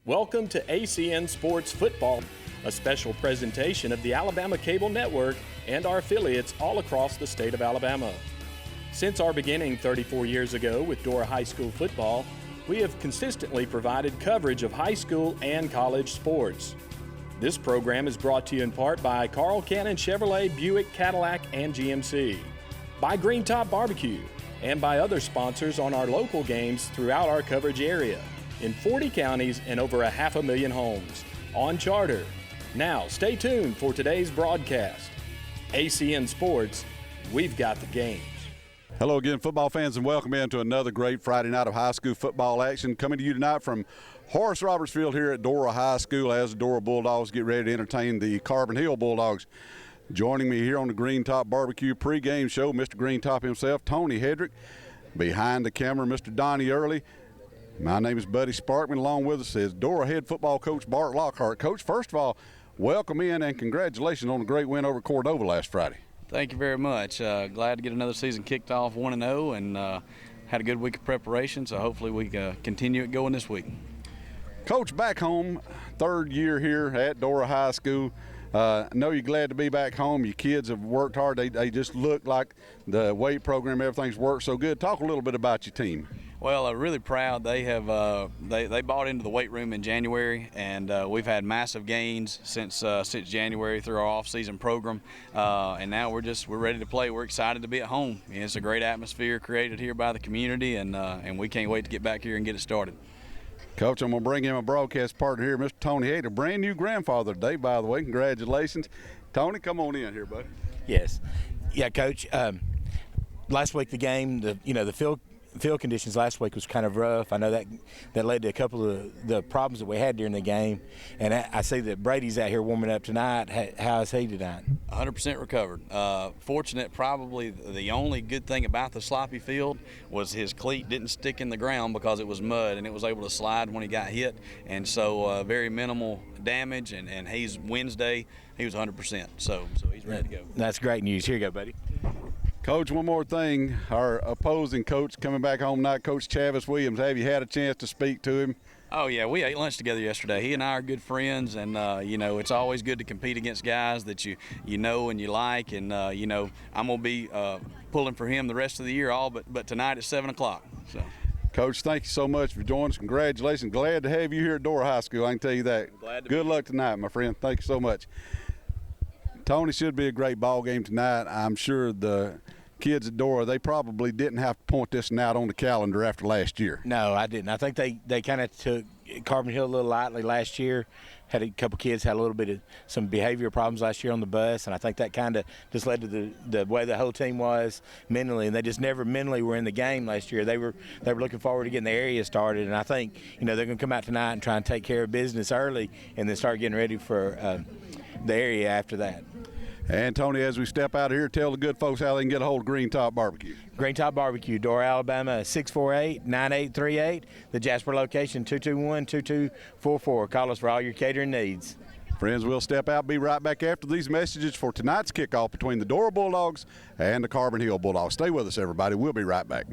Welcome to ACN Sports Football, a special presentation of the Alabama Cable Network and our affiliates all across the state of Alabama. Since our beginning 34 years ago with Dora High School football, we have consistently provided coverage of high school and college sports. This program is brought to you in part by Carl Cannon Chevrolet, Buick, Cadillac, and GMC, by Green Top Barbecue, and by other sponsors on our local games throughout our coverage area, in 40 counties and over 500,000 homes, on charter. Now, stay tuned for today's broadcast. ACN Sports, we've got the games. Hello again, football fans, and welcome into another great Friday night of high school football action. Coming to you tonight from Horace Roberts Field here at Dora High School as the Dora Bulldogs get ready to entertain the Carbon Hill Bulldogs. Joining me here on the Green Top Barbecue pregame show, Mr. Green Top himself, Tony Hedrick. Behind the camera, Mr. Donnie Early. My name is Buddy Sparkman. Along with us is Dora head football coach Bart Lockhart. Coach, first of all, welcome in and congratulations on a great win over Cordova last Friday. Thank you very much. Glad to get another season kicked off 1-0 and had a good week of preparation, so hopefully we continue it going this week. Coach, back home, third year here at Dora High School. I know you're glad to be back home. Your kids have worked hard. They just look like the weight program, everything's worked so good. Talk a little bit about your team. Well, I'm really proud. They have they bought into the weight room in January, and we've had massive gains since January through our off-season program. And now we're ready to play. We're excited to be at home. It's a great atmosphere created here by the community, and we can't wait to get back here and get it started. Coach, I'm going to bring in my broadcast partner here, Mr. Tony Hayter, brand new grandfather today, by the way. Congratulations. Tony, come on in here, buddy. Yes. Yeah, Coach. Last week the game, the field conditions last week was kind of rough. I know that led to a couple of the problems that we had during the game. And I see that Brady's out here warming up tonight. How is he tonight? 100% recovered. Fortunate, probably the only good thing about the sloppy field was his cleat didn't stick in the ground because it was mud, and it was able to slide when he got hit. And so very minimal damage, and he's Wednesday, he was 100%. So he's ready to go. That's great news. Here you go, buddy. Coach, one more thing. Our opposing coach coming back home tonight, Coach Chavis Williams. Have you had a chance to speak to him? Oh, yeah. We ate lunch together yesterday. He and I are good friends, and, it's always good to compete against guys that you know and you like. And, I'm going to be pulling for him the rest of the year, but tonight at 7 o'clock. So. Coach, thank you so much for joining us. Congratulations. Glad to have you here at Dora High School. I can tell you that. Good luck tonight, my friend. Thank you so much. Tony, should be a great ball game tonight. I'm sure the kids at Dora, they probably didn't have to point this one out on the calendar after last year. No, I didn't. I think they kind of took Carbon Hill a little lightly last year. Had a couple kids had a little bit of some behavior problems last year on the bus, and I think that kind of just led to the way the whole team was mentally, and they just never mentally were in the game last year. They were looking forward to getting the area started, and I think they're going to come out tonight and try and take care of business early, and then start getting ready for the area after that. And, Tony, as we step out of here, tell the good folks how they can get a hold of Green Top Barbecue. Green Top Barbecue, Dora, Alabama, 648-9838. The Jasper location, 221-2244. Call us for all your catering needs. Friends, we'll step out, be right back after these messages for tonight's kickoff between the Dora Bulldogs and the Carbon Hill Bulldogs. Stay with us, everybody. We'll be right back.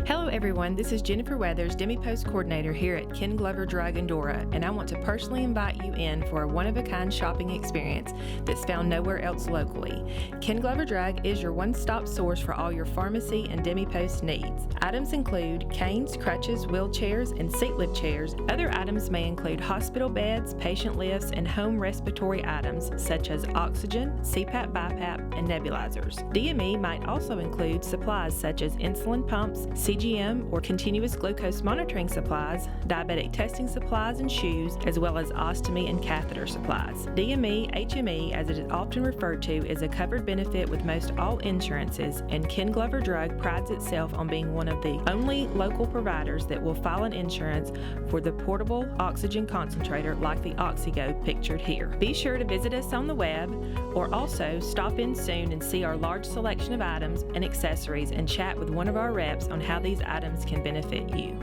Hello everyone, this is Jennifer Weathers, Demi-Post Coordinator here at Ken Glover Drug and Dora, and I want to personally invite you in for a one-of-a-kind shopping experience that's found nowhere else locally. Ken Glover Drug is your one-stop source for all your pharmacy and Demi-Post needs. Items include canes, crutches, wheelchairs, and seat lift chairs. Other items may include hospital beds, patient lifts, and home respiratory items such as oxygen, CPAP, BiPAP, and nebulizers. DME might also include supplies such as insulin pumps, CGM or continuous glucose monitoring supplies, diabetic testing supplies and shoes, as well as ostomy and catheter supplies. DME, HME, as it is often referred to, is a covered benefit with most all insurances, and Ken Glover Drug prides itself on being one of the only local providers that will file an insurance for the portable oxygen concentrator like the OxyGo pictured here. Be sure to visit us on the web or also stop in soon and see our large selection of items and accessories and chat with one of our reps on how these items can benefit you.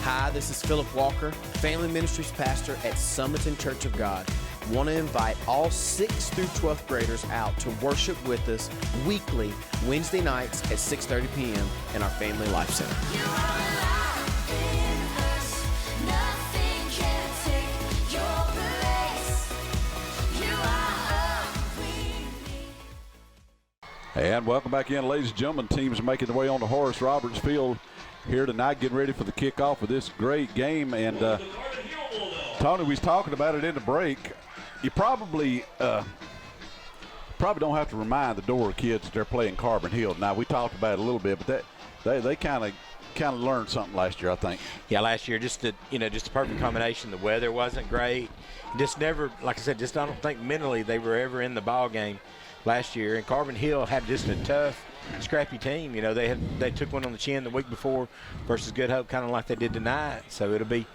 Hi, this is Philip Walker, Family Ministries Pastor at Summerton Church of God. want to invite all 6th through 12th graders out to worship with us weekly, Wednesday nights at 6:30 p.m. in our Family Life Center. And welcome back in, ladies and gentlemen. Teams making their way on to Horace Roberts Field here tonight, getting ready for the kickoff of this great game. And Tony, we was talking about it in the break. You probably don't have to remind the Dora kids that they're playing Carbon Hill. Now, we talked about it a little bit, but they kind of learned something last year, I think. Yeah, last year just the perfect combination. The weather wasn't great. Just never, like I said, just I don't think mentally they were ever in the ball game last year. And Carbon Hill had just a tough, scrappy team. They took one on the chin the week before versus Good Hope, kind of like they did tonight. So it'll be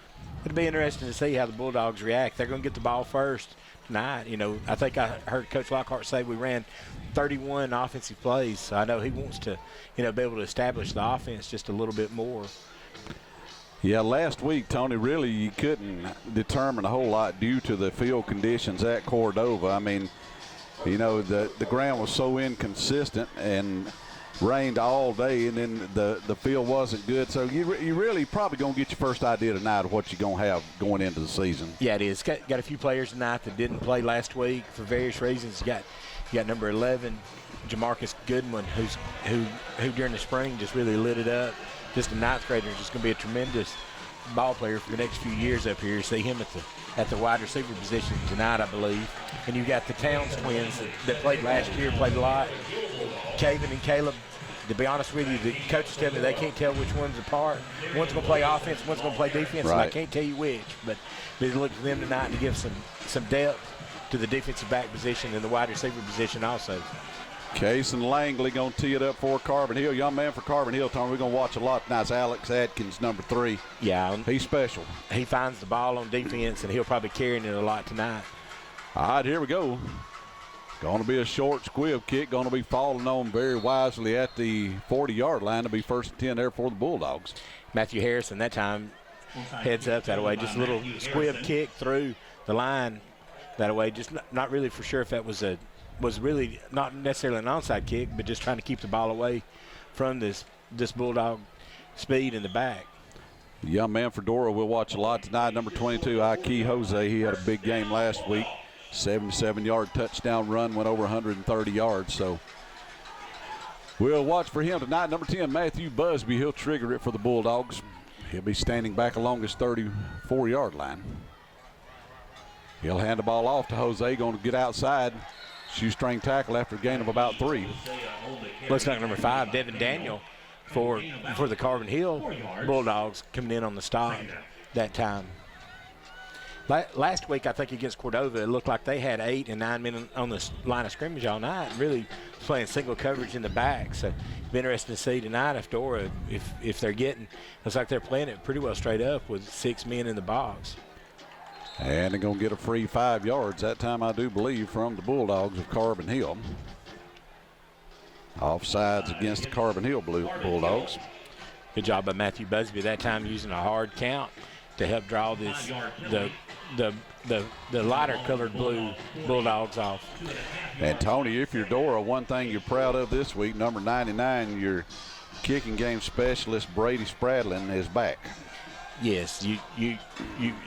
interesting to see how the Bulldogs react. They're going to get the ball first tonight. I think I heard Coach Lockhart say we ran 31 offensive plays. So I know he wants to, be able to establish the offense just a little bit more. Yeah, last week, Tony, really you couldn't determine a whole lot due to the field conditions at Cordova. I mean, the ground was so inconsistent and rained all day, and then the field wasn't good. So you really probably going to get your first idea tonight of what you're going to have going into the season. Yeah, it is. Got a few players tonight that didn't play last week for various reasons. You got number 11, Jamarcus Goodman, who during the spring just really lit it up. Just a 9th grader, just going to be a tremendous ball player for the next few years up here. See him at the wide receiver position tonight, I believe. And you got the Towns twins that played last year, played a lot. Caven and Caleb, to be honest with you, the coaches tell me they can't tell which one's apart. One's going to play offense, one's going to play defense, right. And I can't tell you which. But they look for them tonight to give some depth to the defensive back position and the wide receiver position also. Case and Langley going to tee it up for Carbon Hill. Young man for Carbon Hill, Tony, we're going to watch a lot tonight. It's Alex Atkins, number 3. Yeah. He's special. He finds the ball on defense, and he'll probably carry it a lot tonight. All right, here we go. Going to be a short squib kick. Going to be falling on very wisely at the 40-yard line to be 1st and 10 there for the Bulldogs. Matthew Harrison that time heads up that way. Just a little squib kick through the line that way. Just not really for sure if that was really not necessarily an onside kick, but just trying to keep the ball away from this Bulldog speed in the back. The young man for Dora we'll watch a lot tonight, number 22, Ike Jose. He had a big game last week. 77-yard touchdown run, went over 130 yards. So we'll watch for him tonight. Number 10, Matthew Busby. He'll trigger it for the Bulldogs. He'll be standing back along his 34-yard line. He'll hand the ball off to Jose, going to get outside. Shoestring tackle after a gain of about 3. Looks like number 5, Devin Daniel, for the Carbon Hill Bulldogs coming in on the stop that time. Last week, I think against Cordova, it looked like they had 8 and 9 men on the line of scrimmage all night, really playing single coverage in the back. So it'll be interesting to see tonight if Dora, if they're getting, looks like they're playing it pretty well straight up with 6 men in the box. And they're going to get a free 5 yards that time, I do believe, from the Bulldogs of Carbon Hill. Offsides against the Carbon Hill Bulldogs. Good job by Matthew Busby that time using a hard count to help draw the lighter colored blue Bulldogs off. And Tony, if you're Dora, one thing you're proud of this week, number 99, your kicking game specialist Brady Spradlin is back. Yes, you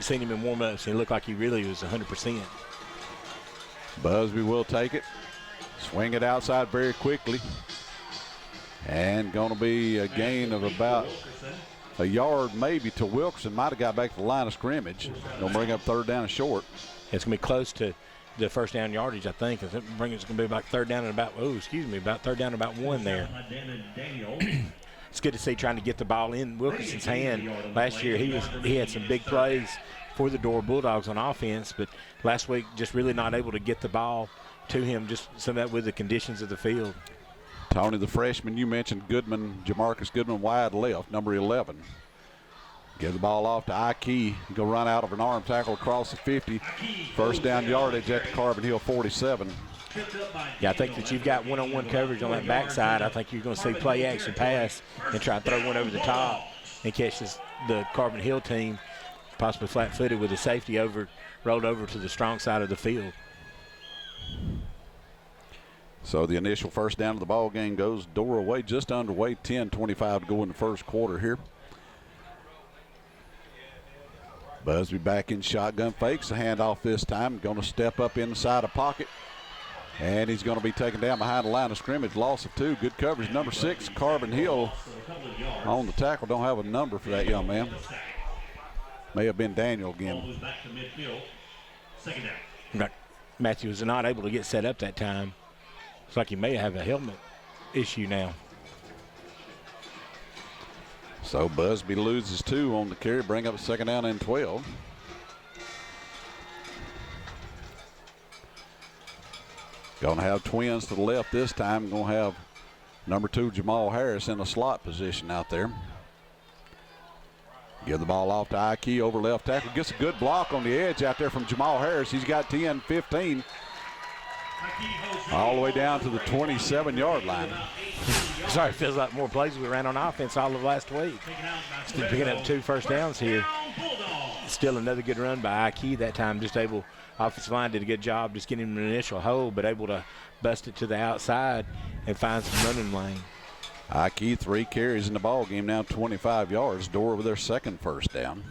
seen him in warm-ups, and he looked like he really was 100%. Busby will take it, swing it outside very quickly, and going to be a gain of about a yard maybe to Wilkerson. Might have got back to the line of scrimmage. Going to bring up 3rd down and short. It's going to be close to the first down yardage, I think. It's going to be about 3rd down and about 1 there. It's good to see trying to get the ball in Wilkerson's hand. Last year he had some big plays for the Dora Bulldogs on offense, but last week just really not able to get the ball to him, just some of that with the conditions of the field. Tony, the freshman you mentioned, Jamarcus Goodman, wide left, number 11. Give the ball off to Ike. Go run out of an arm tackle across the 50. 1st down yardage at the Carbon Hill 47. Yeah, I think that you've got one-on-one coverage on that backside. I think you're going to see play action pass and try and throw one over the top and catch the Carbon Hill team possibly flat-footed with the safety rolled over to the strong side of the field. So the initial first down of the ball game goes Dora way, just underway, 10:25 to go in the first quarter here. Busby back in shotgun, fakes the handoff this time, going to step up inside a pocket, and he's going to be taken down behind the line of scrimmage. Loss of 2, good coverage. Number 6, Carbon Hill on the tackle. Don't have a number for that young man. May have been Daniel again. Matthew was not able to get set up that time. Looks like he may have a helmet issue now. So Busby loses 2 on the carry, bring up a second down and 12. Going to have twins to the left this time. Going to have number 2 Jamal Harris in a slot position out there. Give the ball off to Ike over left tackle. Gets a good block on the edge out there from Jamal Harris. He's got 10, 15. All the way down to the 27-yard line. Sorry, it feels like more plays we ran on offense all of last week. Still picking up 2 first downs here. Still another good run by Ike that time. Just able, offensive line did a good job just getting him an initial hold, but able to bust it to the outside and find some running lane. Ike 3 carries in the ball game now, 25 yards. Dora with their second first down.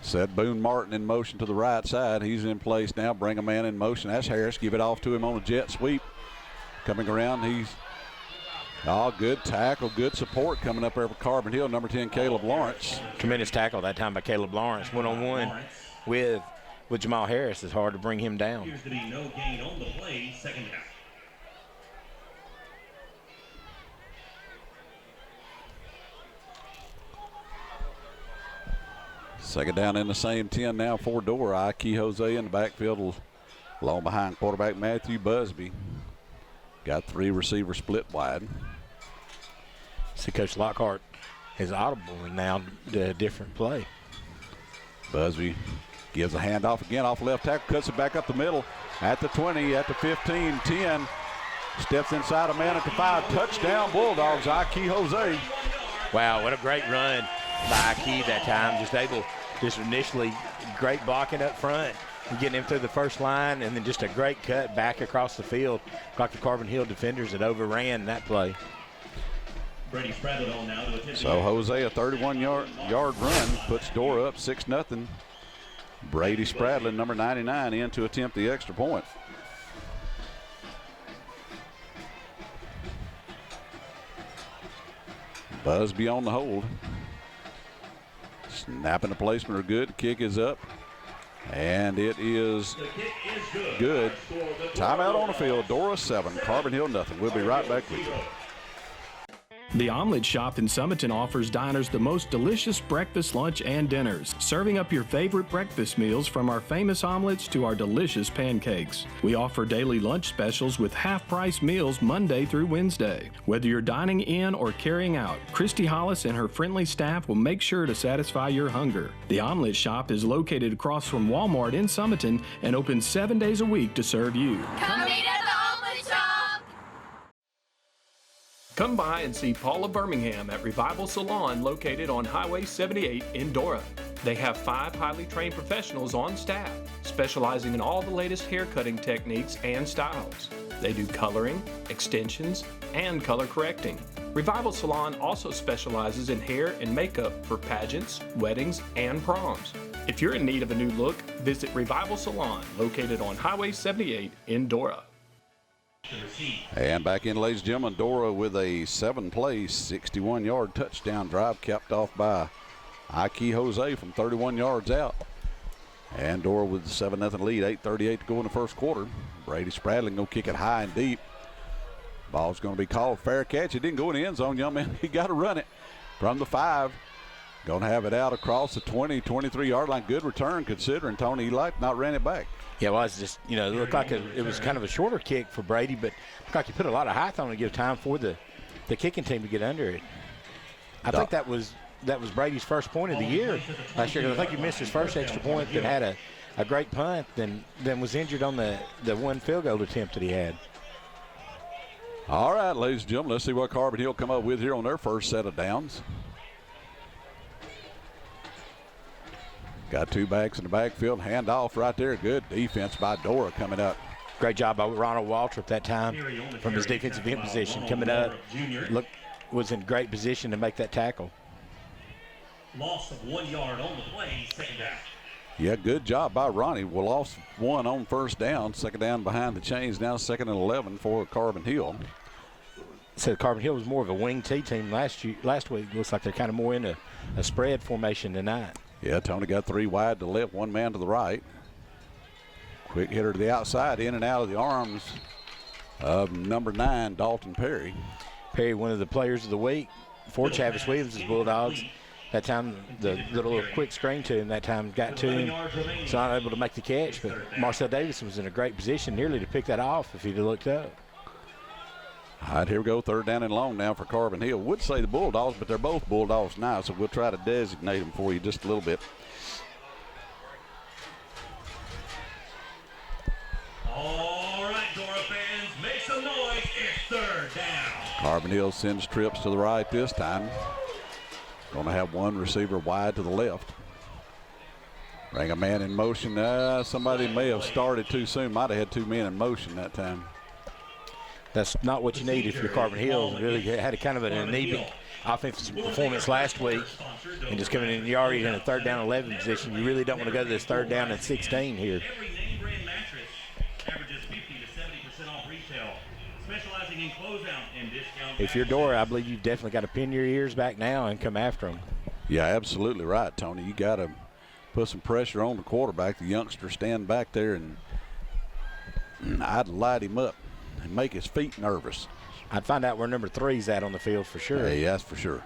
Set Boone Martin in motion to the right side. He's in place now. Bring a man in motion. That's Harris. Give it off to him on a jet sweep. Coming around, he's good tackle, good support coming up there for Carbon Hill. Number 10, Caleb Lawrence. Tremendous tackle that time by Caleb Lawrence. One-on-one with Jamal Harris. It's hard to bring him down. Appears to be no gain on the play, second down. Second down in the same 10 now for Dora. Ike Jose in the backfield, along behind quarterback Matthew Busby. Got 3 receivers split wide. See, Coach Lockhart is audible and now a different play. Busby gives a handoff again off left tackle, cuts it back up the middle at the 20, at the 15, 10. Steps inside a man at the 5. Touchdown Bulldogs, Ike Jose. Wow, what a great run by Ike that time. Just initially great blocking up front and getting him through the first line, and then just a great cut back across the field. Like the Carbon Hill defenders that overran that play. So Jose, a 31-yard run, puts Dora up 6-0. Brady Spradlin, number 99, in to attempt the extra point. Busby on the hold. Snap and the placement are good. Kick is up. And it is good. Timeout on the field. Dora 7, Carbon Hill nothing. We'll be right back with you. The Omelet Shop in Summerton offers diners the most delicious breakfast, lunch, and dinners, serving up your favorite breakfast meals from our famous omelets to our delicious pancakes. We offer daily lunch specials with half-price meals Monday through Wednesday. Whether you're dining in or carrying out, Christy Hollis and her friendly staff will make sure to satisfy your hunger. The Omelet Shop is located across from Walmart in Summerton and open 7 days a week to serve you. Come eat at the Omelet Shop! Come by and see Paula Birmingham at Revival Salon located on Highway 78 in Dora. They have 5 highly trained professionals on staff, specializing in all the latest hair cutting techniques and styles. They do coloring, extensions, and color correcting. Revival Salon also specializes in hair and makeup for pageants, weddings, and proms. If you're in need of a new look, visit Revival Salon located on Highway 78 in Dora. And back in, ladies and gentlemen, Dora with a 7-play, 61-yard touchdown drive capped off by Ike Jose from 31 yards out. And Dora with the 7-0 lead, 8:38 to go in the first quarter. Brady Spradling going to kick it high and deep. Ball's going to be called fair catch. It didn't go in the end zone, young man. He got to run it from the 5. Going to have it out across the 20, 23-yard line. Good return considering Tony Light not ran it back. Yeah, well, it's just, it looked like it was kind of a shorter kick for Brady, but it looked like he put a lot of height on it to give time for the kicking team to get under it. I think that was Brady's first point of the year last year. I think he missed his first extra point that had a great punt than was injured on the one field goal attempt that he had. All right, ladies and gentlemen, let's see what Carbon Hill come up with here on their first set of downs. Got two backs in the backfield. Handoff right there. Good defense by Dora coming up. Great job by Ronald Waltrip that time from his defensive end position coming up. Was in great position to make that tackle. Loss of 1 yard on the play, second down. Yeah, good job by Ronnie. We lost one on first down. Second down behind the chains. Now 2nd and 11 for Carbon Hill. Said Carbon Hill was more of a wing T team last week. Looks like they're kind of more into a spread formation tonight. Yeah, Tony got 3 wide to the left, 1 man to the right. Quick hitter to the outside, in and out of the arms of number 9, Dalton Perry. Perry, one of the players of the week for Chavis Williams' Bulldogs. That time, the little quick screen to him that time got to him. He's not able to make the catch, but Marcel Davis was in a great position nearly to pick that off if he'd have looked up. All right, here we go. 3rd down and long now for Carbon Hill. Would say the Bulldogs, but they're both Bulldogs now, so we'll try to designate them for you just a little bit. All right, Dora fans, make some noise. It's 3rd down. Carbon Hill sends trips to the right this time. Going to have 1 receiver wide to the left. Bring a man in motion. Somebody may have started too soon. Might have had 2 men in motion that time. That's not what you need if you're Carbon Hill. Really had a kind of an anemic offensive performance last week, and just coming in, you're already in a 3rd down 11 position. You really don't want to go to this 3rd down and 16 here. Every name brand mattress averages 50 to 70% off retail, specializing in closeout and discount. If you're Dora, I believe you've definitely got to pin your ears back now and come after them. Yeah, absolutely right, Tony. You got to put some pressure on the quarterback. The youngster stand back there, and I'd light him up and make his feet nervous. I'd find out where number 3's at on the field for sure. Hey, that's for sure.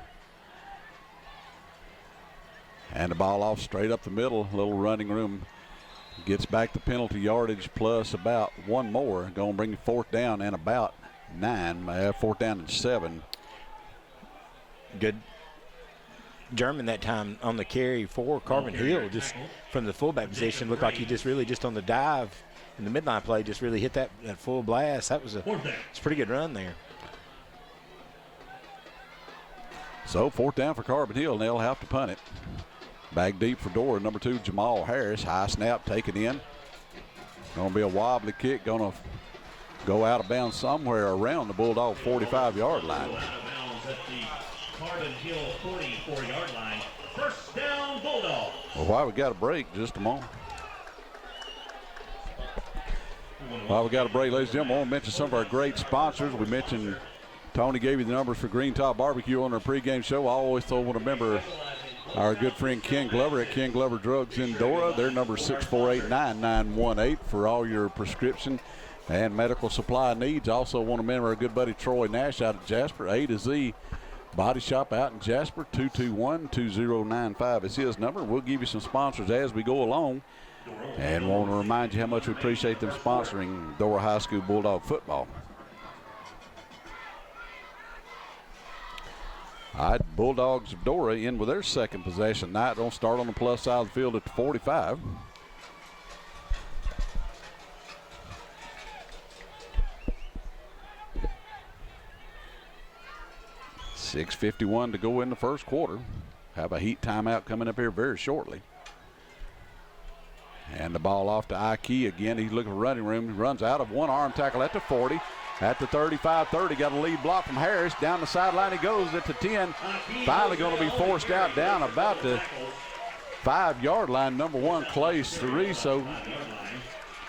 And the ball off straight up the middle. Little running room. Gets back the penalty yardage plus about 1 more. Going to bring you 4th down and about 9. 4th down and 7. Good German that time on the carry for Carbon Hill. Just from the fullback position, looked like he just really just on the dive in the midline play just really hit that full blast. It's a pretty good run there. So 4th down for Carbon Hill, and they'll have to punt it. Back deep for Dora, number 2, Jamal Harris. High snap taken in. Going to be a wobbly kick. Going to go out of bounds somewhere around the Bulldog 45-yard line. Out of bounds at the Carbon Hill 44-yard line. 1st down, Bulldogs. Well, while we got a break, just a moment. While we got a break, ladies and gentlemen, I want to mention some of our great sponsors. We mentioned Tony gave you the numbers for Green Top Barbecue on our pregame show. I always want to remember our good friend Ken Glover at Ken Glover Drugs in Dora. Their number is 648-9918 for all your prescription and medical supply needs. Also want to remember our good buddy Troy Nash out of Jasper, A to Z Body Shop out in Jasper, 221-2095 is his number. We'll give you some sponsors as we go along. And want to remind you how much we appreciate them sponsoring Dora High School Bulldog football. All right, Bulldogs of Dora in with their 2nd possession. Knight don't start on the plus side of the field at the 45. .6:51 to go in the 1st quarter. Have a heat timeout coming up here very shortly. And the ball off to Ike again. He's looking for running room. He runs out of 1 arm tackle at the 40. At the 35-30, got a lead block from Harris. Down the sideline he goes at the 10. Finally going to be forced out down about the 5-yard line. Number 1, Clay Cereso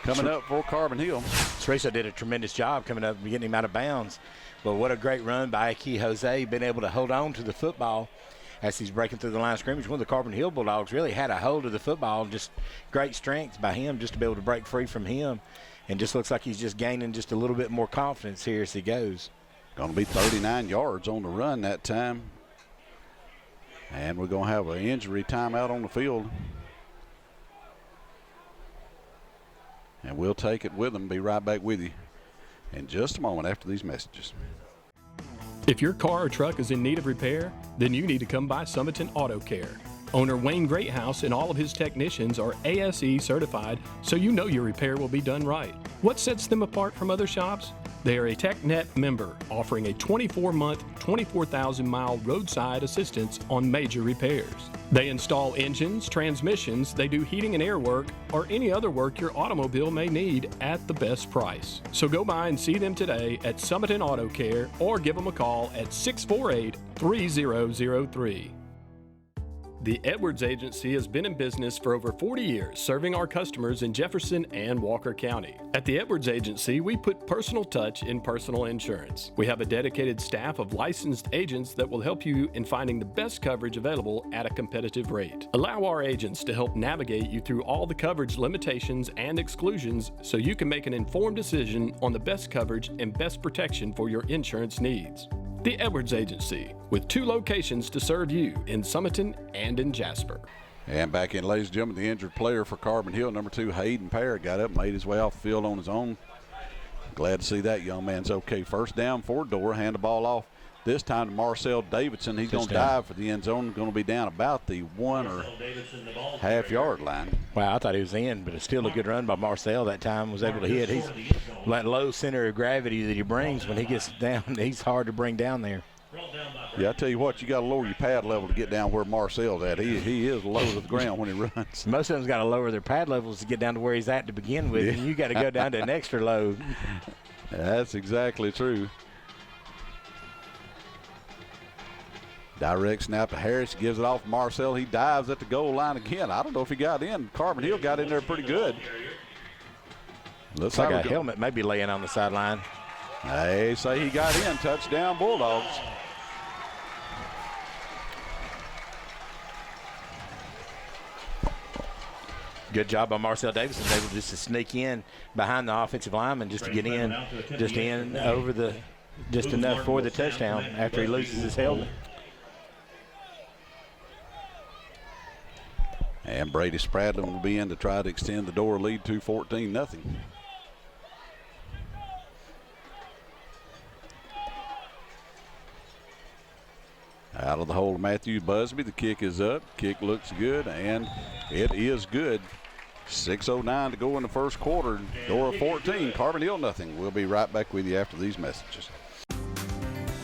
coming up for Carbon Hill. Cereso did a tremendous job coming up and getting him out of bounds. But what a great run by Ike Jose, being able to hold on to the football as he's breaking through the line of scrimmage. One of the Carbon Hill Bulldogs really had a hold of the football. Just great strength by him just to be able to break free from him. And just looks like he's just gaining just a little bit more confidence here as he goes. Going to be 39 yards on the run that time. And we're going to have an injury timeout on the field. And we'll take it with them. Be right back with you in just a moment after these messages. If your car or truck is in need of repair, then you need to come by Summiton Auto Care. Owner Wayne Greathouse and all of his technicians are ASE certified, so you know your repair will be done right. What sets them apart from other shops? They are a TechNet member, offering a 24-month, 24,000-mile roadside assistance on major repairs. They install engines, transmissions, they do heating and air work, or any other work your automobile may need at the best price. So go by and see them today at Summiton Auto Care or give them a call at 648-3003. The Edwards Agency has been in business for over 40 years, serving our customers in Jefferson and Walker County. At the Edwards Agency, we put personal touch in personal insurance. We have a dedicated staff of licensed agents that will help you in finding the best coverage available at a competitive rate. Allow our agents to help navigate you through all the coverage limitations and exclusions so you can make an informed decision on the best coverage and best protection for your insurance needs. The Edwards Agency, with 2 locations to serve you in Summiton and in Jasper. And back in, ladies and gentlemen, the injured player for Carbon Hill, number 2, Hayden Parrott, got up, made his way off the field on his own. Glad to see that young man's okay. First down for Dora, hand the ball off. This time to Marcel Davidson. He's going to dive for the end zone. Going to be down about the 1 or half-yard line. Wow, I thought he was in, but it's still a good run by Marcel that time. Was able to hit. He's that low center of gravity that he brings when he gets down. He's hard to bring down there. Yeah, I tell you what, you got to lower your pad level to get down where Marcel's at. He is low to the ground when he runs. Most of them's got to lower their pad levels to get down to where he's at to begin with, and you got to go down to an extra low. That's exactly true. Direct snap to Harris, gives it off to Marcel. He dives at the goal line again. I don't know if he got in. Carbon Hill got in there pretty good. Looks like a helmet may be laying on the sideline. They say he got in. Touchdown, Bulldogs. Good job by Marcel Davidson, able just to sneak in behind the offensive lineman just to get in, over the, just enough for the touchdown after he loses his helmet. And Brady Spradlin will be in to try to extend the Dora lead to 14-0. Out of the hole, Matthew Busby. The kick is up. Kick looks good, and it is good. 6:09 to go in the first quarter. Dora 14, Carbon Hill nothing. We'll be right back with you after these messages.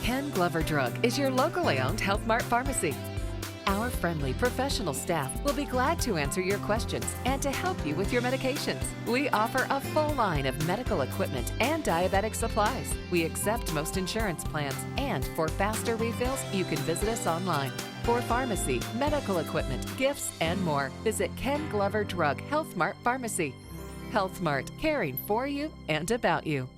Ken Glover Drug is your locally owned Health Mart pharmacy. Our friendly professional staff will be glad to answer your questions and to help you with your medications. We offer a full line of medical equipment and diabetic supplies. We accept most insurance plans, and for faster refills, you can visit us online. For pharmacy, medical equipment, gifts, and more, visit Ken Glover Drug Health Mart Pharmacy. Health Mart, caring for you and about you.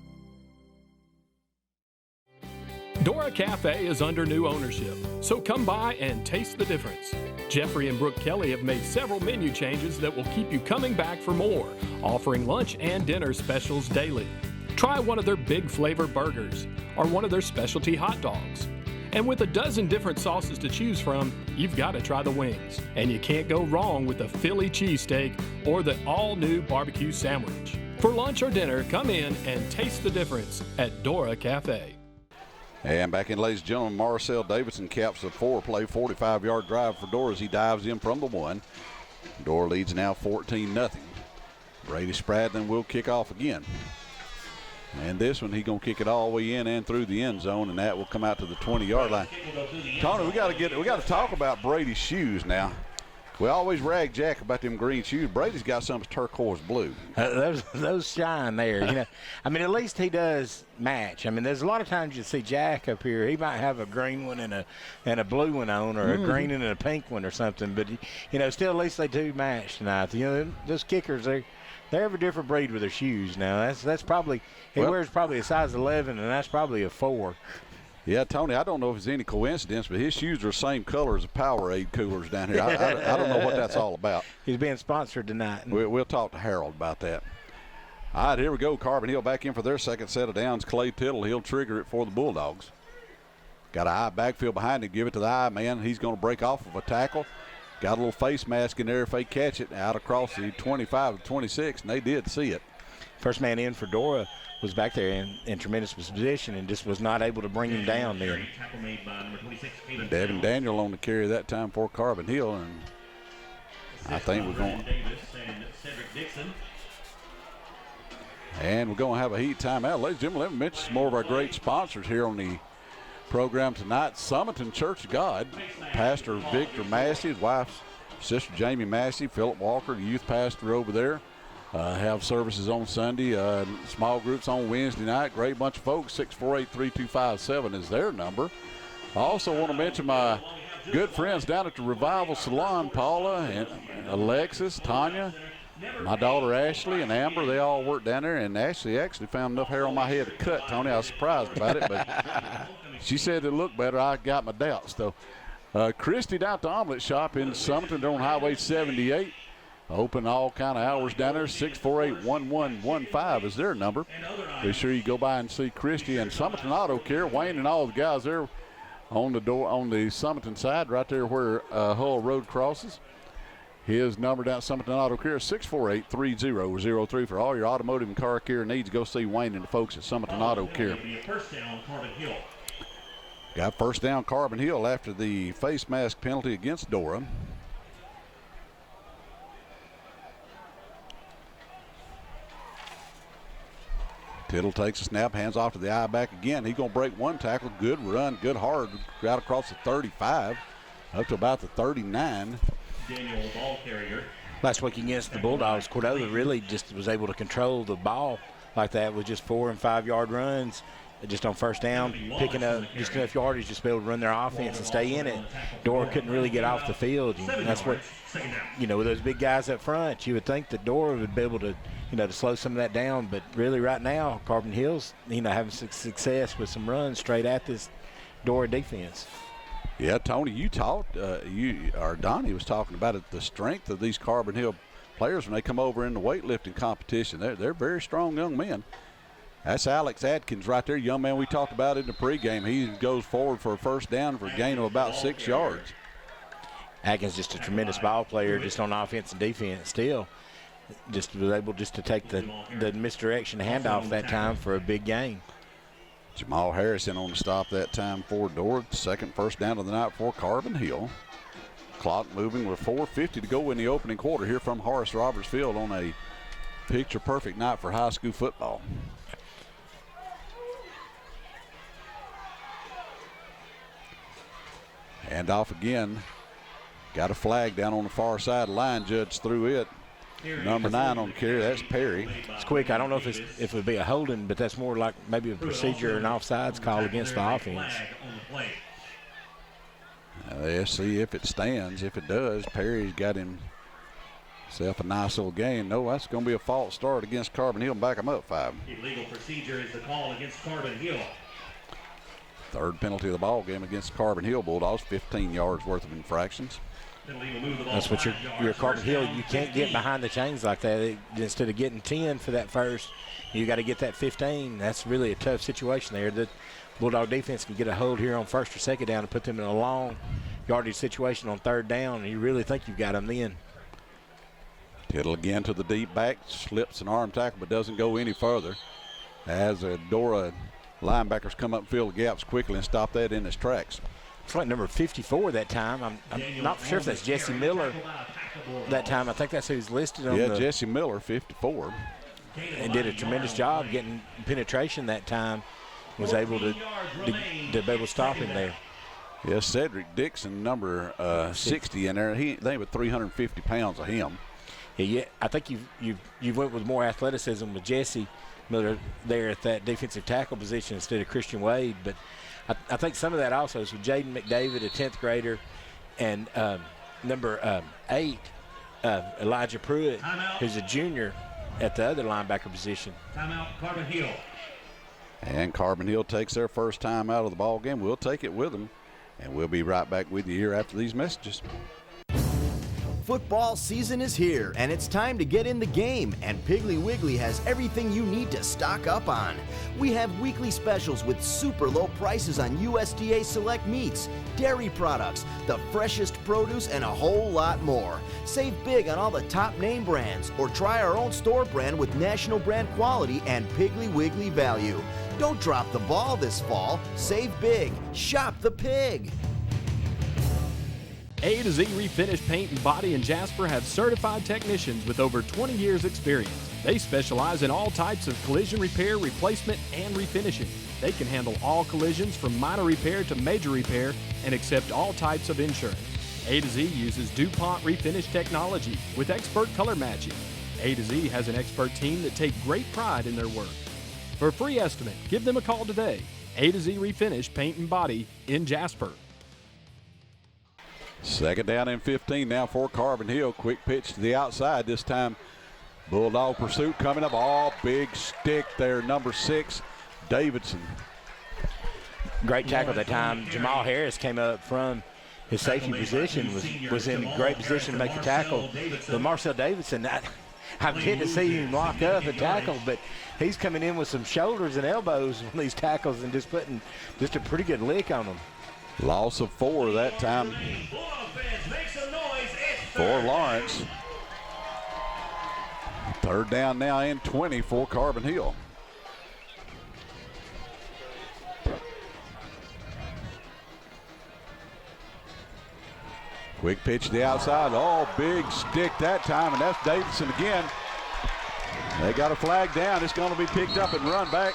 Dora Cafe is under new ownership, so come by and taste the difference. Jeffrey and Brooke Kelly have made several menu changes that will keep you coming back for more, offering lunch and dinner specials daily. Try one of their big flavor burgers or one of their specialty hot dogs. And with a dozen different sauces to choose from, you've got to try the wings. And you can't go wrong with the Philly cheesesteak or the all-new barbecue sandwich. For lunch or dinner, come in and taste the difference at Dora Cafe. And back in, ladies and gentlemen, Marcel Davidson caps a 4-play, 45-yard drive for Dora as he dives in from the 1. Dora leads now 14-0. Brady Spradlin will kick off again. And this one, he's going to kick it all the way in and through the end zone, and that will come out to the 20-yard line. Tony, we got to talk about Brady's shoes now. We always rag Jack about them green shoes. Brady's got some turquoise blue. Those shine there. You know, I mean, at least he does match. I mean, there's a lot of times you see Jack up here. He might have a green one and a blue one on, or a green and a pink one or something. But you know, still at least they do match tonight. You know, those kickers, they're of a different breed with their shoes now. That's probably he wears probably a size 11, and that's probably a 4. Yeah, Tony, I don't know if it's any coincidence, but his shoes are the same color as the Powerade coolers down here. I don't know what that's all about. He's being sponsored tonight. We'll talk to Harold about that. All right, here we go. Carbon Hill back in for their second set of downs. Clay Tittle, he'll trigger it for the Bulldogs. Got an eye backfield behind him. Give it to the eye man. He's going to break off of a tackle. Got a little face mask in there if they catch it out across the 25 to 26, and they did see it. First man in for Dora was back there in tremendous position and just was not able to bring him down there. Devin Daniel on the carry that time for Carbon Hill, and I think we're going. Davis and Cedric Dixon. And we're going to have a heat timeout. Ladies and gentlemen, let me mention some more of our great sponsors here on the program tonight. Summerton Church of God, Pastor Victor Massey, his wife, Sister Jamie Massey, Philip Walker, the youth pastor over there. Have services on Sunday, small groups on Wednesday night. Great bunch of folks. 648-3257 is their number. I also want to mention my good friends down at the Revival Salon, Paula and Alexis, Tanya, my daughter Ashley and Amber. They all work down there, and Ashley actually found enough hair on my head to cut, Tony. I was surprised about it, but she said it looked better. I got my doubts, though. Christy down at the Omelet Shop in Summerton. They're on Highway 78. Open all kind of hours down there. 648-1115 is their number. Be sure you go by and see Christy and Summerton Auto Care. Wayne and all the guys there on the door on the Summerton side, right there where Hull Road crosses. His number down at Summerton Auto Care is 648-3003 for all your automotive and car care needs. Go see Wayne and the folks at Summerton Auto Care. Got first down Carbon Hill after the face mask penalty against Dora. Tittle takes a snap, hands off to the eye back again. He's going to break one tackle. Good run, good hard. Right across the 35 up to about the 39. Daniel, ball carrier. Last week against the Bulldogs, Cordova really just was able to control the ball like that with just 4 and 5 yard runs. Just on first down, picking up just enough yardage just to be able to run their offense and stay in it. Dora couldn't really get off the field. And that's what, with those big guys up front, you would think that Dora would be able to, to slow some of that down. But really right now, Carbon Hill's, having success with some runs straight at this Dora defense. Yeah, Tony, you talked, or Donnie was talking about it, the strength of these Carbon Hill players when they come over in the weightlifting competition. They're very strong young men. That's Alex Adkins right there, young man we talked about in the pregame. He goes forward for a first down for a gain of about 6 yards. Atkins just a tremendous ball player just on offense and defense still. Just was able just to take the misdirection handoff that time for a big gain. Jamal Harrison on the stop that time for Dora. Second first down of the night for Carbon Hill. Clock moving with 4:50 to go in the opening quarter here from Horace Roberts Field on a picture-perfect night for high school football. Hand off again. Got a flag down on the far side line. Judge threw it. Number 9 on the carry. That's Perry. It's quick. I don't know if it would be a holding, but that's more like maybe a procedure or an offsides call against the offense. Let's see if it stands. If it does, Perry's got himself a nice little gain. No, that's going to be a false start against Carbon Hill and back him up 5. Illegal procedure is the call against Carbon Hill. Third penalty of the ball game against Carbon Hill Bulldogs, 15 yards worth of infractions. That's what you're Carbon Hill. You can't get behind the chains like that. Instead of getting 10 for that first, you got to get that 15. That's really a tough situation there. The Bulldog defense can get a hold here on first or second down and put them in a long yardage situation on third down, and you really think you've got them then. Tittle again to the deep back, slips an arm tackle but doesn't go any further. As Dora linebackers come up and fill the gaps quickly and stop that in its tracks. It's like number 54 that time. I'm not sure if that's Jesse Miller that time. I think that's who's listed on the Jesse Miller, 54. And did a tremendous job getting penetration that time. Was able to be able to stop him there. Yeah, Cedric Dixon, number 60 in there. They were 350 pounds of him. Yeah, I think you went with more athleticism with Jesse Miller there at that defensive tackle position instead of Christian Wade. But I think some of that also is with Jaden McDavid, a 10th grader, and number 8, Elijah Pruitt, who's a junior at the other linebacker position. Timeout, Carbon Hill. And Carbon Hill takes their first time out of the ball game. We'll take it with them, and we'll be right back with you here after these messages. Football season is here, and it's time to get in the game, and Piggly Wiggly has everything you need to stock up on. We have weekly specials with super low prices on USDA select meats, dairy products, the freshest produce, and a whole lot more. Save big on all the top name brands, or try our own store brand with national brand quality and Piggly Wiggly value. Don't drop the ball this fall. Save big. Shop the pig. A to Z Refinish Paint and Body in Jasper have certified technicians with over 20 years experience. They specialize in all types of collision repair, replacement, and refinishing. They can handle all collisions from minor repair to major repair and accept all types of insurance. A to Z uses DuPont Refinish technology with expert color matching. A to Z has an expert team that take great pride in their work. For a free estimate, give them a call today. A to Z Refinish Paint and Body in Jasper. Second down and 15 now for Carbon Hill. Quick pitch to the outside. This time Bulldog pursuit coming up. Oh, big stick there, number 6, Davidson. Great tackle that time. Jamal Harris came up from his safety position, was in a great position to make the tackle. But Marcel Davidson, I'm getting to see him lock up and tackle, but he's coming in with some shoulders and elbows on these tackles and just putting just a pretty good lick on them. Loss of 4 that time for Lawrence. Third down now and 20 for Carbon Hill. Quick pitch to the outside. Oh, big stick that time, and that's Davidson again. They got a flag down. It's going to be picked up and run back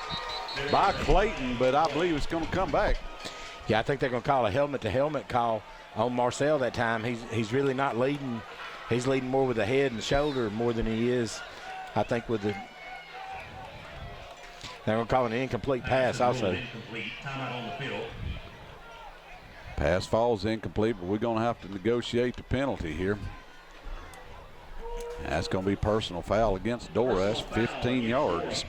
by Clayton, but I believe it's going to come back. Yeah, I think they're going to call a helmet-to-helmet call on Marcel that time. He's really not leading. He's leading more with the head and the shoulder more than he is, I think, with the – they're going to call an incomplete pass also. Pass falls incomplete, but we're going to have to negotiate the penalty here. That's going to be personal foul against Dora. That's 15 yards.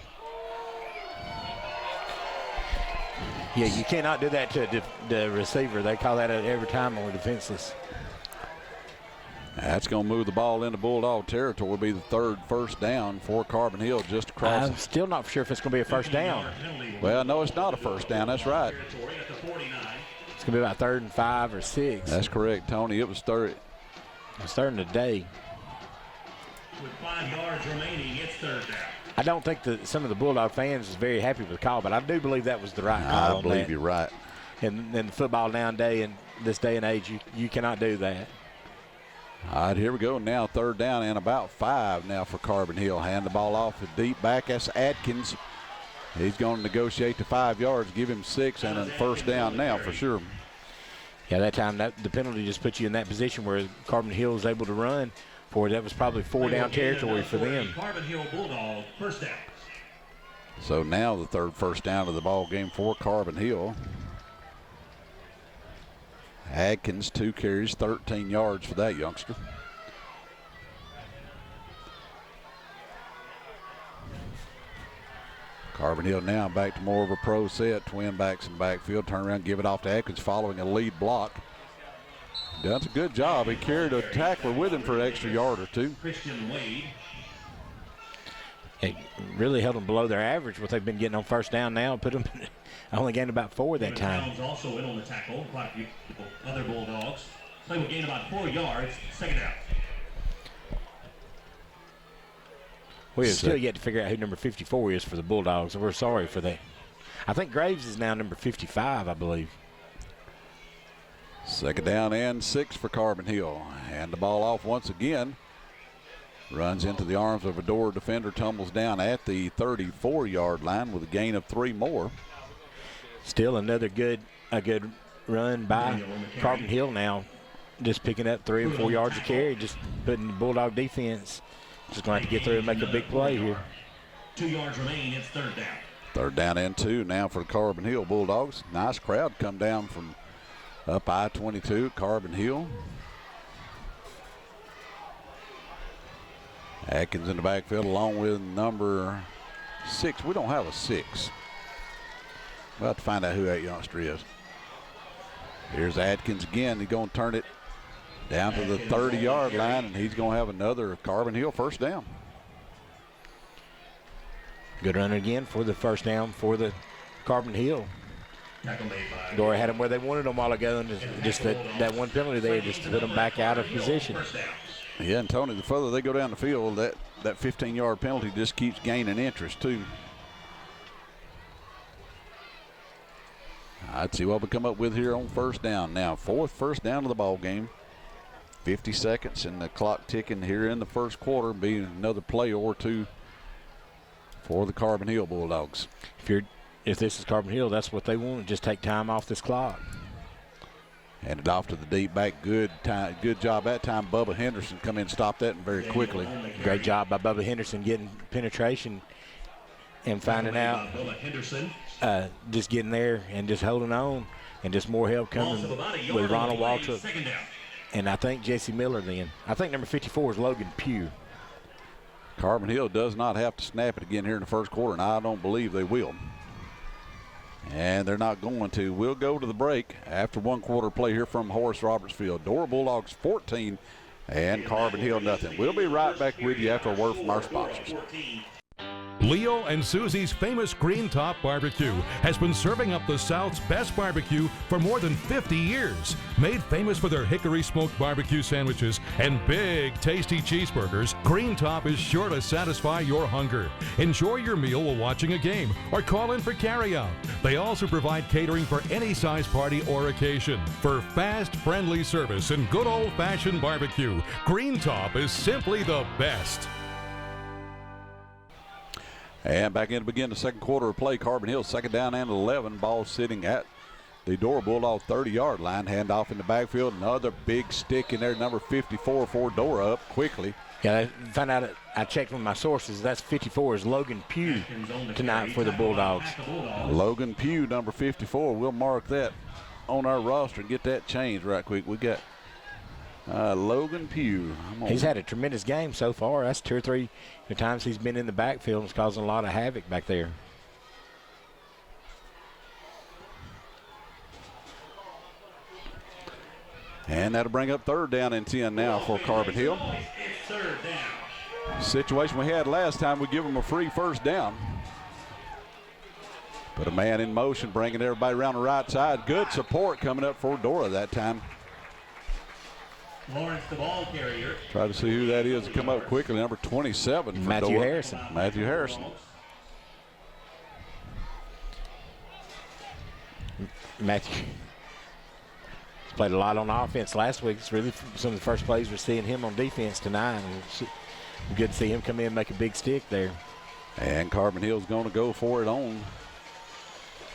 Yeah, you cannot do that to the receiver. They call that every time on the defenseless. That's going to move the ball into Bulldog territory. Will be the third first down for Carbon Hill just across. I'm still not sure if it's going to be a first down. Well, no, it's not a first down. That's right. It's going to be about 3rd and 5 or 6. That's correct, Tony. It was third. It's third today. With 5 yards remaining, it's third down. I don't think that some of the Bulldog fans is very happy with the call, but I do believe that was the right call. I believe you're right. In the football nowadays, in this day and age, you cannot do that. All right, here we go now. Third down and about 5 now for Carbon Hill. Hand the ball off the deep back. That's Atkins. He's going to negotiate to 5 yards, give him 6, and a first down now for sure. Yeah, that time the penalty just put you in that position where Carbon Hill was able to run for it. That was probably 4 down territory for them. Carbon Hill Bulldog, first down. So now the third first down of the ball game for Carbon Hill. Adkins, 2 carries, 13 yards for that youngster. Carbon Hill now back to more of a pro set. Twin backs in the backfield. Turn around, give it off to Atkins following a lead block. Does a good job. He carried a tackler with him for an extra yard or 2. Christian Wade. It really held them below their average, what they've been getting on first down now. Put them only gained about 4 that time. Also in on the tackle. Quite a few other Bulldogs. They will gain about 4 yards. Second down. We have still yet to figure out who number 54 is for the Bulldogs. We're sorry for that. I think Graves is now number 55, I believe. Second down and 6 for Carbon Hill. Hand the ball off once again. Runs into the arms of a Dora defender, tumbles down at the 34-yard line with a gain of 3 more. Still another good run by Carbon Hill now. Just picking up 3 and 4 yards of carry, just putting the Bulldog defense. Just going to have to get through and make a big play here. 2 yards remain, it's third down. Third down and 2 now for the Carbon Hill Bulldogs. Nice crowd come down from up I-22, Carbon Hill. Atkins in the backfield along with number 6. We don't have a 6. We'll have to find out who that youngster is. Here's Atkins again. He's going to turn it down to the 30-yard line, and he's going to have another Carbon Hill first down. Good run again for the first down for the Carbon Hill. Dora had them where they wanted them a while ago, and just that one penalty there just put them back out of position. Yeah, and Tony, the further they go down the field, that 15-yard penalty just keeps gaining interest too. I'd see what we come up with here on first down. Now, 4th first down of the ball game. 50 seconds and the clock ticking here in the first quarter, being another play or two for the Carbon Hill Bulldogs. If this is Carbon Hill, that's what they want, just take time off this clock. Hand it off to the deep back. Good job that time. Bubba Henderson come in and stop that very quickly. Great job by Bubba Henderson getting penetration and finding out, just getting there and just holding on, and just more help coming with Ronald Waltrip. And I think Jesse Miller then. I think number 54 is Logan Pugh. Carbon Hill does not have to snap it again here in the first quarter, and I don't believe they will. And they're not going to. We'll go to the break after 1 quarter play here from Horace Roberts Field. Dora Bulldogs 14 and Carbon Hill nothing. We'll be right back with you after a word from our sponsors. Leo and Susie's famous Green Top Barbecue has been serving up the South's best barbecue for more than 50 years. Made famous for their hickory smoked barbecue sandwiches and big, tasty cheeseburgers, Green Top is sure to satisfy your hunger. Enjoy your meal while watching a game or call in for carryout. They also provide catering for any size party or occasion. For fast, friendly service and good old-fashioned barbecue, Green Top is simply the best. And back in to begin the second quarter of play. Carbon Hill second down and 11. Ball sitting at the Dora Bulldog 30-yard line. Handoff in the backfield. Another big stick in there. Number 54 for Dora up quickly. Yeah, I found out, I checked with my sources, that's 54 is Logan Pugh tonight for the Bulldogs. Logan Pugh, number 54. We'll mark that on our roster and get that changed right quick. We got Logan Pugh. He's had a tremendous game so far. That's 2 or 3 times he's been in the backfield and it's causing a lot of havoc back there. And that'll bring up third down and 10 now for Carbon Hill. Situation we had last time, we give them a free first down. Put a man in motion, bringing everybody around the right side. Good support coming up for Dora that time. Lawrence, the ball carrier. Try to see who that is to come up quickly. Number 27 for Matthew Dora. Harrison. Matthew Harrison. Matthew played a lot on offense last week. It's really some of the first plays we're seeing him on defense tonight. It's good to see him come in and make a big stick there. And Carbon Hill's going to go for it on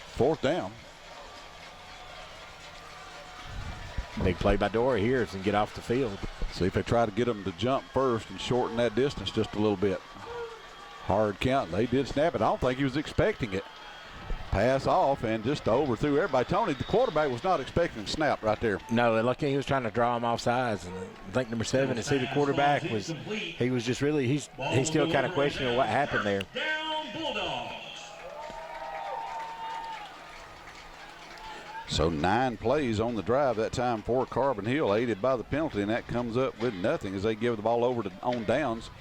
fourth down. Big play by Dora here to get off the field. See if they try to get them to jump first and shorten that distance just a little bit. Hard count. They did snap it. I don't think he was expecting it. Pass off and just overthrew everybody. Tony, the quarterback was not expecting to snap right there. No, lucky he was trying to draw him off sides. And I think number 7 to see the quarterback was, he was just really, he's still kind of questioning what happened there. Down Bulldogs. So 9 plays on the drive that time for Carbon Hill, aided by the penalty, and that comes up with nothing as they give the ball over on downs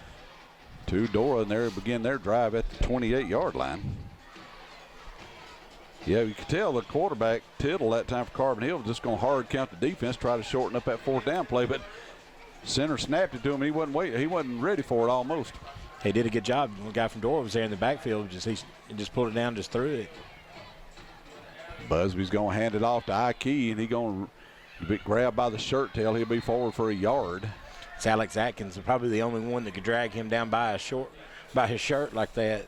to Dora, and they begin their drive at the 28-yard line. Yeah, you could tell the quarterback, Tittle, that time for Carbon Hill, was just going to hard count the defense, try to shorten up that fourth down play, but center snapped it to him. He wasn't ready for it almost. He did a good job. The guy from Dora was there in the backfield. He just pulled it down, just threw it. Busby's going to hand it off to Ike, and he's going to be grabbed by the shirt tail. He'll be forward for a yard. It's Alex Atkins, probably the only one that could drag him down by his shirt like that.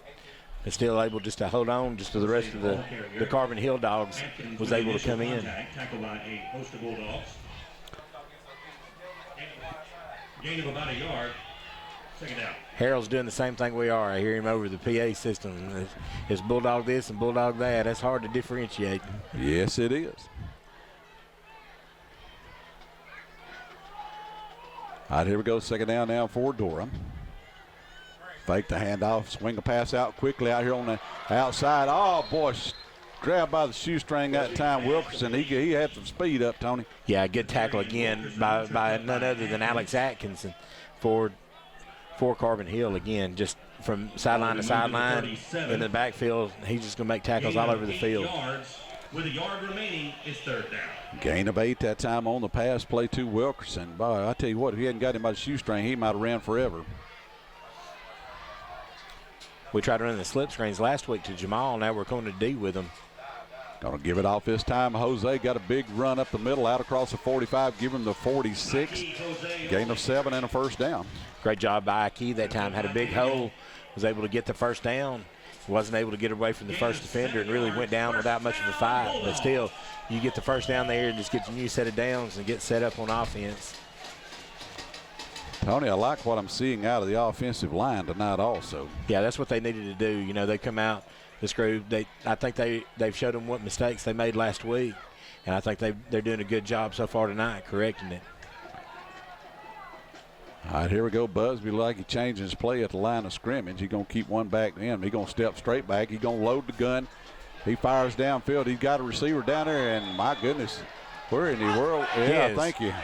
But still able just to hold on just to the rest of the Carbon Hill dogs was able to come in. Tackled by a host of Bulldogs. Gain of about a yard. Second down. Harold's doing the same thing we are. I hear him over the PA system. It's Bulldog this and Bulldog that. That's hard to differentiate. Yes, it is. All right, here we go. Second down now for Dora. Fake the handoff, swing a pass out quickly out here on the outside. Oh, boy, grabbed by the shoestring that time. Wilkerson, he had some speed up, Tony. Yeah, good tackle again by none other than Alex Atkins for Carbon Hill again, just from sideline to sideline in the backfield. He's just going to make tackles all over the field. With a yard remaining, it's third down. Gain of 8 that time on the pass play to Wilkerson. Boy, I tell you what, if he hadn't got him by the shoestring, he might have ran forever. We tried to run the slip screens last week to Jamal. Now we're going to D with him. Going to give it off this time. Jose got a big run up the middle, out across the 45, give him the 46. Gain of 7 and a first down. Great job by Ike that time. Had a big hole, was able to get the first down. Wasn't able to get away from the first defender and really went down without much of a fight. But still, you get the first down there and just get a new set of downs and get set up on offense. Tony, I like what I'm seeing out of the offensive line tonight also. Yeah, that's what they needed to do. You know, they come out, this group, I think they've showed them what mistakes they made last week. And I think they're doing a good job so far tonight correcting it. All right, here we go. Busby like he changing his play at the line of scrimmage. He's going to keep one back to him. He's going to step straight back. He's going to load the gun. He fires downfield. He's got a receiver down there, and my goodness, where in the world? Yeah, thank you.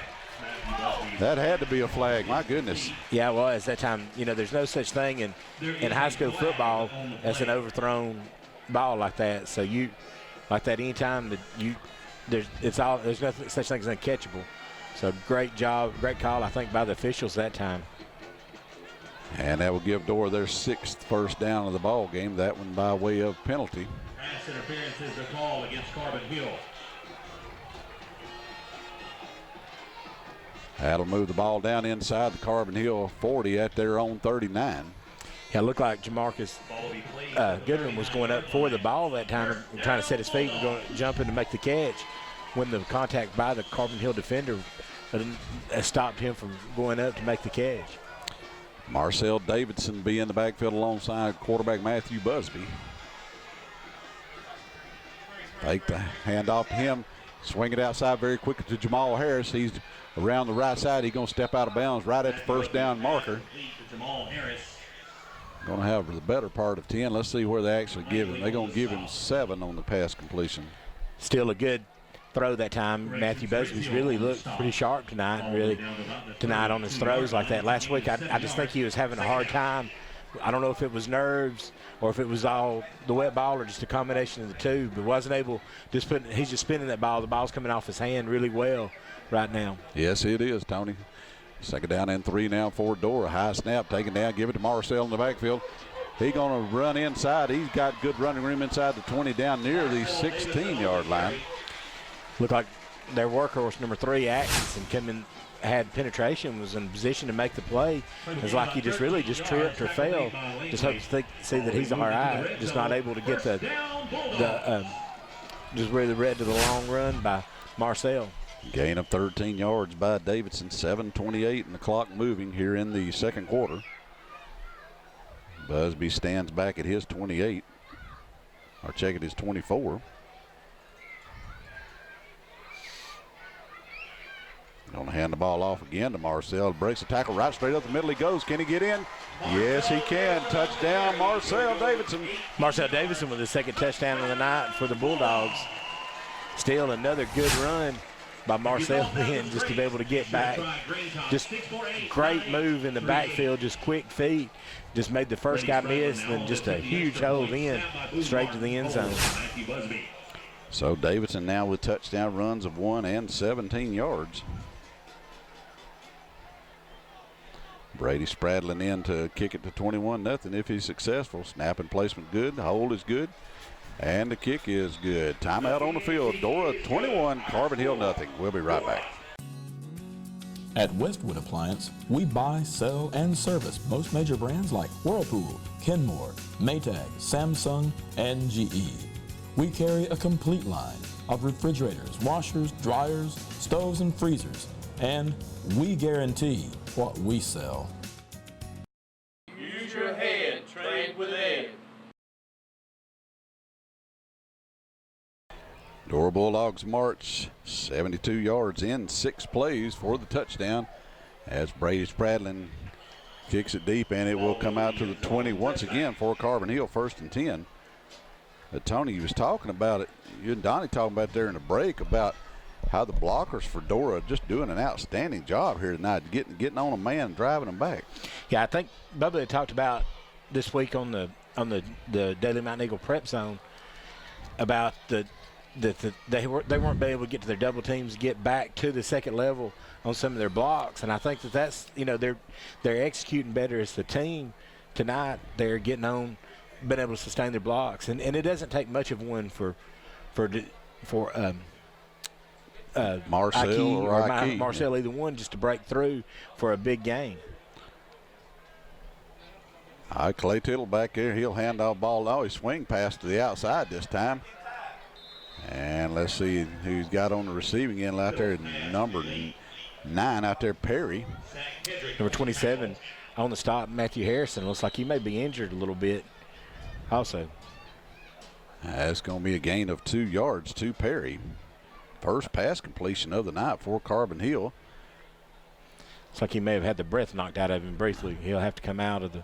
That had to be a flag. My goodness. Yeah, it was that time. You know, there's no such thing in high school football as an overthrown ball like that. So you, like that anytime that there's nothing such thing as uncatchable. So great job, great call, I think, by the officials that time. And that will give Dora their 6th first down of the ball game. That one by way of penalty. Pass interference is the call against Carbon Hill. That'll move the ball down inside the Carbon Hill 40 at their own 39. Yeah, it looked like Jamarcus Goodwin was going up for the ball that time, trying to set his feet and going jumping to make the catch. When the contact by the Carbon Hill defender stopped him from going up to make the catch. Marcel Davidson be in the backfield alongside quarterback Matthew Busby. Take the handoff to him. Swing it outside very quickly to Jamal Harris. He's around the right side. He's going to step out of bounds right at the first down marker. Going to have the better part of 10. Let's see where they actually give him. They're going to give him 7 on the pass completion. Still a good throw that time. Matthew Busby's really looked pretty sharp tonight on his throws like that. Last week, I just think he was having a hard time. I don't know if it was nerves or if it was all the wet ball or just a combination of the two, but wasn't able, he's just spinning that ball. The ball's coming off his hand really well right now. Yes, it is, Tony. 2nd down and 3 now for Dora. High snap, taken down, give it to Marcel in the backfield. He's going to run inside. He's got good running room inside the 20 down near the 16-yard line. Looked like their workhorse, number 3, Atkinson, had penetration, was in position to make the play. It's like he just tripped or fell. Just hope to see that he's all right. Just not able to get just really read to the long run by Marcel. Gain of 13 yards by Davidson. 7:28 and the clock moving here in the second quarter. Busby stands back at his 28. Or check at his 24. Going to hand the ball off again to Marcel. Breaks the tackle right straight up the middle. He goes. Can he get in? Yes, he can. Touchdown, Marcel Davidson. Marcel Davidson with his 2nd touchdown of the night for the Bulldogs. Still another good run by Marcel then, just to be able to get back. Just great move in the backfield, just quick feet. Just made the first guy miss, and then just a huge hole in straight to the end zone. So Davidson now with touchdown runs of 1 and 17 yards. Brady Spradlin in to kick it to 21-0 if he's successful. Snap and placement good. The hold is good. And the kick is good. Timeout on the field. Dora 21, Carbon Hill 0. We'll be right back. At Westwood Appliance, we buy, sell, and service most major brands like Whirlpool, Kenmore, Maytag, Samsung, and GE. We carry a complete line of refrigerators, washers, dryers, stoves, and freezers, and we guarantee what we sell. Use your head, trade with Ed. Dora Bulldogs march 72 yards in 6 plays for the touchdown as Brady Spradlin kicks it deep, and it will come out to the 20 once again for Carbon Hill, 1st and 10. Tony, you was talking about it, you and Donnie talking about there in the break about how the blockers for Dora are just doing an outstanding job here tonight, getting on a man and driving them back. Yeah, I think Bubba had talked about this week on the Daily Mountain Eagle prep zone about they weren't able to get to their double teams, get back to the second level on some of their blocks, and I think that's they're executing better as the team tonight. They're getting on, been able to sustain their blocks, and it doesn't take much of one for Marcel or Ike. Marcel, either one, just to break through for a big game. All right, Clay Tittle back there. He'll hand off ball. Now he swing pass to the outside this time. And let's see who's got on the receiving end out there. Number 9 out there, Perry. Number 27 on the stop, Matthew Harrison. Looks like he may be injured a little bit also. That's going to be a gain of 2 yards to Perry. First pass completion of the night for Carbon Hill. Looks like he may have had the breath knocked out of him briefly. He'll have to come out of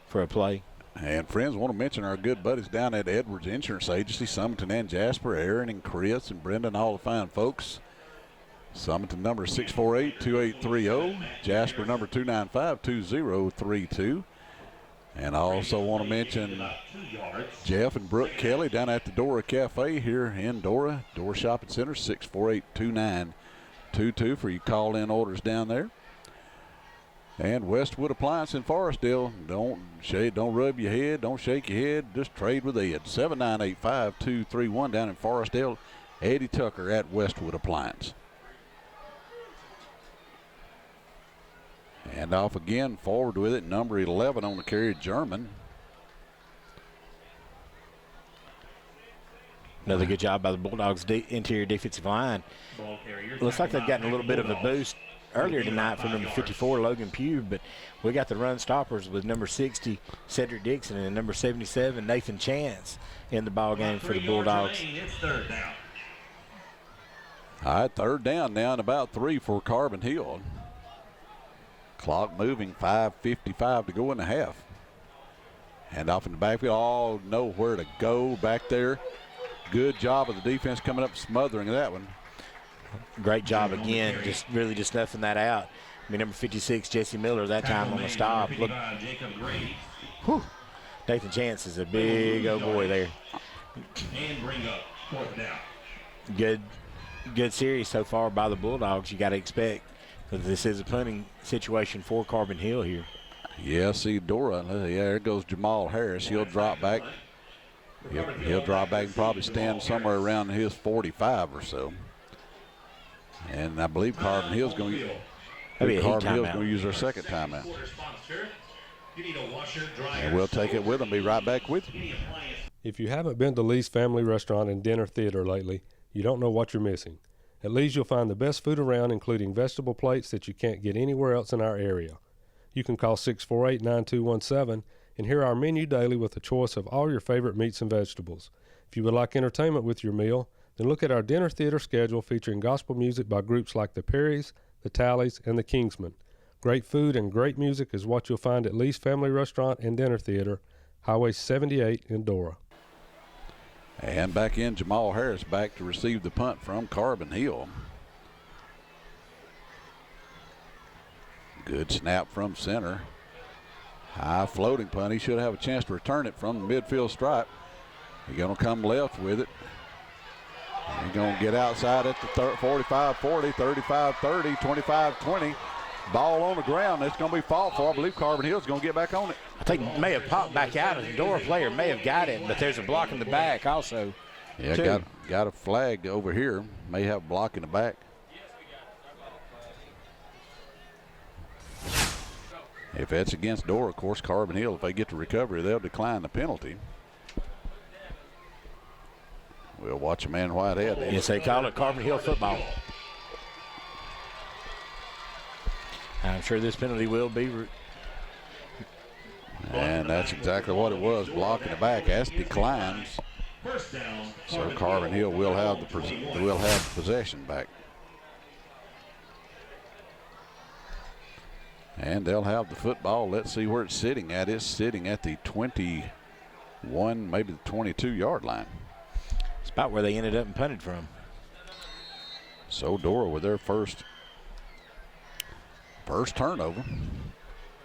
for a play. And friends, want to mention our good buddies down at Edwards Insurance Agency, Summerton and Jasper, Aaron and Chris and Brendan, all the fine folks. Summerton number 648-2830, Jasper number 295-2032. And I also want to mention Jeff and Brooke Kelly down at the Dora Cafe here in Dora Shopping Center, 648-2922 for you call-in orders down there. And Westwood Appliance in Forestdale. Don't rub your head. Don't shake your head. Just trade with Ed. 798-5231 down in Forestdale. Eddie Tucker at Westwood Appliance. And off again, forward with it. Number 11 on the carry, German. Another good job by the Bulldogs' interior defensive line. Looks like they've gotten a little bit of a boost earlier tonight from number 54, Logan Pugh, but we got the run stoppers with number 60, Cedric Dixon, and number 77, Nathan Chance, in the ball game for the Bulldogs. All right, third down now and about 3 for Carbon Hill. Clock moving, 5:55 to go in the half. And off in the backfield, all know where to go back there. Good job of the defense coming up smothering that one. Great job again, just snuffing that out. I mean, number 56, Jesse Miller, that time on the stop. Look, whew, Nathan Chance is a big old boy there. And bring up fourth down. Good series so far by the Bulldogs. You got to expect that this is a punting situation for Carbon Hill here. Yeah, see Dora. Yeah, there goes Jamal Harris. He'll drop back. He'll drop back and probably stand somewhere around his 45 or so. And I believe Carbon Hill's going to use their second timeout. And we'll take it with them. Be right back with you. If you haven't been to Lee's Family Restaurant and Dinner Theater lately, you don't know what you're missing. At Lee's you'll find the best food around, including vegetable plates that you can't get anywhere else in our area. You can call 648-9217 and hear our menu daily with a choice of all your favorite meats and vegetables. If you would like entertainment with your meal, then look at our dinner theater schedule featuring gospel music by groups like the Perrys, the Tallies, and the Kingsmen. Great food and great music is what you'll find at Lee's Family Restaurant and Dinner Theater, Highway 78 in Dora. And back in, Jamal Harris back to receive the punt from Carbon Hill. Good snap from center. High floating punt. He should have a chance to return it from the midfield stripe. He's going to come left with it. He's going to get outside at the 45-40, 35-30, 25-20. Ball on the ground. It's going to be fought for. I believe Carbon Hill's going to get back on it. I think may have popped back out. The Dora player may have got it, but there's a block in the back also. Yeah, got a flag over here. May have a block in the back. If that's against Dora, of course, Carbon Hill, if they get the recovery, they'll decline the penalty. We'll watch a man in white head. Yes, they call it Carbon Hill football. I'm sure this penalty will be. And that's exactly what it was, blocking the back. That's declines. So Carbon Hill will have the possession back. And they'll have the football. Let's see where it's sitting at. It's sitting at the 21, maybe the 22-yard line. It's about where they ended up and punted from. So Dora with their first turnover.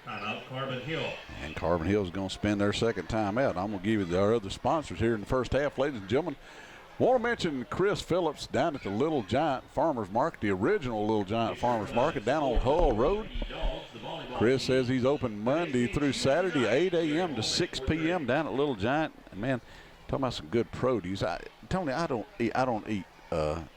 Timeout, Carbon Hill. And Carbon Hill is going to spend their second timeout. I'm going to give you our other sponsors here in the first half, ladies and gentlemen. Want to mention Chris Phillips down at the Little Giant Farmers Market, the original Little Giant Farmers Market down on Hull Road. Chris says he's open Monday through Saturday, 8 a.m. to 6 p.m. down at Little Giant. And man, talking about some good produce. Tony, I don't eat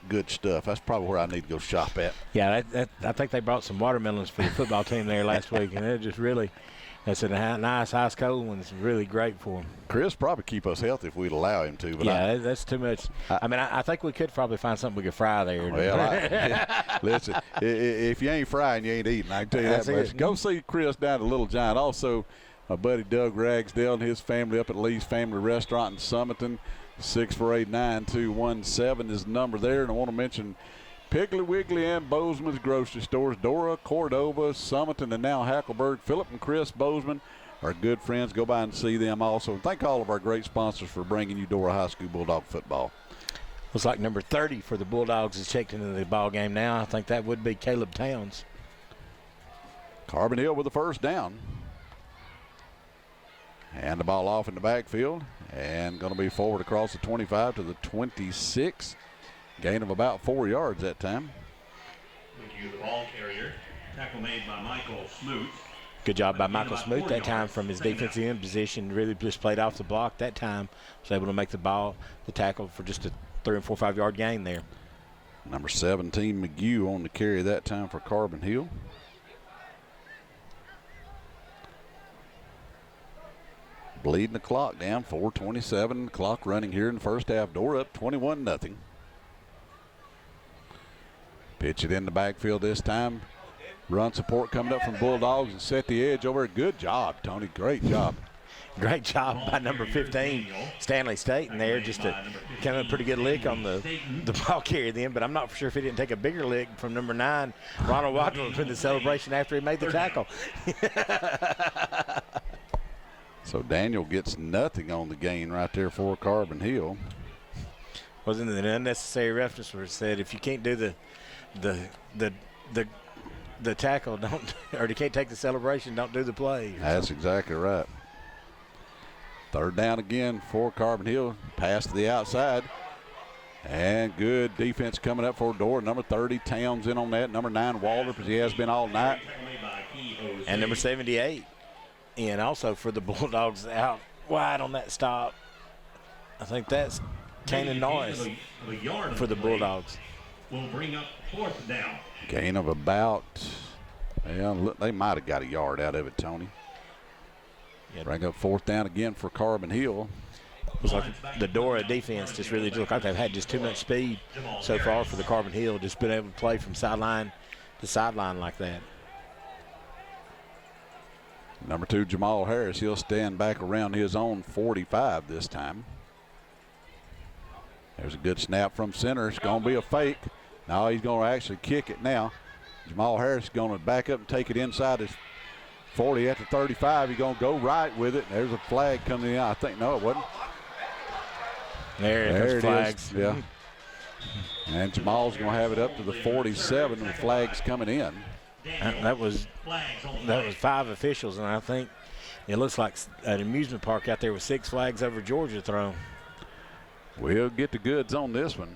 good stuff. That's probably where I need to go shop at. Yeah, I think they brought some watermelons for the football team there last week, and they're just really – that's a nice ice cold one. It's really great for them. Chris probably keep us healthy if we'd allow him to. But yeah, that's too much. I think we could probably find something we could fry there. Well, listen, if you ain't frying, you ain't eating. I can tell you that much. Go see Chris down at Little Giant. Also, my buddy Doug Ragsdale and his family up at Lee's Family Restaurant in Summerton. 648-9217 is the number there. And I want to mention Piggly Wiggly and Bozeman's grocery stores, Dora, Cordova, Summerton, and now Hackleburg. Philip and Chris Bozeman are good friends. Go by and see them also. And thank all of our great sponsors for bringing you Dora High School Bulldog football. Looks like number 30 for the Bulldogs is checked into the ball game now. I think that would be Caleb Towns. Carbon Hill with the first down. And the ball off in the backfield. And going to be forward across the 25 to the 26. Gain of about 4 yards that time. Thank you, the ball carrier. Tackle made by Michael Smoot. Good job by Michael Smoot that time from his defensive end position. Really just played off the block that time. Was able to make the tackle for just a 3 and 4 or 5 yard gain there. Number 17, McGew on the carry that time for Carbon Hill. Bleeding the clock down, 4:27. Clock running here in the first half. Dora up 21-0. Pitch it in the backfield this time. Run support coming up from Bulldogs and set the edge over. Good job, Tony. Great job. Great job by number 15, Stanley Staten there. Just a kind of a pretty good lick on the ball carrier then, but I'm not sure if he didn't take a bigger lick from number 9, Ronald Waddle, in the celebration after he made the tackle. So Daniel gets nothing on the gain right there for Carbon Hill. Wasn't it an unnecessary roughness where it said if you can't do the tackle, don't, or you can't take the celebration, don't do the play. That's exactly right. Third down again for Carbon Hill. Pass to the outside. And good defense coming up for Dora. Number 30, Towns in on that. Number 9, Walter, because he has been all night. And number 78. And also for the Bulldogs out wide on that stop. I think that's Kanan Norris for the Bulldogs. Will bring up fourth down. Gain of about, well, they might have got a yard out of it, Tony. Bring up fourth down again for Carbon Hill. Looks like the Dora defense just really look like they've had just too much speed so far for the Carbon Hill, just been able to play from sideline to sideline like that. Number 2, Jamal Harris, he'll stand back around his own 45 this time. There's a good snap from center. It's going to be a fake. Now he's going to actually kick it now. Jamal Harris is going to back up and take it inside his 40 at the 35. He's going to go right with it. There's a flag coming in. I think, no, it wasn't. There it flags. Is. Yeah. And Jamal's going to have it up to the 47, and the flag's coming in. That was 5 officials, and I think it looks like an amusement park out there with 6 flags over Georgia thrown. We'll get the goods on this one.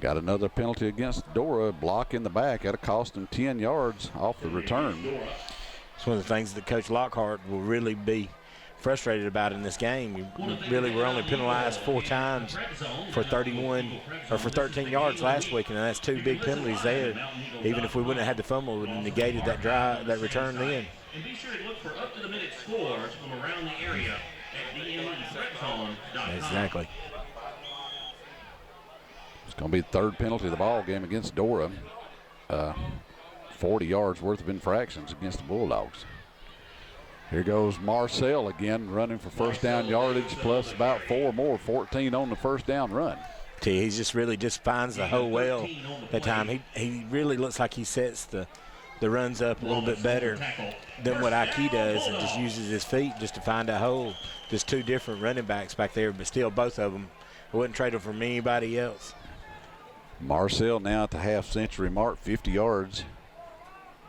Got another penalty against Dora, block in the back. That'll cost them 10 yards off the return. It's one of the things that Coach Lockhart will really be frustrated about in this game. We really were only penalized 4 times for 13 yards last week, and that's 2 big penalties there. Even if we wouldn't have had the fumble, it would have negated that return then. And be sure to look for up-to-the-minute scores from around the area at dmthreadzone.com. Exactly. It's going to be the 3rd penalty of the ball game against Dora. 40 yards worth of infractions against the Bulldogs. Here goes Marcel again, running for first down yardage plus about 4 more, 14 on the first down run. He just really just finds the hole well that time. He really looks like he sets the runs up a little bit better than what Ike does, and just uses his feet just to find a hole. Just 2 different running backs back there, but still both of them. I wouldn't trade them for anybody else. Marcel now at the half-century mark, 50 yards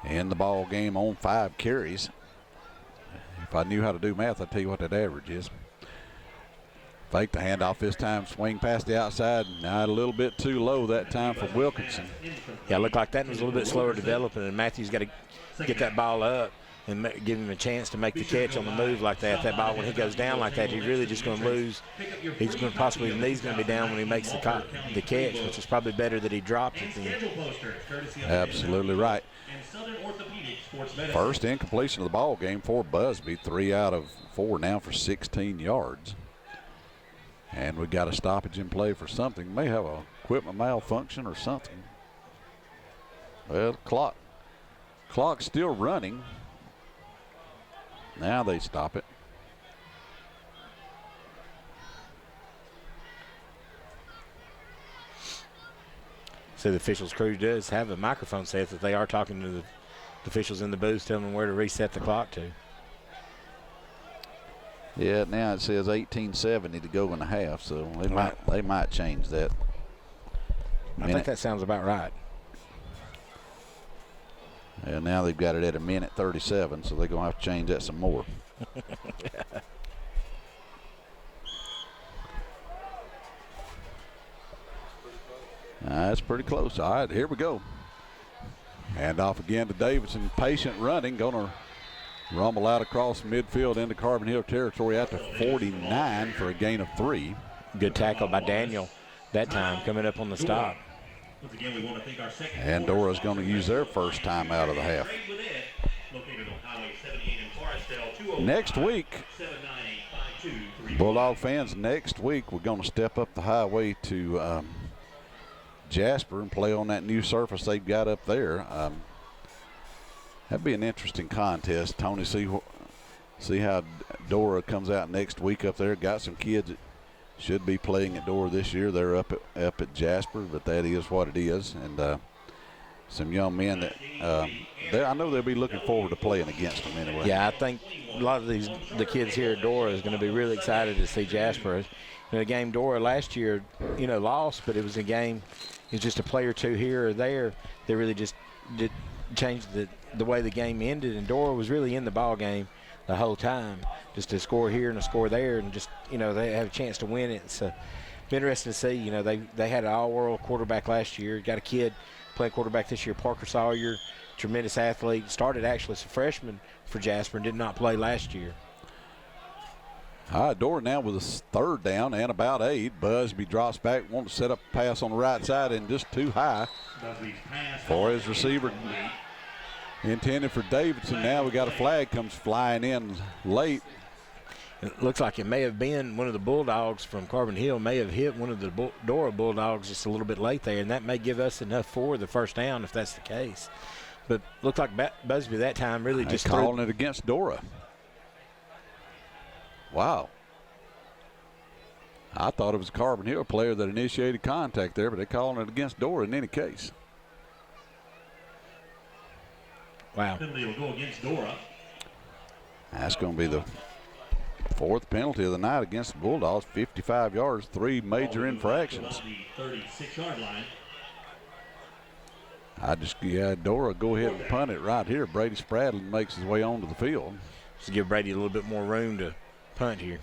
in the ball game on 5 carries. If I knew how to do math, I'd tell you what that average is. Fake the handoff this time, swing past the outside. Now a little bit too low that time for Wilkinson. Yeah, it looked like that was a little bit slower developing, and Matthews got to get that ball up. and give him a chance to make the catch on the move like that. That ball, when he goes down like that, he's really just going to lose. He's going to possibly, the knee's going to be down when he makes the catch, which is probably better that he dropped it than. Absolutely right. First incompletion of the ball game for Busby, 3 out of 4 now for 16 yards. And we got a stoppage in play for something. May have a equipment malfunction or something. Well, clock's still running. Now they stop it. So the officials' crew does have a microphone set that they are talking to the officials in the booth, telling them where to reset the clock to. Yeah, now it says 18:70 to go in the half, so they might change that. I think that sounds about right. And now they've got it at 1:37, so they're going to have to change that some more. That's pretty close. All right, here we go. Hand off again to Davidson. Patient running, going to rumble out across midfield into Carbon Hill territory at the 49 for a gain of 3. Good tackle by Daniel that time, coming up on the stop. And Dora's going to use their first time out of the half. Next week, Bulldog fans, next week we're going to step up the highway to Jasper and play on that new surface they've got up there. That'd be an interesting contest, Tony. See how Dora comes out next week up there. Got some kids that should be playing at Dora this year. They're up at Jasper, but that is what it is. And some young men that I know they'll be looking forward to playing against them anyway. Yeah, I think a lot of the kids here at Dora is going to be really excited to see Jasper. The game Dora last year, lost, but it was a game. It was just a play or two here or there. They really just did change the way the game ended, and Dora was really in the ball game the whole time, just a score here and a score there, and just they have a chance to win it. So it's interesting to see. They had an all-world quarterback last year. Got a kid playing quarterback this year, Parker Sawyer, tremendous athlete. Started actually as a freshman for Jasper and did not play last year. All right, Dora now with a third down and about 8. Busby drops back, wants to set up a pass on the right side and just too high for his receiver. Intended for Davidson. Now we got a flag comes flying in late. It looks like it may have been one of the Bulldogs from Carbon Hill may have hit one of the Dora Bulldogs just a little bit late there, and that may give us enough for the first down if that's the case. But looked like Busby that time really just calling it against Dora. Wow. I thought it was a Carbon Hill player that initiated contact there, but they're calling it against Dora in any case. Wow. Penalty will go against Dora. That's going to be the 4th penalty of the night against the Bulldogs. 55 yards, 3 major infractions. The 36-yard line. Dora go ahead and punt it right here. Brady Spradlin makes his way onto the field. Just give Brady a little bit more room to punt here.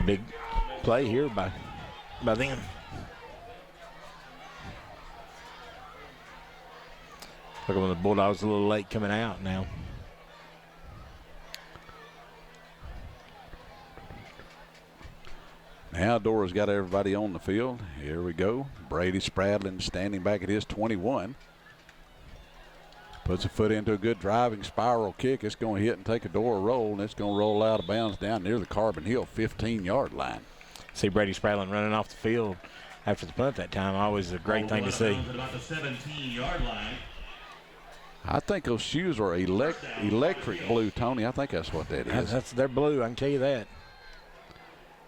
Big play here by them. Look at when the Bulldogs a little late coming out now. Now Dora's got everybody on the field. Here we go. Brady Spradlin standing back at his 21. Puts a foot into a good driving spiral kick. It's going to hit and take a Dora roll, and it's going to roll out of bounds down near the Carbon Hill 15-yard line. See Brady Spradlin running off the field after the punt that time. Always a great thing to see. About the 17-yard line. I think those shoes are electric blue, Tony. I think that's what that is. They're blue, I can tell you that.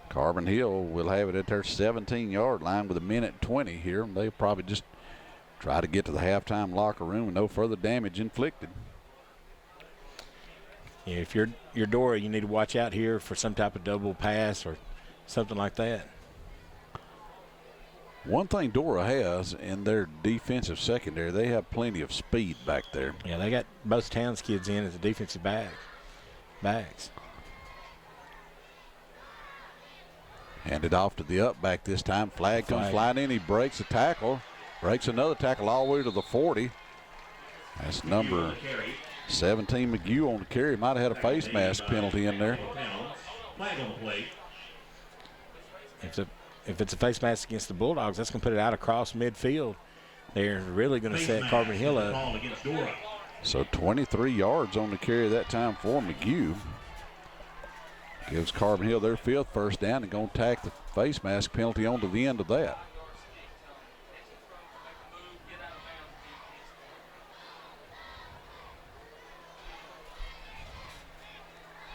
Carbon Hill will have it at their 17-yard line with 1:20 here. They'll probably just try to get to the halftime locker room with no further damage inflicted. Yeah, if you're Dora, you need to watch out here for some type of double pass or something like that. One thing Dora has in their defensive secondary, they have plenty of speed back there. Yeah, they got both Towns kids in as a defensive backs. Handed off to the up back this time. Flag comes flying in. He breaks a tackle. Breaks another tackle all the way to the 40. That's number 17, McGew on the carry. Might have had a face mask penalty in there. If it's a face mask against the Bulldogs, that's going to put it out across midfield. They're really going to set Carbon Hill up. So 23 yards on the carry that time for McGew. Gives Carbon Hill their 5th first down and going to tack the face mask penalty onto the end of that.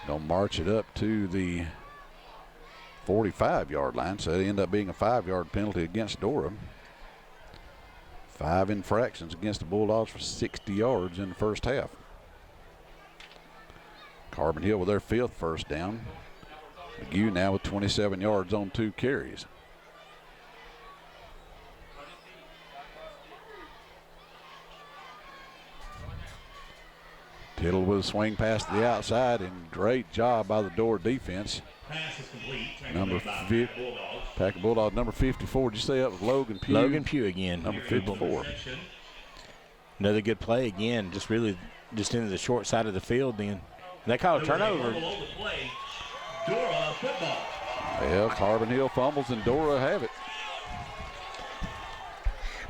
Going to march it up to the 45-yard line, so it ended up being a 5-yard penalty against Dora. 5 infractions against the Bulldogs for 60 yards in the first half. Carbon Hill with their 5th first down. McGew now with 27 yards on 2 carries. Tittle with a swing pass to the outside, and great job by the Dora defense. Pass is complete. Number 50, Packer Bulldogs, number 54. Did you say that was Logan Pugh? Logan Pugh again. Number 54. Another good play again, just into the short side of the field then. They call a turnover. Dora football. Well, Carbon Hill fumbles and Dora have it.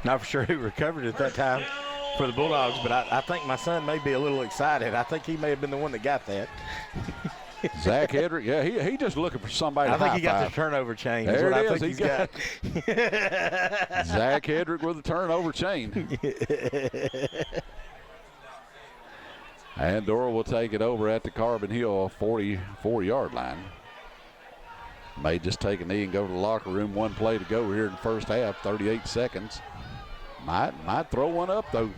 Not for sure who recovered at that time for the Bulldogs, but I think my son may be a little excited. I think he may have been the one that got that. Zach Hedrick, yeah, he just looking for somebody to I think he got high-five. the turnover chain. There That's what it I is. think he's got. Zach Hedrick with the turnover chain. And Dora will take it over at the Carbon Hill 44-yard line. May just take a knee and go to the locker room. 1 play to go here in the first half, 38 seconds. Might throw one up, though.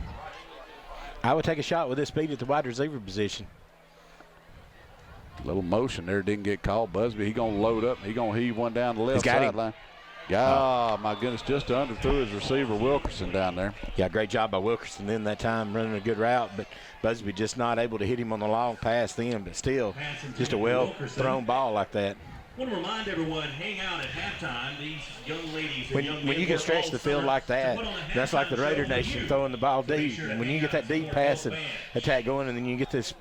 I would take a shot with this speed at the wide receiver position. Little motion there, didn't get called. Busby, he going to load up. He going to heave one down the left sideline. Oh, my goodness, just underthrew his receiver, Wilkerson, down there. Yeah, great job by Wilkerson then that time, running a good route, but Busby just not able to hit him on the long pass then, but still just a well-thrown ball like that. I want to remind everyone, hang out at halftime. These young ladies when you can stretch the field like that, that's like the Raider Nation throwing the ball deep. And when you get that deep pass and attack going, and then you get these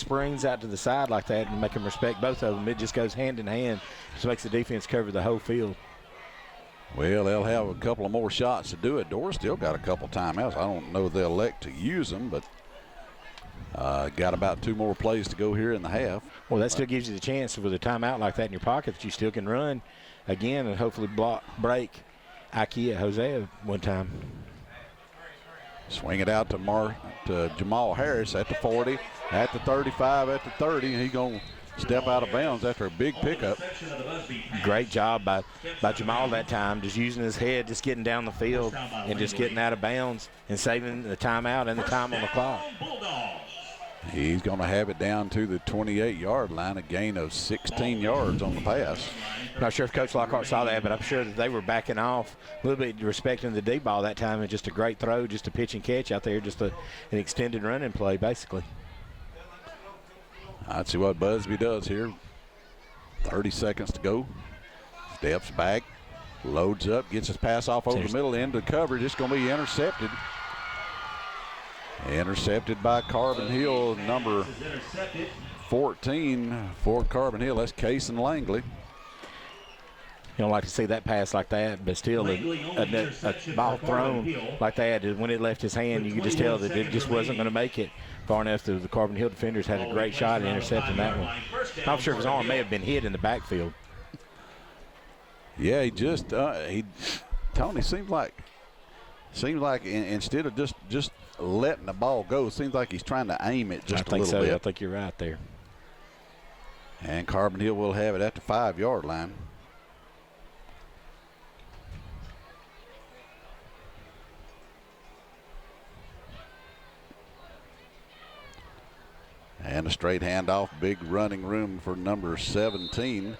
springs out to the side like that and make them respect both of them, it just goes hand in hand. Just makes the defense cover the whole field. Well, they'll have a couple of more shots to do it. Dora still got a couple timeouts. I don't know if they'll elect to use them, but got about 2 more plays to go here in the half. Well, that still gives you the chance with a timeout like that in your pocket that you still can run again and hopefully break Ikea Hosea one time. Swing it out to Jamal Harris at the 40, at the 35, at the 30, and he's going to step out of bounds after a big pickup. Great job by Jamal that time, just using his head, just getting down the field and just getting out of bounds and saving the timeout and the time on the clock. He's going to have it down to the 28-yard line, a gain of 16 yards on the pass. Not sure if Coach Lockhart saw that, but I'm sure that they were backing off a little bit, respecting the deep ball that time, and just a great throw, just a pitch and catch out there, just an extended running play, basically. Let's see what Busby does here. 30 seconds to go. Steps back, loads up, gets his pass off over the middle, into coverage. It's going to be intercepted. Intercepted by Carbon Hill, number 14 for Carbon Hill. That's Cason Langley. You don't like to see that pass like that, but still a ball thrown like that, when it left his hand, you could just tell that it just wasn't going to make it far enough. The Carbon Hill defenders had a great shot at intercepting that one. I'm sure his arm may have been hit in the backfield. Yeah, he just Tony seems like instead of just letting the ball go, it seems like he's trying to aim it just a little bit. I think you're right there. And Carbon Hill will have it at the 5-yard line. And a straight handoff, big running room for number 17.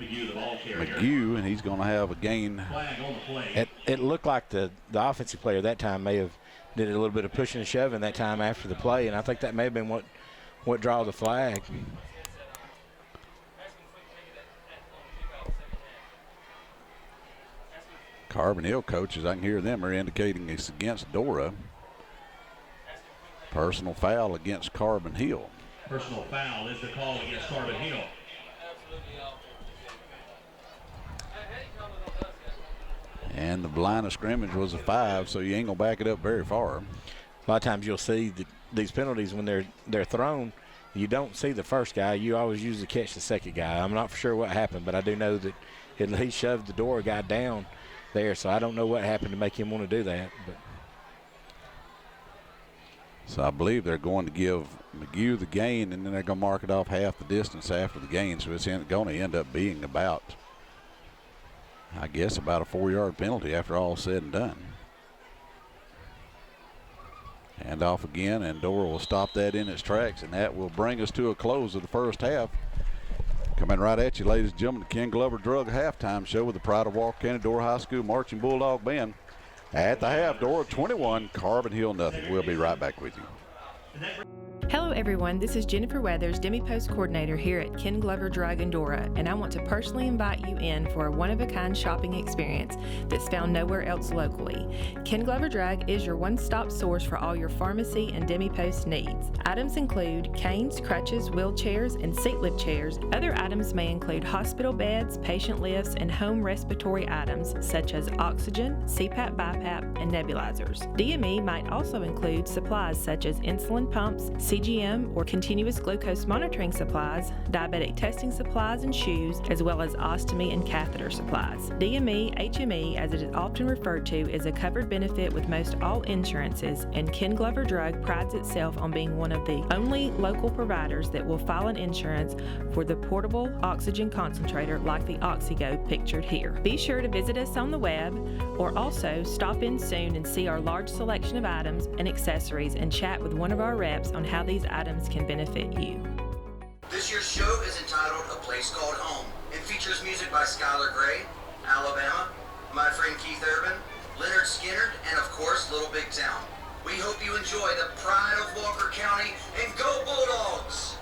McGew, the ball carrier. McGew, and he's going to have a gain. Flag on the play. It looked like the offensive player that time may have did a little bit of pushing and shoving that time after the play, and I think that may have been what drew the flag. Carbon Hill coaches, I can hear them, are indicating it's against Dora. Personal foul against Carbon Hill. Personal foul is the call against Carbon Hill. And the line of scrimmage was a 5, so you ain't going to back it up very far. A lot of times you'll see these penalties when they're thrown, you don't see the first guy. You always usually catch the second guy. I'm not for sure what happened, but I do know that he shoved the Dora guy down there, so I don't know what happened to make him want to do that. But so I believe they're going to give McGew the gain, and then they're going to mark it off half the distance after the gain, so it's going to end up being about, I guess, about a 4-yard penalty after all said and done. Hand off again, and Dora will stop that in its tracks, and that will bring us to a close of the first half. Coming right at you, ladies and gentlemen, the Ken Glover Drug Halftime Show with the pride of Walker County Dora High School Marching Bulldog Band. At the half, Dora 21, Carbon Hill nothing. We'll be right back with you. Hello everyone, this is Jennifer Weathers, Demi Post Coordinator here at Ken Glover Drug and Dora, and I want to personally invite you in for a one-of-a-kind shopping experience that's found nowhere else locally. Ken Glover Drug is your one-stop source for all your pharmacy and Demi Post needs. Items include canes, crutches, wheelchairs, and seat lift chairs. Other items may include hospital beds, patient lifts, and home respiratory items such as oxygen, CPAP, BiPAP, and nebulizers. DME might also include supplies such as insulin pumps, CGM or continuous glucose monitoring supplies, diabetic testing supplies and shoes, as well as ostomy and catheter supplies. DME, HME, as it is often referred to, is a covered benefit with most all insurances, and Ken Glover Drug prides itself on being one of the only local providers that will file an insurance for the portable oxygen concentrator like the OxyGO pictured here. Be sure to visit us on the web or also stop in soon and see our large selection of items and accessories and chat with one of our reps on how these items can benefit you. This year's show is entitled A Place Called Home and features music by Skylar Gray, Alabama, my friend Keith Urban, Leonard Skinner, and of course Little Big Town. We hope you enjoy the pride of Walker County and go Bulldogs!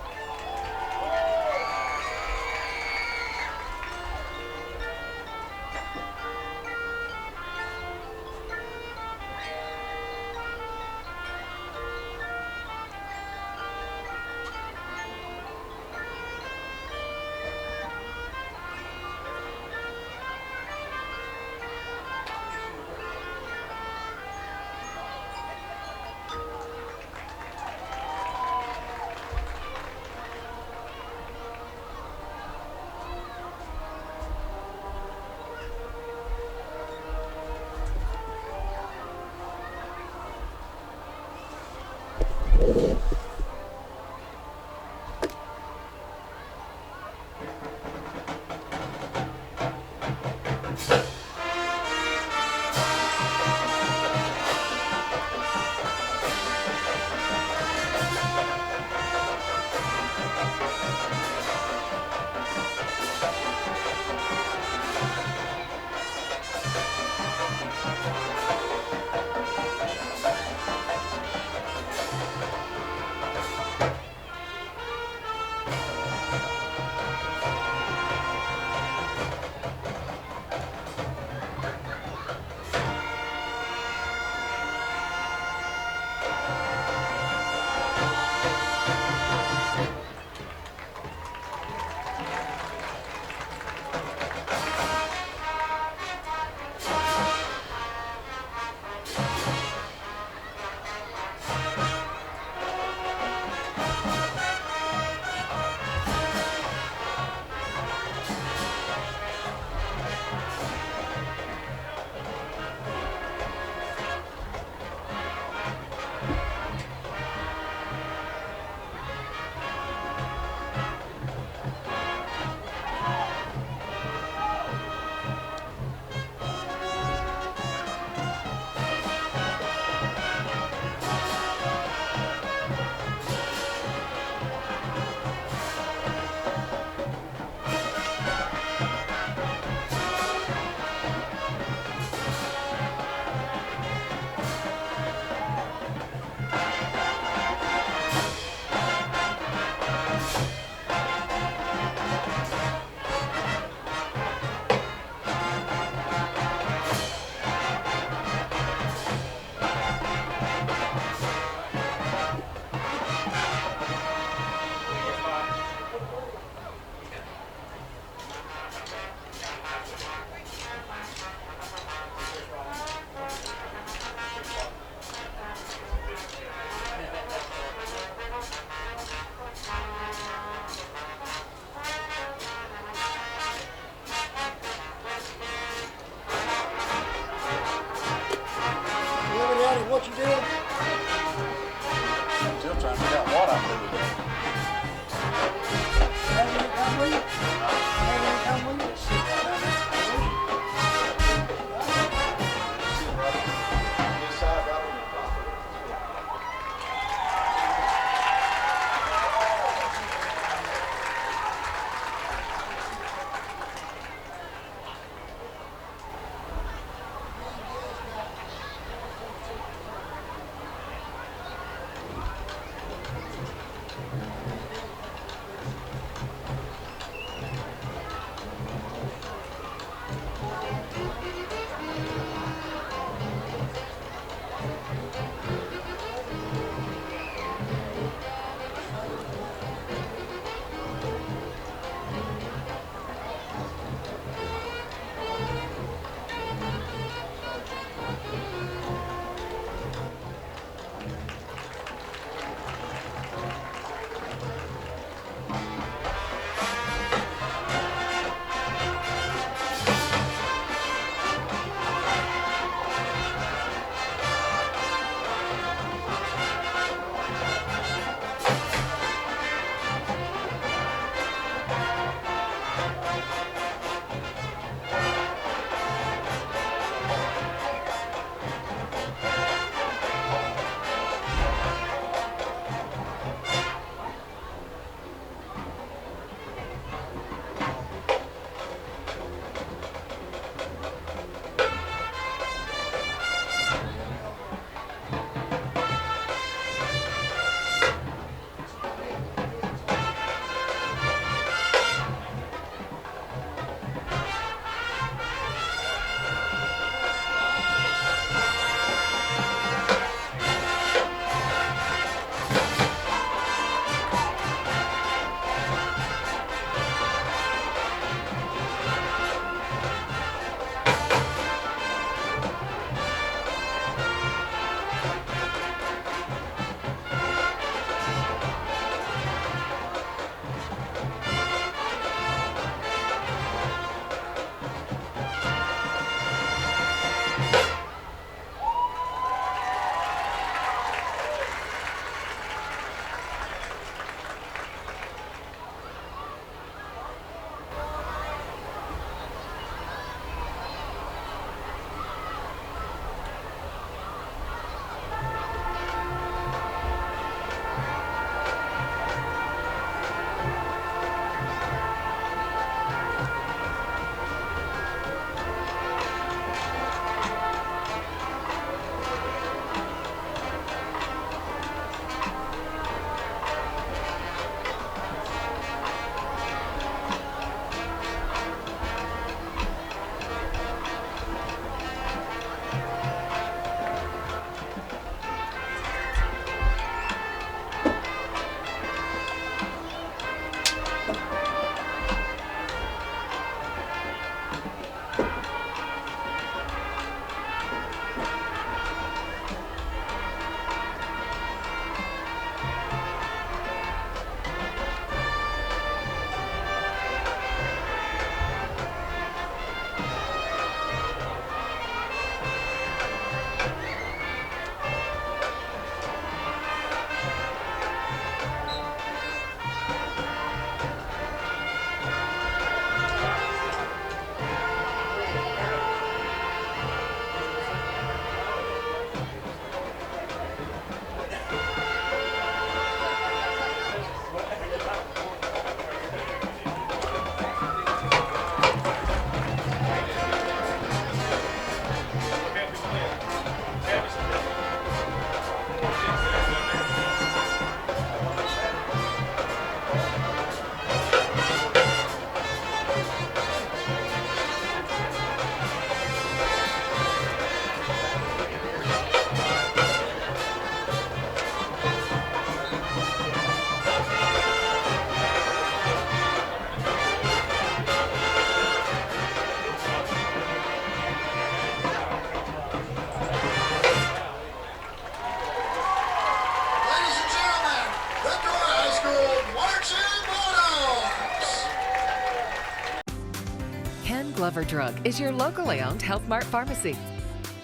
Glover Drug is your locally owned Health Mart pharmacy.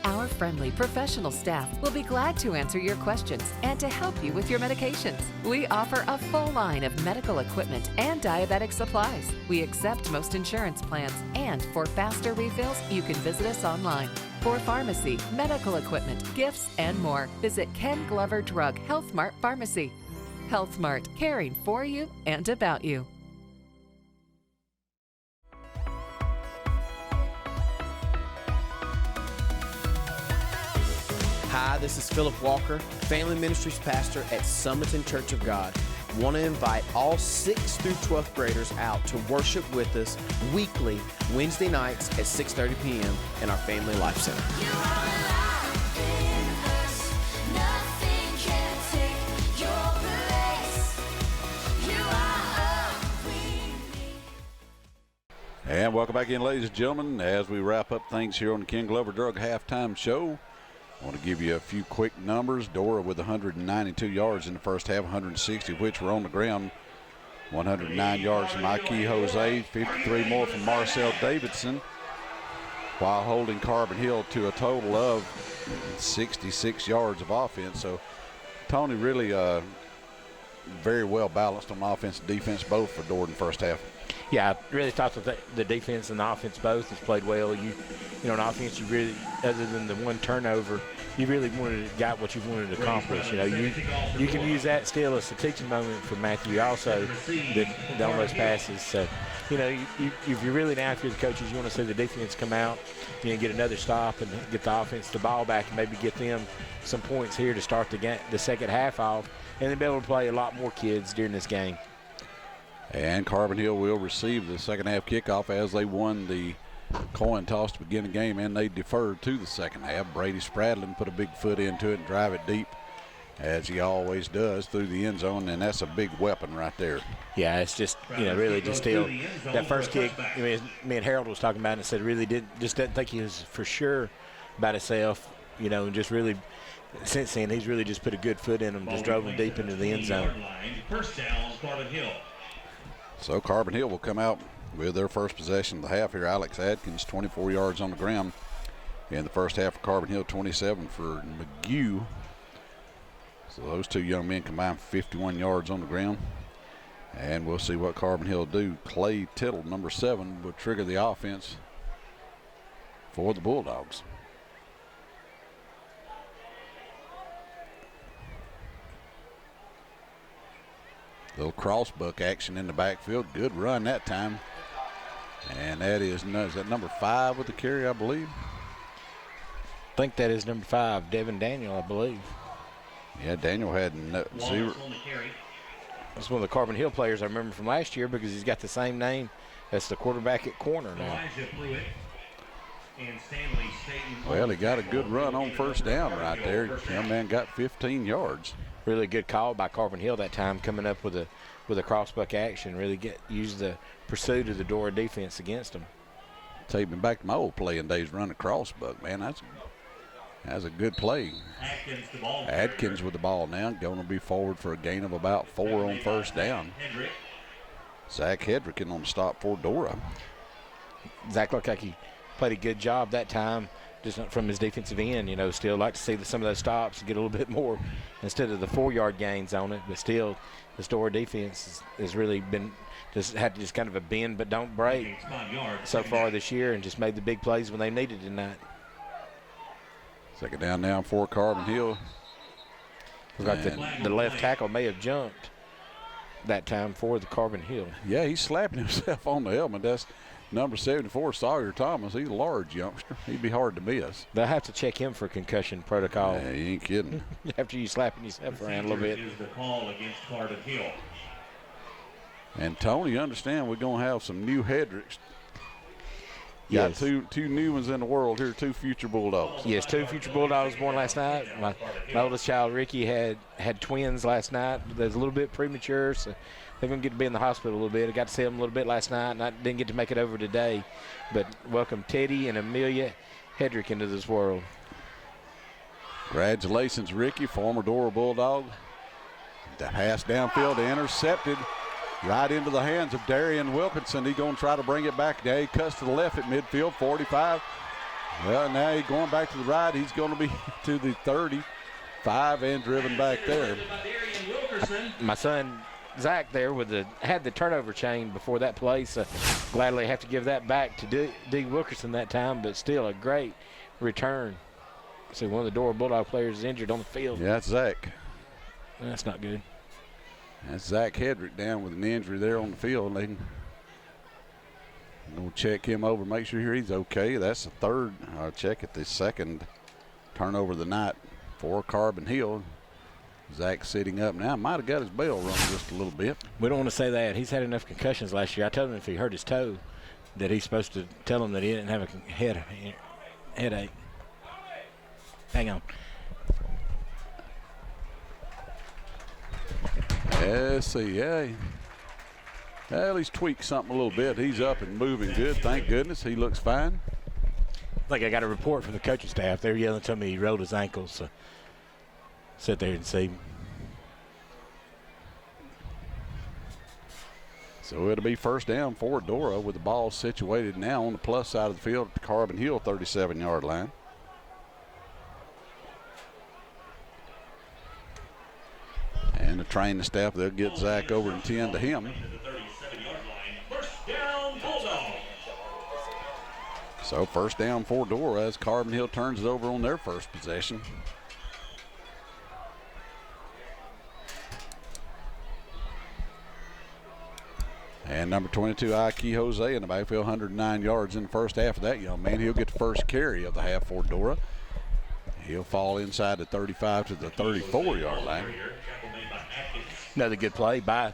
Our friendly professional staff will be glad to answer your questions and to help you with your medications. We offer a full line of medical equipment and diabetic supplies. We accept most insurance plans, and for faster refills, you can visit us online. For pharmacy, medical equipment, gifts, and more, visit Ken Glover Drug Health Mart Pharmacy. Health Mart, caring for you and about you. Hi, this is Philip Walker, Family Ministries Pastor at Summerton Church of God. Want to invite all 6th through 12th graders out to worship with us weekly, Wednesday nights at 6:30 p.m. in our Family Life Center. And welcome back in, ladies and gentlemen, as we wrap up things here on the Ken Glover Drug Halftime Show. I want to give you a few quick numbers. Dora with 192 yards in the first half, 160 of which were on the ground. 109 yards from Ike Jose, 53 more from Marcel Davidson, while holding Carbon Hill to a total of 66 yards of offense. So Tony really very well balanced on offense and defense, both for Dora in the first half. Yeah, I really thought that the defense and the offense both has played well. You know, on offense, you really, other than the one turnover, you really got what you wanted to accomplish. You know, you can use that still as a teaching moment for Matthew. Also, on those passes. So, you know, if you're really now, if you're the coaches, you want to see the defense come out, you know, get another stop and get the offense the ball back and maybe get them some points here to start the second half off, and then be able to play a lot more kids during this game. And Carbon Hill will receive the second half kickoff as they won the coin toss to begin the game, and they deferred to the second half. Brady Spradlin put a big foot into it and drive it deep, as he always does, through the end zone, and that's a big weapon right there. Yeah, it's just, you know, really just still that first kick. I mean, me and Harold was talking about it and said really didn't think he was for sure about himself, you know, and just really since then he's really just put a good foot in him, just drove him deep into the end zone. First down, Carbon Hill. So Carbon Hill will come out with their first possession of the half here. Alex Adkins, 24 yards on the ground in the first half for Carbon Hill, 27 for McGew. So those two young men combined 51 yards on the ground. And we'll see what Carbon Hill do. Clay Tittle, number 7, will trigger the offense for the Bulldogs. Little crossbuck action in the backfield. Good run that time. And that is that number 5 with the carry, I believe? I think that is number 5, Devin Daniel, I believe. Yeah, Daniel had 0. That's one of the Carbon Hill players I remember from last year because he's got the same name as the quarterback at corner now. Well, he got a good run on first down right there. Young man got 15 yards. Really good call by Carbon Hill that time, coming up with a crossbuck action. Really use the pursuit of the Dora defense against them. Take me back to my old playing days, running a crossbuck, man. That's a good play. Adkins with the ball now, going to be forward for a gain of about 4 on first down. Zach Hedrick on the stop for Dora. Zach looked like he played a good job that time, just from his defensive end. You know, still like to see some of those stops and get a little bit more instead of the 4-yard gains on it. But still, this Dora defense has really been had just kind of a bend but don't break so far this year, and just made the big plays when they needed tonight. Second down now for Carbon Hill. Looks like the left tackle may have jumped that time for the Carbon Hill. Yeah, he's slapping himself on the helmet. That's number 74, Sawyer Thomas. He's a large youngster. He'd be hard to miss. They'll have to check him for concussion protocol. Yeah, you ain't kidding. After you slapping yourself around a little bit. Is the call against Carbon Hill. And Tony, understand we're going to have some new Hedricks. Yes. Got two new ones in the world here, 2 future Bulldogs. Yes, 2 future Bulldogs born last night. My oldest child, Ricky, had twins last night. They're a little bit premature, so they're going to get to be in the hospital a little bit. I got to see them a little bit last night, and I didn't get to make it over today. But welcome Teddy and Amelia Hedrick into this world. Congratulations, Ricky, former Dora Bulldog. The pass downfield, intercepted. Right into the hands of Darian Wilkinson. He's going to try to bring it back. He cuts to the left at midfield, 45. Well, now he's going back to the right. He's going to be to the 35 and driven back there. My son Zach there had the turnover chain before that play, so gladly have to give that back to D. Wilkerson that time, but still a great return. See, one of the Dora Bulldog players is injured on the field. Yeah, that's Zach. That's not good. That's Zach Hedrick down with an injury there on the field. They can go check him over, make sure he's okay. That's the third. I'll check at the second turnover of the night for Carbon Hill. Zach sitting up now. Might have got his bell rung just a little bit. We don't want to say that. He's had enough concussions last year. I told him if he hurt his toe that he's supposed to tell him that he didn't have a headache. Hang on. Let's see. Yeah. Well, he's tweaked something a little bit. He's up and moving good. Thank goodness. He looks fine. I think I got a report from the coaching staff. They were yelling to me he rolled his ankles. So sit there and see. So it'll be first down for Dora with the ball situated now on the plus side of the field at the Carbon Hill 37-yard line. And to train the staff, they'll get Zach over and 10 to him. So first down for Dora as Carbon Hill turns it over on their first possession. And number 22, Ike Jose in the backfield, 109 yards in the first half of that young man. He'll get the first carry of the half for Dora. He'll fall inside the 35 to the 34-yard line. Another good play by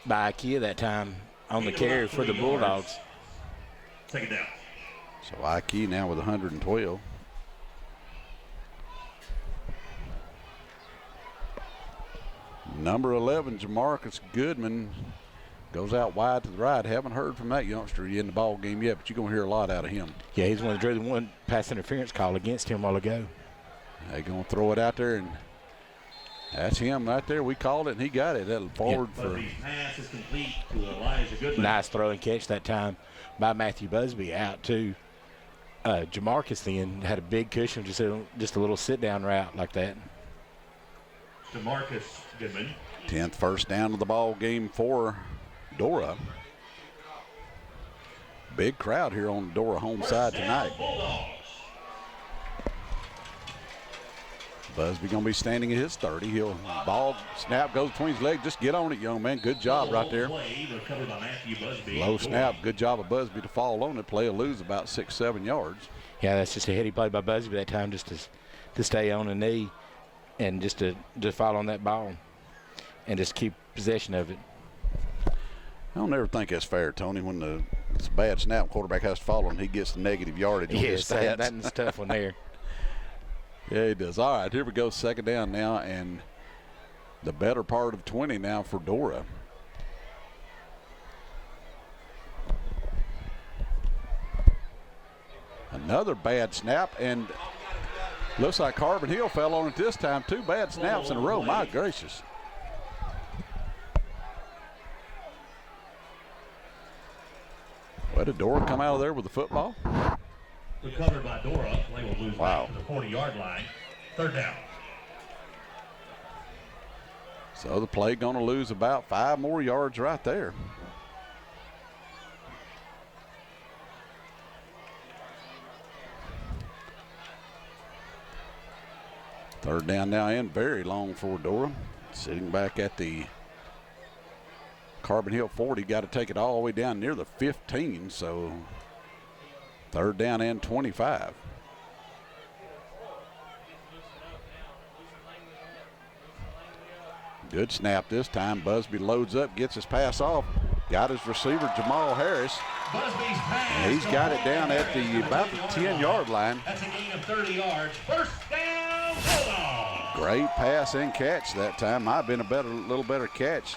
Ikea that time on the carry for the Bulldogs. Take it down. So Ikea now with 112. Number 11, Jamarcus Goodman, goes out wide to the right. Haven't heard from that youngster in the ball game yet, but you're going to hear a lot out of him. Yeah, he's one that drew the one pass interference call against him a while ago. They're going to throw it out there, and that's him right there. We called it, and he got it. That forward for. Pass is complete to Elijah Goodman. Nice throw and catch that time by Matthew Busby out to Jamarcus. Then had a big cushion, just a little sit-down route like that. Jamarcus Goodman. 10th first down of the ball game for Dora. Big crowd here on the Dora home side tonight. Busby going to be standing at his 30. He'll ball snap goes between his legs. Just get on it, young man. Good job right there. Low snap. Good job of Busby to fall on it. Play will lose about 6-7 yards. Yeah, that's just a heady play by Busby that time, just to stay on a knee and just to fall on that ball and just keep possession of it. I don't ever think that's fair, Tony, when it's a bad snap, quarterback has to follow and he gets the negative yardage on his stats. That's a tough one there. Yeah, he does. All right, here we go, second down now, and the better part of 20 now for Dora. Another bad snap, and looks like Carbon Hill fell on it this time. 2 bad snaps in a row. My gracious. Well, did Dora come out of there with the football? Recovered by Dora. Play will lose back to the 40-yard line. Third down. So the play going to lose about 5 more yards right there. Third down now and very long for Dora. Sitting back at the Carbon Hill 40. Got to take it all the way down near the 15. So third down and 25. Good snap this time. Busby loads up, gets his pass off. Got his receiver, Jamal Harris. And he's got it down at about the 10-yard line. That's a gain of 30 yards. First down, Bulldogs. Great pass and catch that time. Might have been a little better catch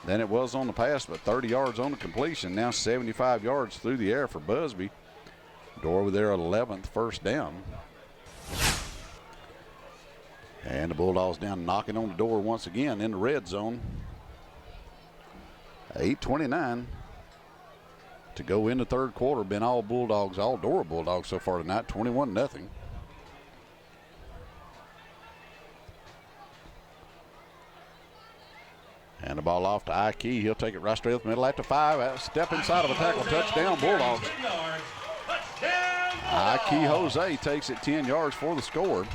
than it was on the pass, but 30 yards on the completion. Now 75 yards through the air for Busby. Dora with their 11th first down. And the Bulldogs down knocking on the door once again in the red zone. 8:29. to go in the third quarter. Been all Bulldogs, all Dora Bulldogs so far tonight, 21-0. And the ball off to Ike. He'll take it right straight up the middle after 5. Step inside of a tackle, touchdown Bulldogs. Ike Jose takes it 10 yards for the score.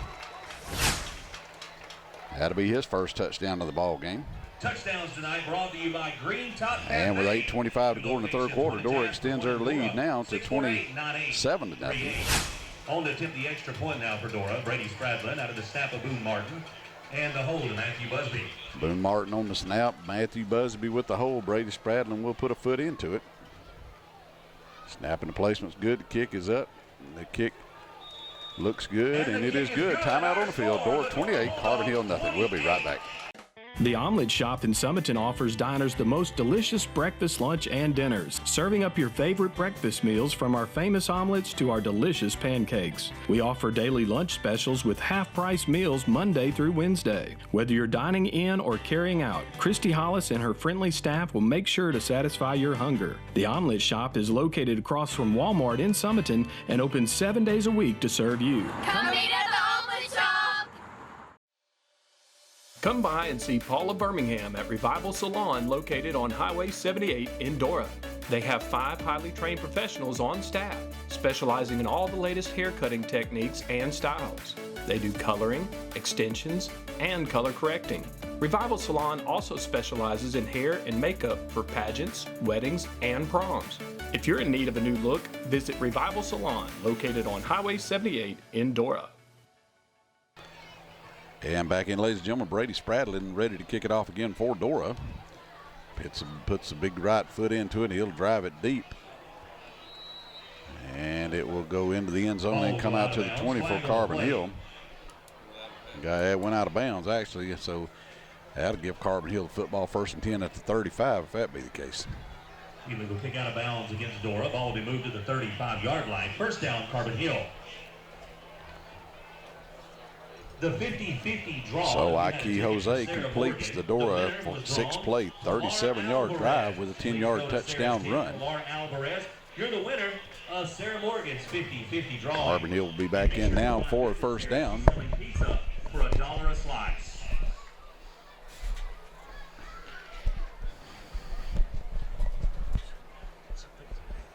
That'll be his first touchdown of the ball game. Touchdowns tonight brought to you by Green Top. And with 8:25 to go in the third quarter, Dora extends their lead now to 27-0. On to tip the extra point now for Dora. Brady Spradlin out of the snap of Boone Martin. And the hold to Matthew Busby. Boone Martin on the snap. Matthew Busby with the hold. Brady Spradlin will put a foot into it. Snap and the placement's good. The kick is up. The kick looks good, and it is good. Timeout on the field. Dora 28, Carbon Hill nothing. We'll be right back. The Omelet Shop in Summerton offers diners the most delicious breakfast, lunch, and dinners, serving up your favorite breakfast meals from our famous omelets to our delicious pancakes. We offer daily lunch specials with half-price meals Monday through Wednesday. Whether you're dining in or carrying out, Christy Hollis and her friendly staff will make sure to satisfy your hunger. The Omelet Shop is located across from Walmart in Summerton and open 7 days a week to serve you. Come eat at the Omelet Shop! Come by and see Paula Birmingham at Revival Salon located on Highway 78 in Dora. They have 5 highly trained professionals on staff, specializing in all the latest hair cutting techniques and styles. They do coloring, extensions, and color correcting. Revival Salon also specializes in hair and makeup for pageants, weddings, and proms. If you're in need of a new look, visit Revival Salon located on Highway 78 in Dora. And back in, ladies and gentlemen, Brady Spradlin ready to kick it off again for Dora. Puts a big right foot into it. He'll drive it deep. And it will go into the end zone and come out to the 20 for Carbon Hill. Guy went out of bounds, actually, so that'll give Carbon Hill the football, 1st and 10 at the 35, if that be the case. Illegal kick out of bounds against Dora. Ball will be moved to the 35-yard line. First down, Carbon Hill. The 50-50 draw. So Ike Jose completes the Dora for 6-play, 37-yard drive with a 10-yard touchdown run. You're the winner of Sarah Morgan's 50-50 draw. Carbon Hill will be back in now for a first down. Pizza for $1 a slice.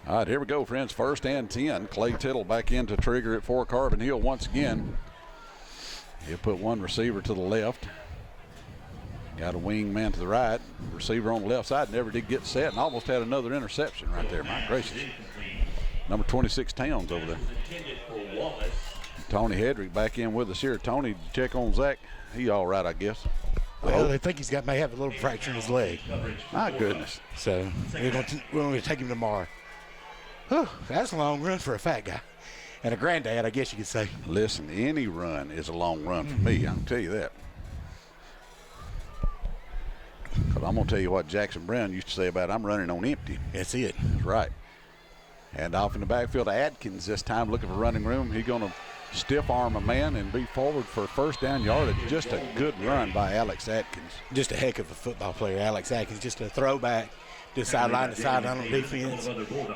All right, here we go, friends. 1st and 10. Clay Tittle back in to trigger it for Carbon Hill once again. He'll put one receiver to the left. Got a wing man to the right. Receiver on the left side never did get set and almost had another interception right there. My gracious. Number 26 Towns over there. Tony Hedrick back in with us here. Tony, check on Zach. He all right, I guess. Well, they think may have a little fracture in his leg. My goodness. So we're going to take him tomorrow. Whew, that's a long run for a fat guy. And a granddad, I guess you could say. Listen, any run is a long run for me, I can tell you that. Because I'm going to tell you what Jackson Brown used to say about I'm running on empty. That's it. That's right. And off in the backfield, Adkins this time looking for running room. He's going to stiff arm a man and be forward for 1st down yardage. Just a good run by Alex Atkins. Just a heck of a football player, Alex Atkins. Just a throwback. Just sideline to sideline on defense.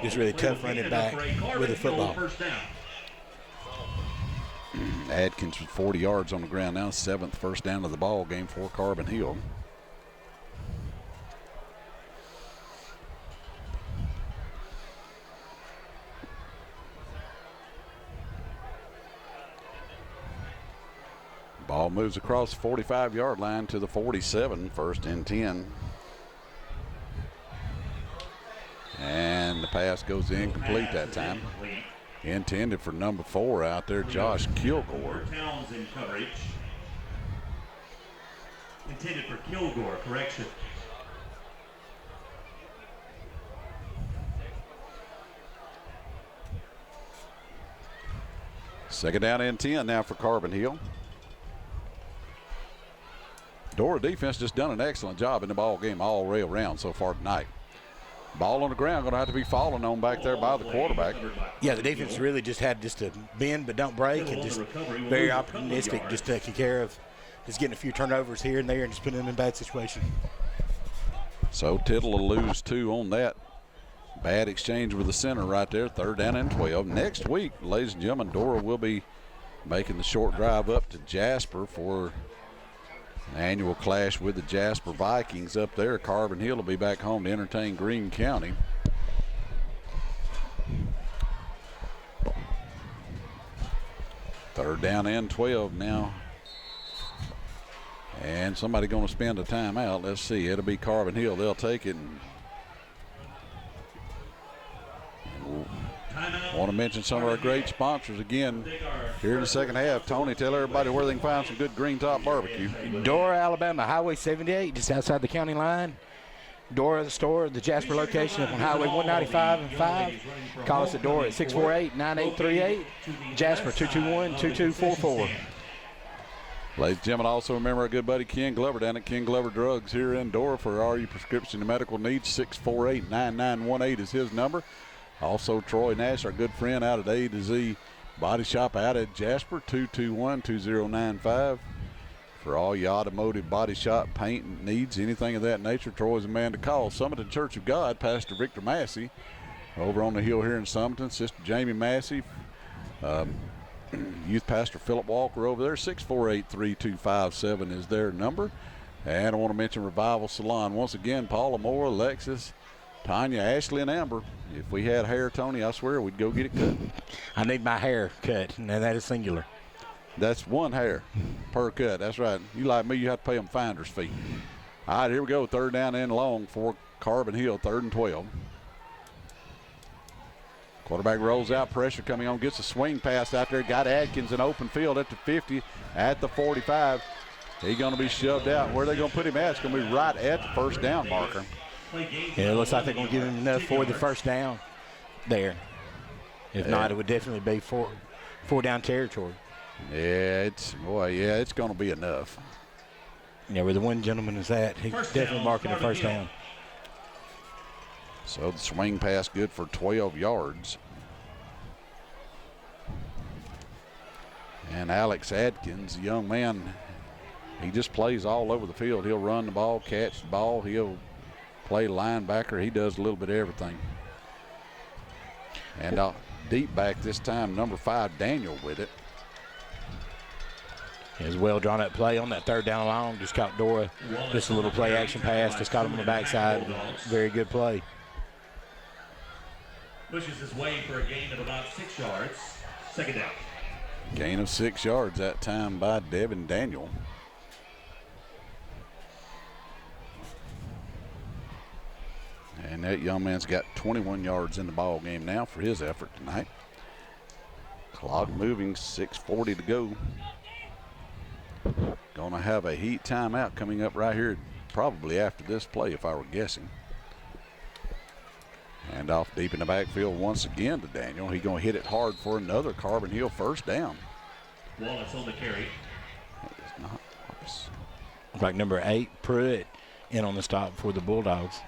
Just really tough running back with the football. Adkins with 40 yards on the ground now, 7th first down of the ball game for Carbon Hill. Ball moves across the 45-yard line to the 47, 1st and 10. And the pass goes incomplete that time. Intended for number 4 out there, Josh Kilgore. Towns in coverage. Intended for Kilgore, correction. Second down and 10 now for Carbon Hill. Dora defense just done an excellent job in the ball game all the way around so far tonight. Ball on the ground, going to have to be fallen on back there by the quarterback. Yeah, the defense really just had just to bend but don't break, and just very opportunistic, just taking care of just getting a few turnovers here and there and just putting them in bad situation. So Tittle will lose 2 on that Bad exchange with the center right there. 3rd down and 12. Next week, ladies and gentlemen, Dora will be making the short drive up to Jasper for an annual clash with the Jasper Vikings up there. Carbon Hill will be back home to entertain Greene County. Third down and 12 now. And somebody going to spend a timeout. Let's see. It'll be Carbon Hill. They'll take it. Want to mention some of our great sponsors again here in the second half. Tony, tell everybody where they can find some good Green Top barbecue. Dora, Alabama, Highway 78, just outside the county line. Dora, the store, the Jasper location up on Highway 195 and 5. Call us at Dora at 648-9838. Jasper 221-2244. Ladies and gentlemen, also remember our good buddy Ken Glover down at Ken Glover Drugs here in Dora for all your prescription and medical needs. 648-9918 is his number. Also, Troy Nash, our good friend out at A to Z Body Shop out at Jasper, 221-2095. For all your automotive body shop paint needs, anything of that nature, Troy's a man to call. Summerton Church of God, Pastor Victor Massey, over on the hill here in Summerton. Sister Jamie Massey, Youth Pastor Philip Walker over there. 648-3257 is their number. And I want to mention Revival Salon. Once again, Paula Moore, Alexis, Tanya, Ashley, and Amber. If we had hair, Tony, I swear we'd go get it cut. I need my hair cut, and that is singular. That's one hair per cut. That's right. You like me, you have to pay them finder's fee. All right, here we go. 3rd down and long for Carbon Hill, 3rd and 12. Quarterback rolls out, pressure coming on, gets a swing pass out there. Got Adkins in open field at the 50, at the 45. He's going to be shoved out. Where are they going to put him at? It's going to be right at the 1st down marker. Yeah, it looks like they're going to give him enough for the 1st down there. If not, it would definitely be four down territory. Yeah, it's going to be enough. Yeah, where the one gentleman is at, he's definitely marking the 1st down. So the swing pass good for 12 yards. And Alex Adkins, a young man, he just plays all over the field. He'll run the ball, catch the ball, he'll play linebacker. He does a little bit of everything. And deep back this time, number 5, Daniel with it. His well drawn up play on that 3rd down long. Just caught Dora. Just a little play action pass. Just caught him on the backside. Very good play. Pushes his way for a gain of about 6 yards. 2nd down. Gain of 6 yards that time by Devin Daniel. And that young man's got 21 yards in the ball game now for his effort tonight. Clock moving, 6:40 to go. Going to have a heat timeout coming up right here probably after this play if I were guessing. And off deep in the backfield once again to Daniel. He's going to hit it hard for another Carbon Hill 1st down. Wallace on the carry. That is not Wallace. Like number 8, Pruitt, in on the stop for the Bulldogs.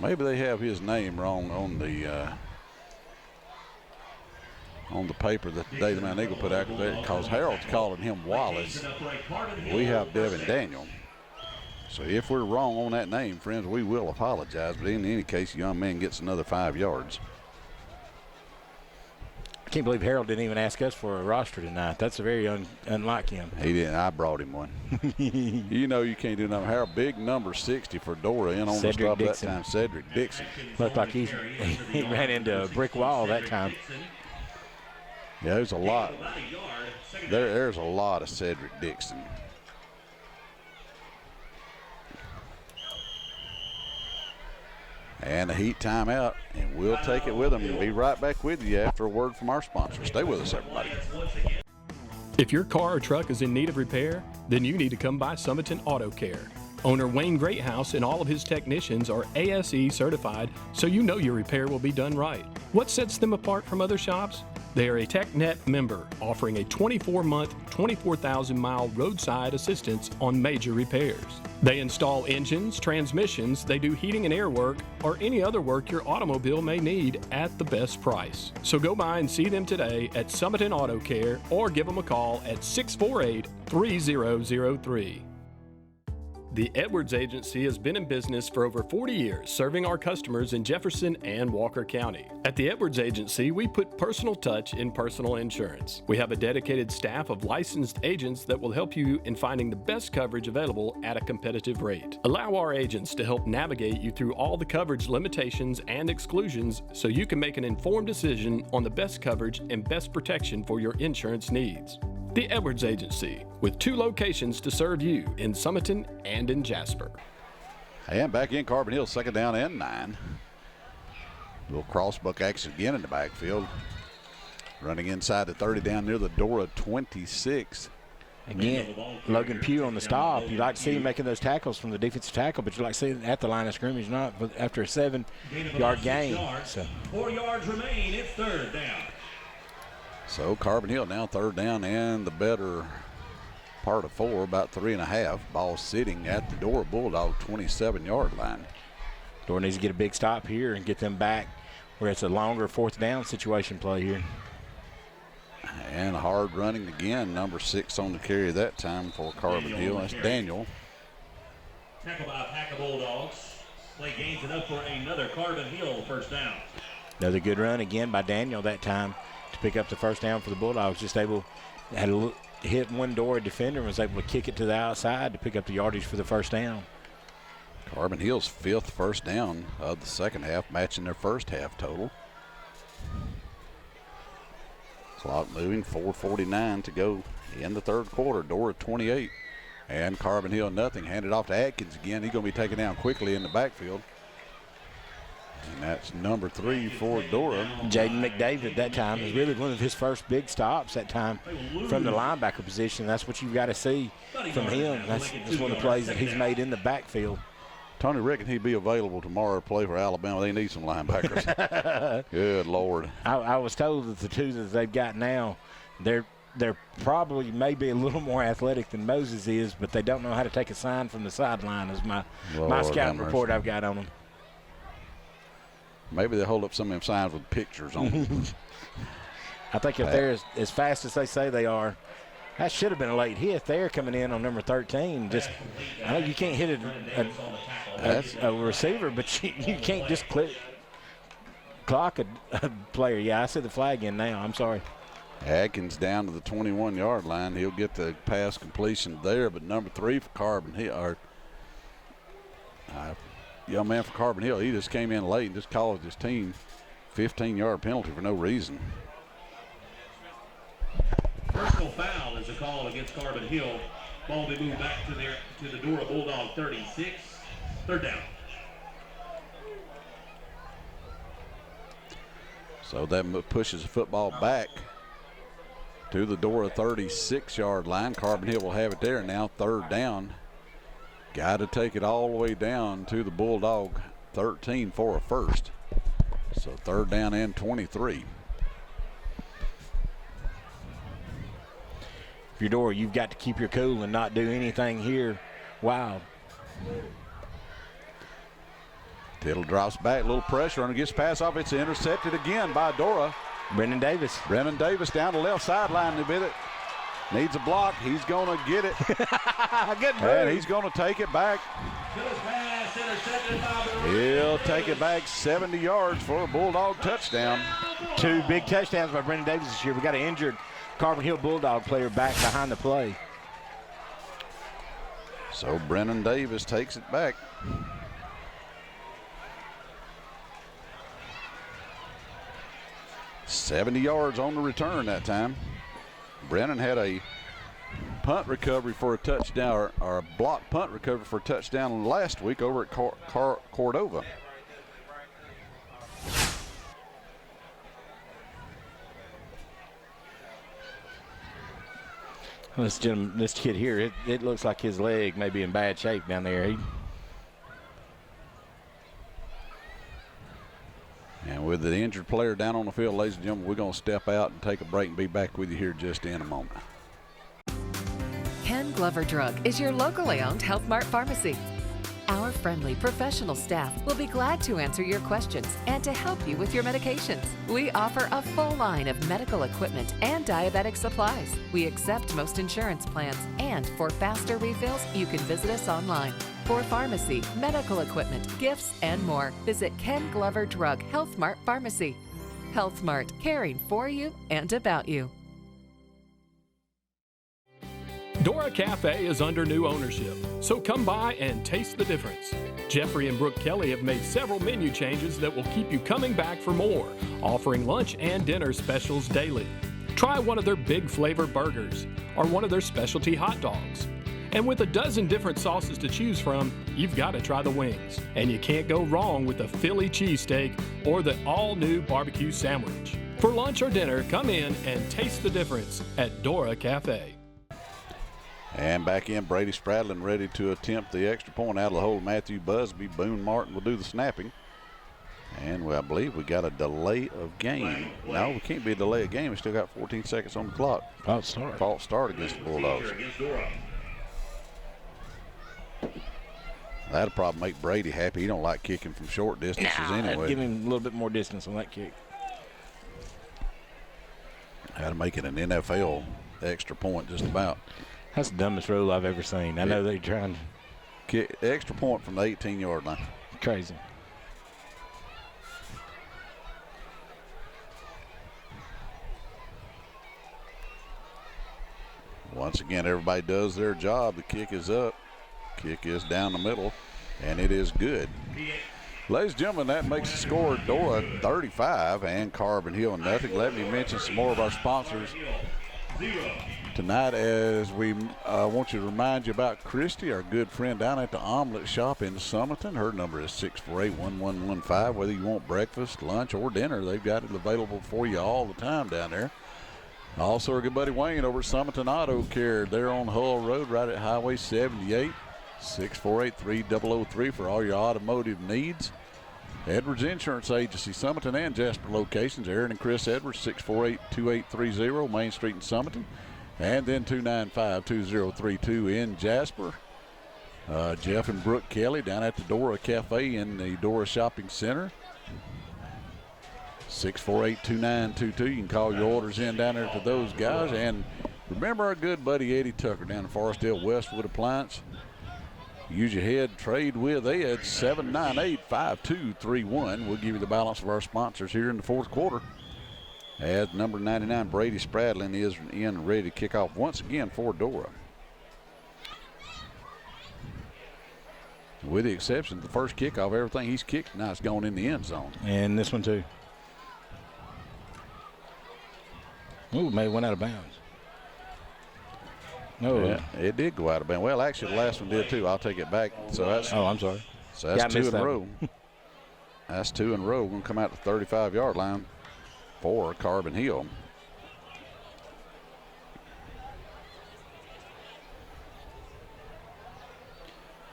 Maybe they have his name wrong on the paper that the Daily Man Eagle put out there because Harold's calling him Wallace. We have Devin Daniel. So if we're wrong on that name, friends, we will apologize. But in any case, the young man gets another 5 yards. I can't believe Harold didn't even ask us for a roster tonight. That's very unlike him. He didn't. I brought him one. You know you can't do nothing. Harold, big number 60 for Dora in on Cedric the stop Dixon. that time. Cedric Dixon. Looked like he ran into a brick wall that time. Yeah, there's a lot. There's a lot of Cedric Dixon. And a heat timeout, and we'll take it with them and be right back with you after a word from our sponsor. Stay with us, everybody. If your car or truck is in need of repair, then you need to come by Summerton Auto Care. Owner Wayne Greathouse and all of his technicians are ASE certified, so you know your repair will be done right. What sets them apart from other shops? They are a TechNet member, offering a 24-month, 24,000-mile roadside assistance on major repairs. They install engines, transmissions, they do heating and air work, or any other work your automobile may need at the best price. So go by and see them today at Summerton Auto Care or give them a call at 648-3003. The Edwards Agency has been in business for over 40 years, serving our customers in Jefferson and Walker County. At the Edwards Agency, we put personal touch in personal insurance. We have a dedicated staff of licensed agents that will help you in finding the best coverage available at a competitive rate. Allow our agents to help navigate you through all the coverage limitations and exclusions so you can make an informed decision on the best coverage and best protection for your insurance needs. The Edwards Agency, with 2 locations to serve you in Summerton and in Jasper. And back in Carbon Hill, 2nd down and 9. Little crossbuck action again in the backfield. Running inside the 30 down near the Dora 26. Again, Logan Pugh on the stop. You like to see him making those tackles from the defensive tackle, but you like to see him at the line of scrimmage, not after a 7-yard gain. 4 yards remain. It's 3rd down. So Carbon Hill now 3rd down and the better part of 4, about 3.5. Ball sitting at the Dora Bulldog 27-yard line. Dora needs to get a big stop here and get them back where it's a longer 4th down situation play here. And hard running again, number 6 on the carry that time for Carbon Hill. That's Daniel. Tackle by a pack of Bulldogs. Play gains enough for another Carbon Hill 1st down. Another good run again by Daniel that time to pick up the 1st down for the Bulldogs. Just able, had a hit one Dora defender and was able to kick it to the outside to pick up the yardage for the 1st down. Carbon Hill's 5th 1st down of the 2nd half, matching their 1st half total. Clock moving, 4:49 to go in the 3rd quarter. Dora 28 and Carbon Hill nothing. Handed off to Atkins again. He's going to be taken down quickly in the backfield. And that's number 3 for Dora. Jaden McDavid that time was really one of his first big stops that time from the linebacker position. That's what you've got to see from him. That's one of the plays that he's made in the backfield. Tony reckon he'd be available tomorrow to play for Alabama. They need some linebackers. Good Lord. I was told that the 2 that they've got now, they're probably maybe a little more athletic than Moses is, but they don't know how to take a sign from the sideline is my scouting report I've got on them. Maybe they'll hold up some of them signs with pictures on them. I think if they're as fast as they say they are, that should have been a late hit there coming in on number 13. Just, I know you can't hit a receiver, but you can't just clock a player. Yeah, I see the flag in now. I'm sorry. Atkins down to the 21-yard line. He'll get the pass completion there, but number 3 for Carbon Hill, young man for Carbon Hill, he just came in late and just caused his team 15-yard penalty for no reason. Personal foul is a call against Carbon Hill. Ball will be moved back to the Dora Bulldog 36. 3rd down. So that pushes the football back to the Dora 36-yard line. Carbon Hill will have it there now, 3rd down. Got to take it all the way down to the Bulldog 13 for a first. So 3rd down and 23. If you're Dora, you've got to keep your cool and not do anything here wild. Tittle drops back, a little pressure on it, gets pass off. It's intercepted again by Dora. Brendan Davis. Brendan Davis down the left sideline with it. Needs a block. He's going to get it. Good move. And he's going to take it back. He'll take it back 70 yards for a Bulldog touchdown. 2 big touchdowns by Brendan Davis this year. We got an injured Carbon Hill Bulldog player back behind the play. So Brennan Davis takes it back. $70 yards on the return that time. Brennan had a punt recovery for a touchdown, or a block punt recovery for a touchdown last week over at Cordova. This kid here, it looks like his leg may be in bad shape down there. And with the injured player down on the field, ladies and gentlemen, we're going to step out and take a break and be back with you here just in a moment. Ken Glover Drug is your locally owned Health Mart pharmacy. Our friendly professional staff will be glad to answer your questions and to help you with your medications. We offer a full line of medical equipment and diabetic supplies. We accept most insurance plans, and for faster refills, you can visit us online. For pharmacy, medical equipment, gifts, and more, visit Ken Glover Drug Health Mart Pharmacy. Health Mart, caring for you and about you. Dora Cafe is under new ownership, so come by and taste the difference. Jeffrey and Brooke Kelly have made several menu changes that will keep you coming back for more, offering lunch and dinner specials daily. Try one of their big flavor burgers or one of their specialty hot dogs. And with a dozen different sauces to choose from, you've got to try the wings. And you can't go wrong with the Philly cheesesteak or the all-new barbecue sandwich. For lunch or dinner, come in and taste the difference at Dora Cafe. And back in, Brady Spradlin ready to attempt the extra point out of the hole. Matthew Busby. Boone Martin will do the snapping. And I believe we got a delay of game. No, we can't be a delay of game. We still got 14 seconds on the clock. False start. False start against the Bulldogs. That'll probably make Brady happy. He don't like kicking from short distances anyway. Give him a little bit more distance on that kick. How to make it an NFL extra point just about. That's the dumbest rule I've ever seen. I know they're trying to kick extra point from the 18-yard line. Crazy. Once again, everybody does their job. The kick is up. Kick is down the middle, and it is good. Ladies and gentlemen, that makes the score Dora 35 and Carbon Hill nothing. Let me mention some more of our sponsors tonight, as we want you to remind you about Christy, our good friend down at the Omelet Shop in Summerton. Her number is 648-1115. Whether you want breakfast, lunch, or dinner, they've got it available for you all the time down there. Also, our good buddy Wayne over at Summerton Auto Care. They're on Hull Road right at Highway 78. 648-3003 for all your automotive needs. Edwards Insurance Agency, Summerton and Jasper locations. Aaron and Chris Edwards, 648-2830, Main Street in Summerton. And then 295-2032 in Jasper. Jeff and Brooke Kelly down at the Dora Cafe in the Dora Shopping Center. 648-2922. You can call your orders in down there to those guys. And remember our good buddy Eddie Tucker down in Forestdale Westwood Appliance. Use your head, trade with Ed, 798-5231. We'll give you the balance of our sponsors here in the fourth quarter. As number 99, Brady Spradlin, is in ready to kick off once again for Dora. With the exception of the first kickoff, everything he's kicked now is going in the end zone. And this one too. Ooh, may have went out of bounds. No, yeah, it did go out of bounds. Well, actually, the last one did too. I'll take it back. So that's. Oh, I'm sorry. So that's two in a row. That's two in a row. We're going to come out to the 35-yard line for Carbon Hill.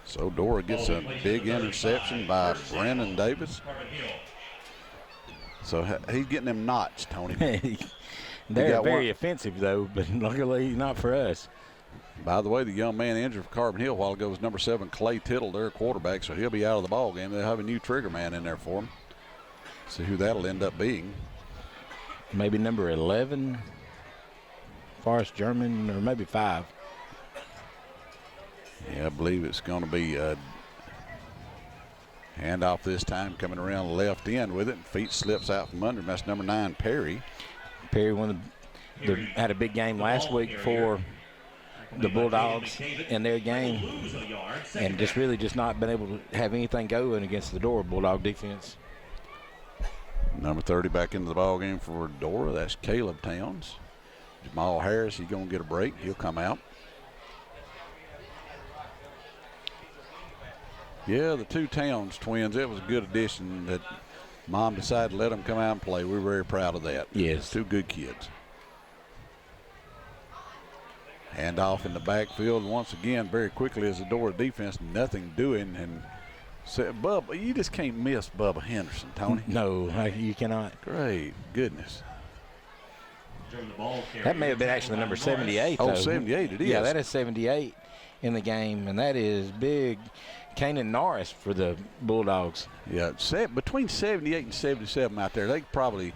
So Dora gets a big interception by Brandon Davis. So he's getting them knots, Tony. They're very offensive, though, but luckily not for us. By the way, the young man injured for Carbon Hill a while ago was number 7, Clay Tittle, their quarterback, so he'll be out of the ball game. They'll have a new trigger man in there for him. See who that'll end up being. Maybe number 11, Forrest German, or maybe 5. Yeah, I believe it's going to be a handoff this time, coming around the left end with it. Feet slips out from under him. That's number 9, Perry. Perry had a big game last week for the Bulldogs in their game, and just not been able to have anything going against the Dora Bulldog defense. Number 30 back into the ball game for Dora. That's Caleb Towns. Jamal Harris, he's going to get a break. He'll come out. Yeah, the two Towns twins, it was a good addition that Mom decided to let them come out and play. We're very proud of that. Yes. Two good kids. Handoff in the backfield once again very quickly as the Dora defense, nothing doing. And Bubba, you just can't miss Bubba Henderson, Tony. No, you cannot. Great goodness. That may have been actually number 78. Oh, though. 78 it is. Yeah, that is 78 in the game, and that is big Kanan Norris for the Bulldogs. Yeah, between 78 and 77 out there, they could probably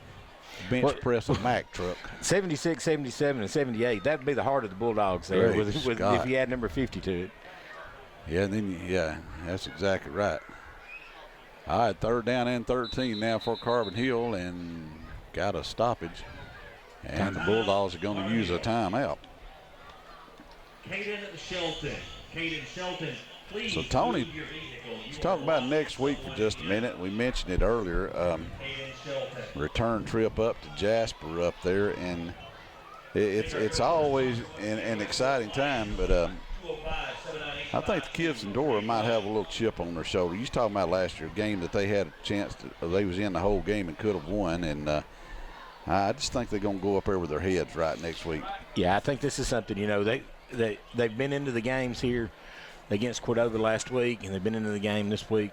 bench press a Mack truck. 76, 77, and 78. That would be the heart of the Bulldogs there with if you add number 50 to it. Yeah, and then that's exactly right. All right, 3rd down and 13 now for Carbon Hill, and got a stoppage. And the Bulldogs are going to use a timeout. Caden Shelton, please. So, Tony, let's talk about next week for just a minute. We mentioned it earlier. Return trip up to Jasper up there, and it's always an exciting time, but I think the kids in Dora might have a little chip on their shoulder. You was talking about last year, a game that they had a chance to, they was in the whole game and could have won, and I just think they're going to go up there with their heads right next week. Yeah, I think this is something, they've been into the games here against Cordova last week, and they've been into the game this week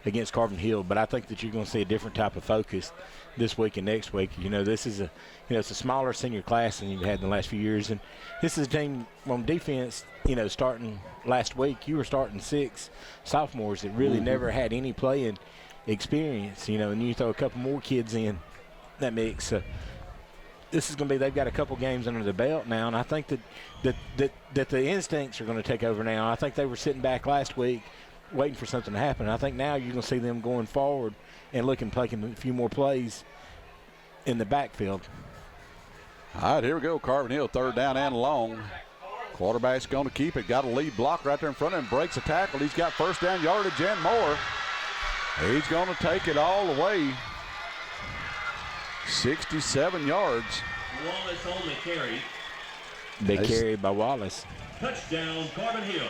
against Carbon Hill, but I think that you're going to see a different type of focus this week and next week. This is it's a smaller senior class than you've had in the last few years, and this is a team on defense, starting last week, you were starting 6 sophomores that really never had any playing experience, and you throw a couple more kids in that mix. This is going to be, they've got a couple games under the belt now, and I think that the instincts are going to take over now. I think they were sitting back last week waiting for something to happen. I think now you're going to see them going forward and taking a few more plays in the backfield. All right, here we go. Carbon Hill, 3rd down and long. Quarterback's going to keep it. Got a lead block right there in front of him. Breaks a tackle. He's got 1st down yardage and more. He's going to take it all the way. 67 yards. Wallace on the carry. Big carry by Wallace. Touchdown, Carbon Hill.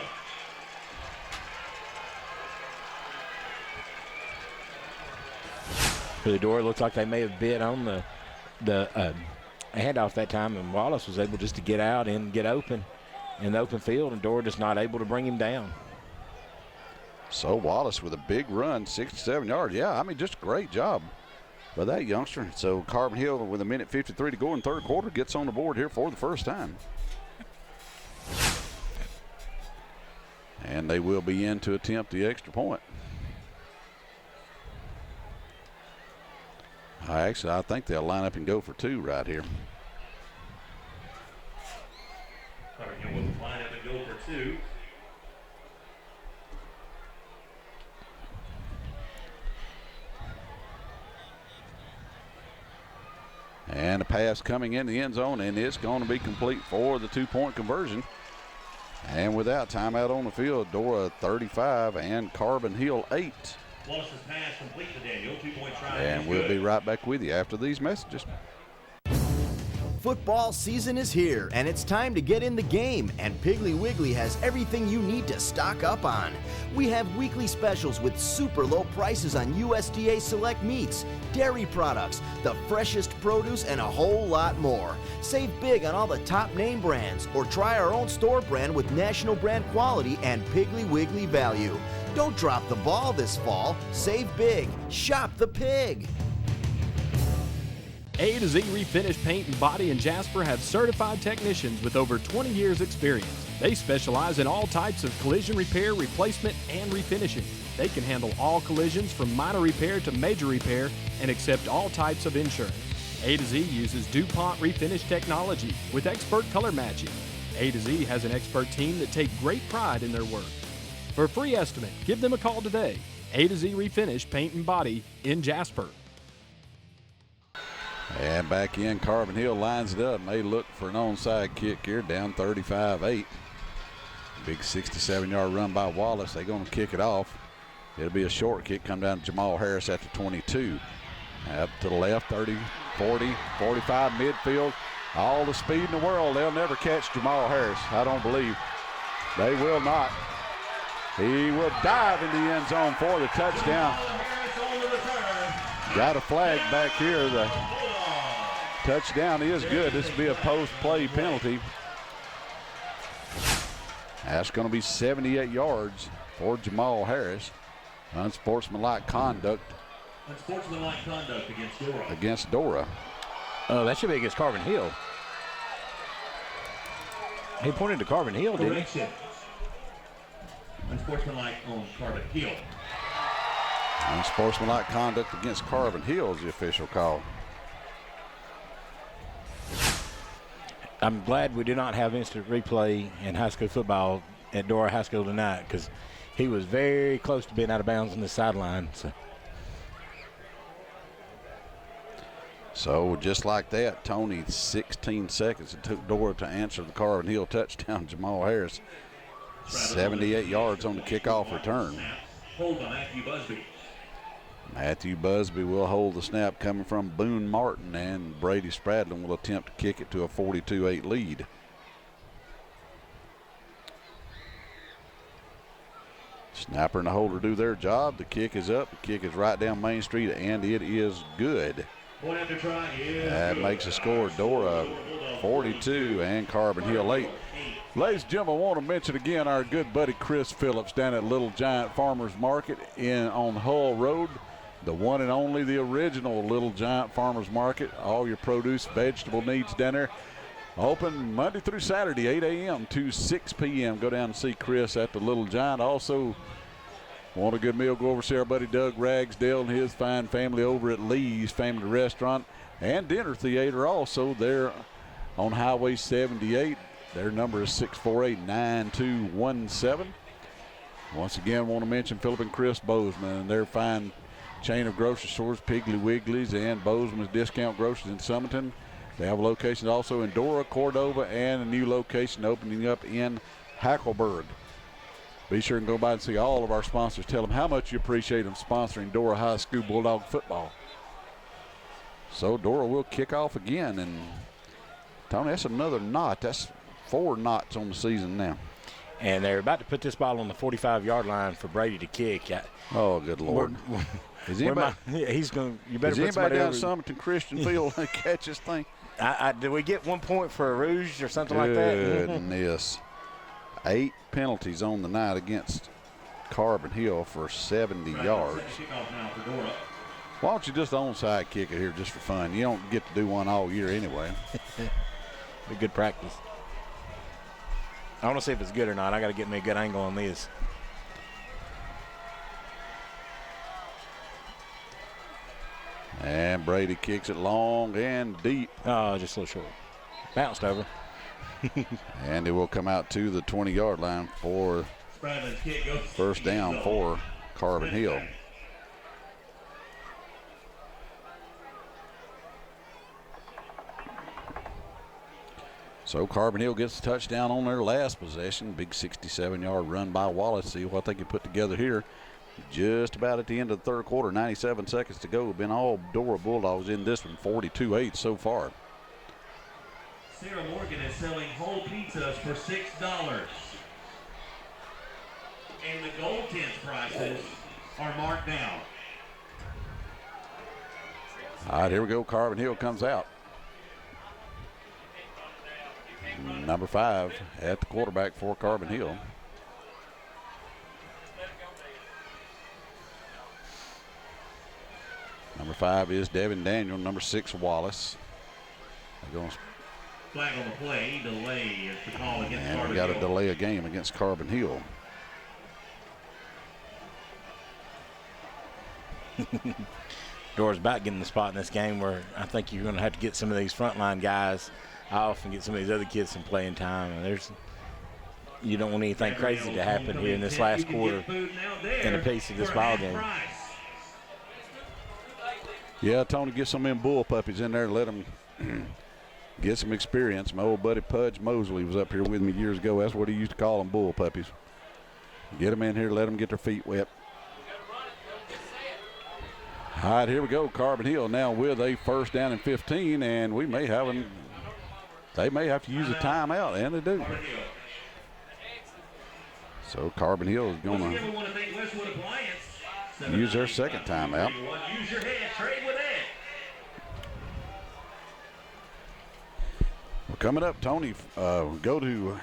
For the Dora, it looks like they may have bid on the handoff that time, and Wallace was able just to get out and get open in the open field, and Dora just not able to bring him down. So Wallace with a big run, 67 yards. Yeah, just a great job by that youngster. So Carbon Hill with 1:53 to go in 3rd quarter gets on the board here for the first time. And they will be in to attempt the extra point. I think they'll line up and go for 2 right here. Carbon Hill will line up and go for 2. And a pass coming in the end zone, and it's going to be complete for the 2-point conversion. And without timeout on the field, Dora 35 and Carbon Hill 8. Wallace's pass complete to Daniel. 2-point try. And we'll be right back with you after these messages. Football season is here, and it's time to get in the game, and Piggly Wiggly has everything you need to stock up on. We have weekly specials with super low prices on USDA select meats, dairy products, the freshest produce, and a whole lot more. Save big on all the top name brands, or try our own store brand with national brand quality and Piggly Wiggly value. Don't drop the ball this fall. Save big. Shop the pig. A to Z Refinish Paint and Body in Jasper have certified technicians with over 20 years experience. They specialize in all types of collision repair, replacement, and refinishing. They can handle all collisions from minor repair to major repair and accept all types of insurance. A to Z uses DuPont Refinish technology with expert color matching. A to Z has an expert team that take great pride in their work. For a free estimate, give them a call today. A to Z Refinish Paint and Body in Jasper. And back in, Carbon Hill lines it up. And they look for an onside kick here, down 35-8. Big 67-yard run by Wallace. They're going to kick it off. It'll be a short kick, come down to Jamal Harris at the 22. Up to the left, 30, 40, 45 midfield. All the speed in the world. They'll never catch Jamal Harris, I don't believe. They will not. He will dive in the end zone for the touchdown. Got a flag back here. The touchdown is good. This will be a post-play penalty. That's going to be 78 yards for Jamal Harris. Unsportsmanlike conduct. Unsportsmanlike conduct against Dora. Against Dora. Oh, that should be against Carbon Hill. He pointed to Carbon Hill, didn't he? Correction. Unsportsmanlike on Carbon Hill. Unsportsmanlike conduct against Carbon Hill is the official call. I'm glad we do not have instant replay in high school football at Dora High School tonight, because he was very close to being out of bounds on the sideline. So just like that, Tony, 16 seconds it took Dora to answer the Carbon Hill touchdown. Jamal Harris, 78 yards on the kickoff return. Hold by Matthew Busby. Matthew Busby will hold the snap coming from Boone Martin, and Brady Spradlin will attempt to kick it to a 42-8 lead. Snapper and the holder do their job. The kick is up. The kick is right down Main Street, and it is good. That makes the score Dora 42 and Carbon Hill 8. Ladies and gentlemen, I want to mention again our good buddy Chris Phillips down at Little Giant Farmers Market on Hull Road. The one and only, the original Little Giant Farmers Market. All your produce, vegetable needs down there. Open Monday through Saturday, 8 a.m. to 6 p.m. Go down and see Chris at the Little Giant. Also, want a good meal, go over to see our buddy Doug Ragsdale and his fine family over at Lee's Family Restaurant and Dinner Theater. Also, they're on Highway 78. Their number is 648-9217. Once again, want to mention Philip and Chris Bozeman and their fine chain of grocery stores, Piggly Wiggly's and Bozeman's Discount Groceries in Summerton. They have locations also in Dora, Cordova, and a new location opening up in Hackleburg. Be sure and go by and see all of our sponsors. Tell them how much you appreciate them sponsoring Dora High School Bulldog football. So Dora will kick off again. And, Tony, that's another knot. That's 4 knots on the season now. And they're about to put this ball on the 45-yard line for Brady to kick. Oh, good Lord. Is anybody, he's going. You better. Is put anybody down over. Summerton Christian Field and catch this thing? Did we get 1 point for a rouge or something like that? Goodness. 8 penalties on the night against Carbon Hill for 70 yards. Why don't you just onside kick it here just for fun? You don't get to do one all year anyway. Be good practice. I want to see if it's good or not. I got to get me a good angle on this. And Brady kicks it long and deep. Oh, just a little short. Bounced over. And it will come out to the 20-yard line for first down for Carbon Hill. So Carbon Hill gets the touchdown on their last possession. Big 67-yard run by Wallace. See what they can put together here. Just about at the end of the third quarter, 97 seconds to go. Been all Dora Bulldogs in this one, 42-8 so far. Sarah Morgan is selling whole pizzas for $6. And the gold tins prices are marked down. All right, here we go. Carbon Hill comes out. Number 5 at the quarterback for Carbon Hill. Number 5 is Devin Daniel. Number 6, Wallace. Flag on the play, delay is the call against and Carbon we got Hill. to delay a game against Carbon Hill. Dora's about getting the spot in this game where I think you're going to have to get some of these frontline guys off and get some of these other kids some playing time. And you don't want anything crazy to happen here in this last quarter in a piece of this ball game. Yeah, Tony, get some of them bull puppies in there and let them get some experience. My old buddy Pudge Mosley was up here with me years ago. That's what he used to call them, bull puppies. Get them in here, let them get their feet wet. All right, here we go. Carbon Hill now with a first down and 15, and they may have to use a timeout, and they do. So Carbon Hill is going to use their second timeout. Use your head, trade with Ed. Well, coming up, Tony, we go to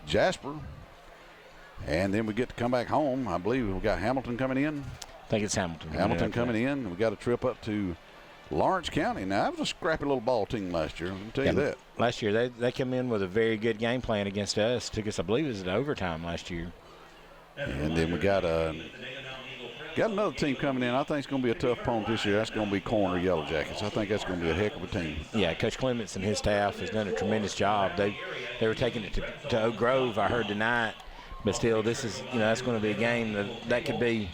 Jasper, and then we get to come back home. I believe we've got Hamilton coming in. I think it's Hamilton. Hamilton coming in. We got a trip up to Lawrence County. Now, that was a scrappy little ball team last year. Let me tell you that. Last year, they came in with a very good game plan against us. Took us, I believe, it was to overtime last year. And then we got another team coming in. I think it's going to be a tough opponent this year. That's going to be Corner Yellow Jackets. I think that's going to be a heck of a team. Yeah, Coach Clements and his staff has done a tremendous job. They were taking it to Oak Grove, I heard tonight. But still, this is, that's going to be a game that could be.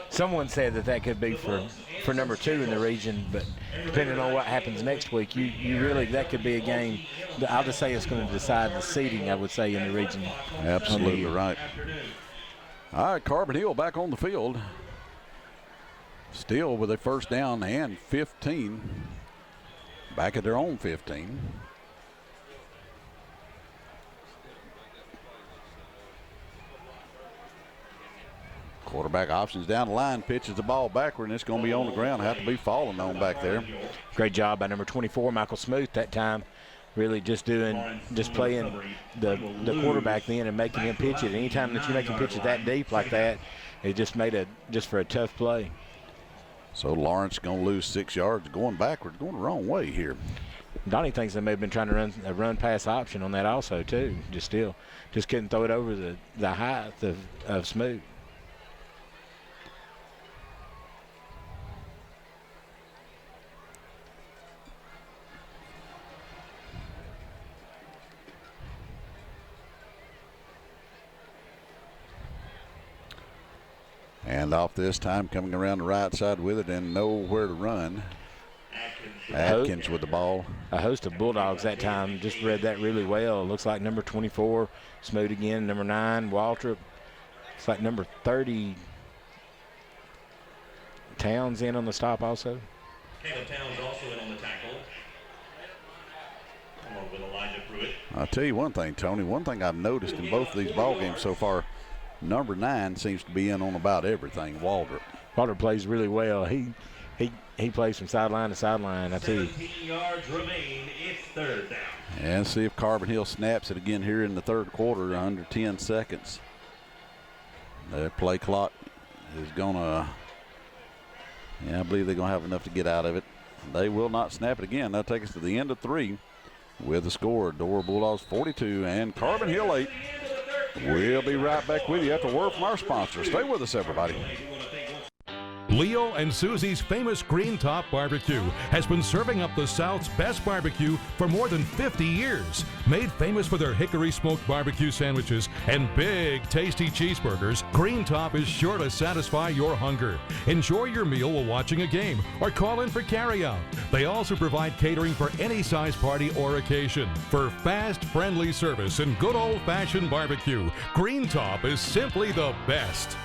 Someone said that could be for number 2 in the region. But depending on what happens next week, you really, that could be a game. I'll just say it's going to decide the seeding, I would say, in the region. Absolutely right. All right, Carbon Hill back on the field. Still with a first down and 15. Back at their own 15. Quarterback options down the line, pitches the ball backward, and it's going to be on the ground. Have to be falling on back there. Great job by number 24, Michael Smoot, that time. Really just playing the quarterback then and making him pitch it. Anytime that you make him pitch it that deep like that, it just made just for a tough play. So Lawrence going to lose 6 yards going backward, going the wrong way here. Donnie thinks they may have been trying to run a run-pass option on that also too. Just couldn't throw it over the height of Smoot. And off this time, coming around the right side with it and nowhere to run. Atkins with the ball. A host of Bulldogs that time just read that really well. It looks like number 24, Smoot again, number 9, Waltrip. It's like number 30, Towns in on the stop also. Caleb Towns also in on the tackle. Along with Elijah Pruitt. I'll tell you one thing, Tony. One thing I've noticed in both of these ball games so far, number 9 seems to be in on about everything, Waltrip. Waltrip plays really well. He plays from sideline to sideline, I tell you. 17 yards remain. It's third down. And see if Carbon Hill snaps it again here in the third quarter, under 10 seconds. The play clock is going to, I believe they're going to have enough to get out of it. They will not snap it again. That'll take us to the end of 3 with the score. Dora Bulldogs 42 and Carbon Hill 8. We'll be right back with you after a word from our sponsor. Stay with us, everybody. Leo and Susie's famous Green Top Barbecue has been serving up the South's best barbecue for more than 50 years. Made famous for their hickory smoked barbecue sandwiches and big, tasty cheeseburgers, Green Top is sure to satisfy your hunger. Enjoy your meal while watching a game or call in for carryout. They also provide catering for any size party or occasion. For fast, friendly service and good old-fashioned barbecue, Green Top is simply the best.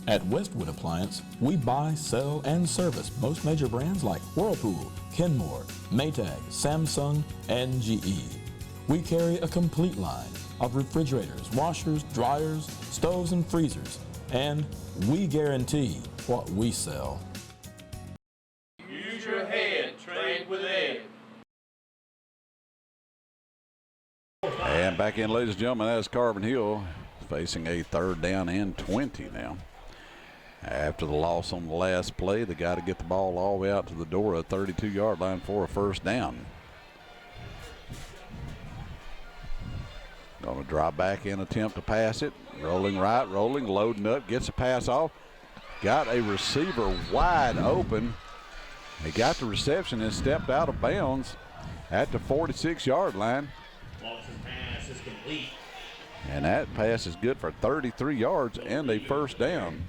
At Westwood Appliance, we buy, sell, and service most major brands like Whirlpool, Kenmore, Maytag, Samsung, and GE. We carry a complete line of refrigerators, washers, dryers, stoves, and freezers, and we guarantee what we sell. Use your head, trade with Ed. And back in, ladies and gentlemen, that is Carbon Hill facing a third down and 20 now. After the loss on the last play, they got to get the ball all the way out to the Dora 32-yard line for a first down. Going to drop back in, attempt to pass it. Rolling right, rolling, loading up, gets a pass off. Got a receiver wide open. He got the reception and stepped out of bounds at the 46-yard line. Lawson's pass is complete. And that pass is good for 33 yards and a first down.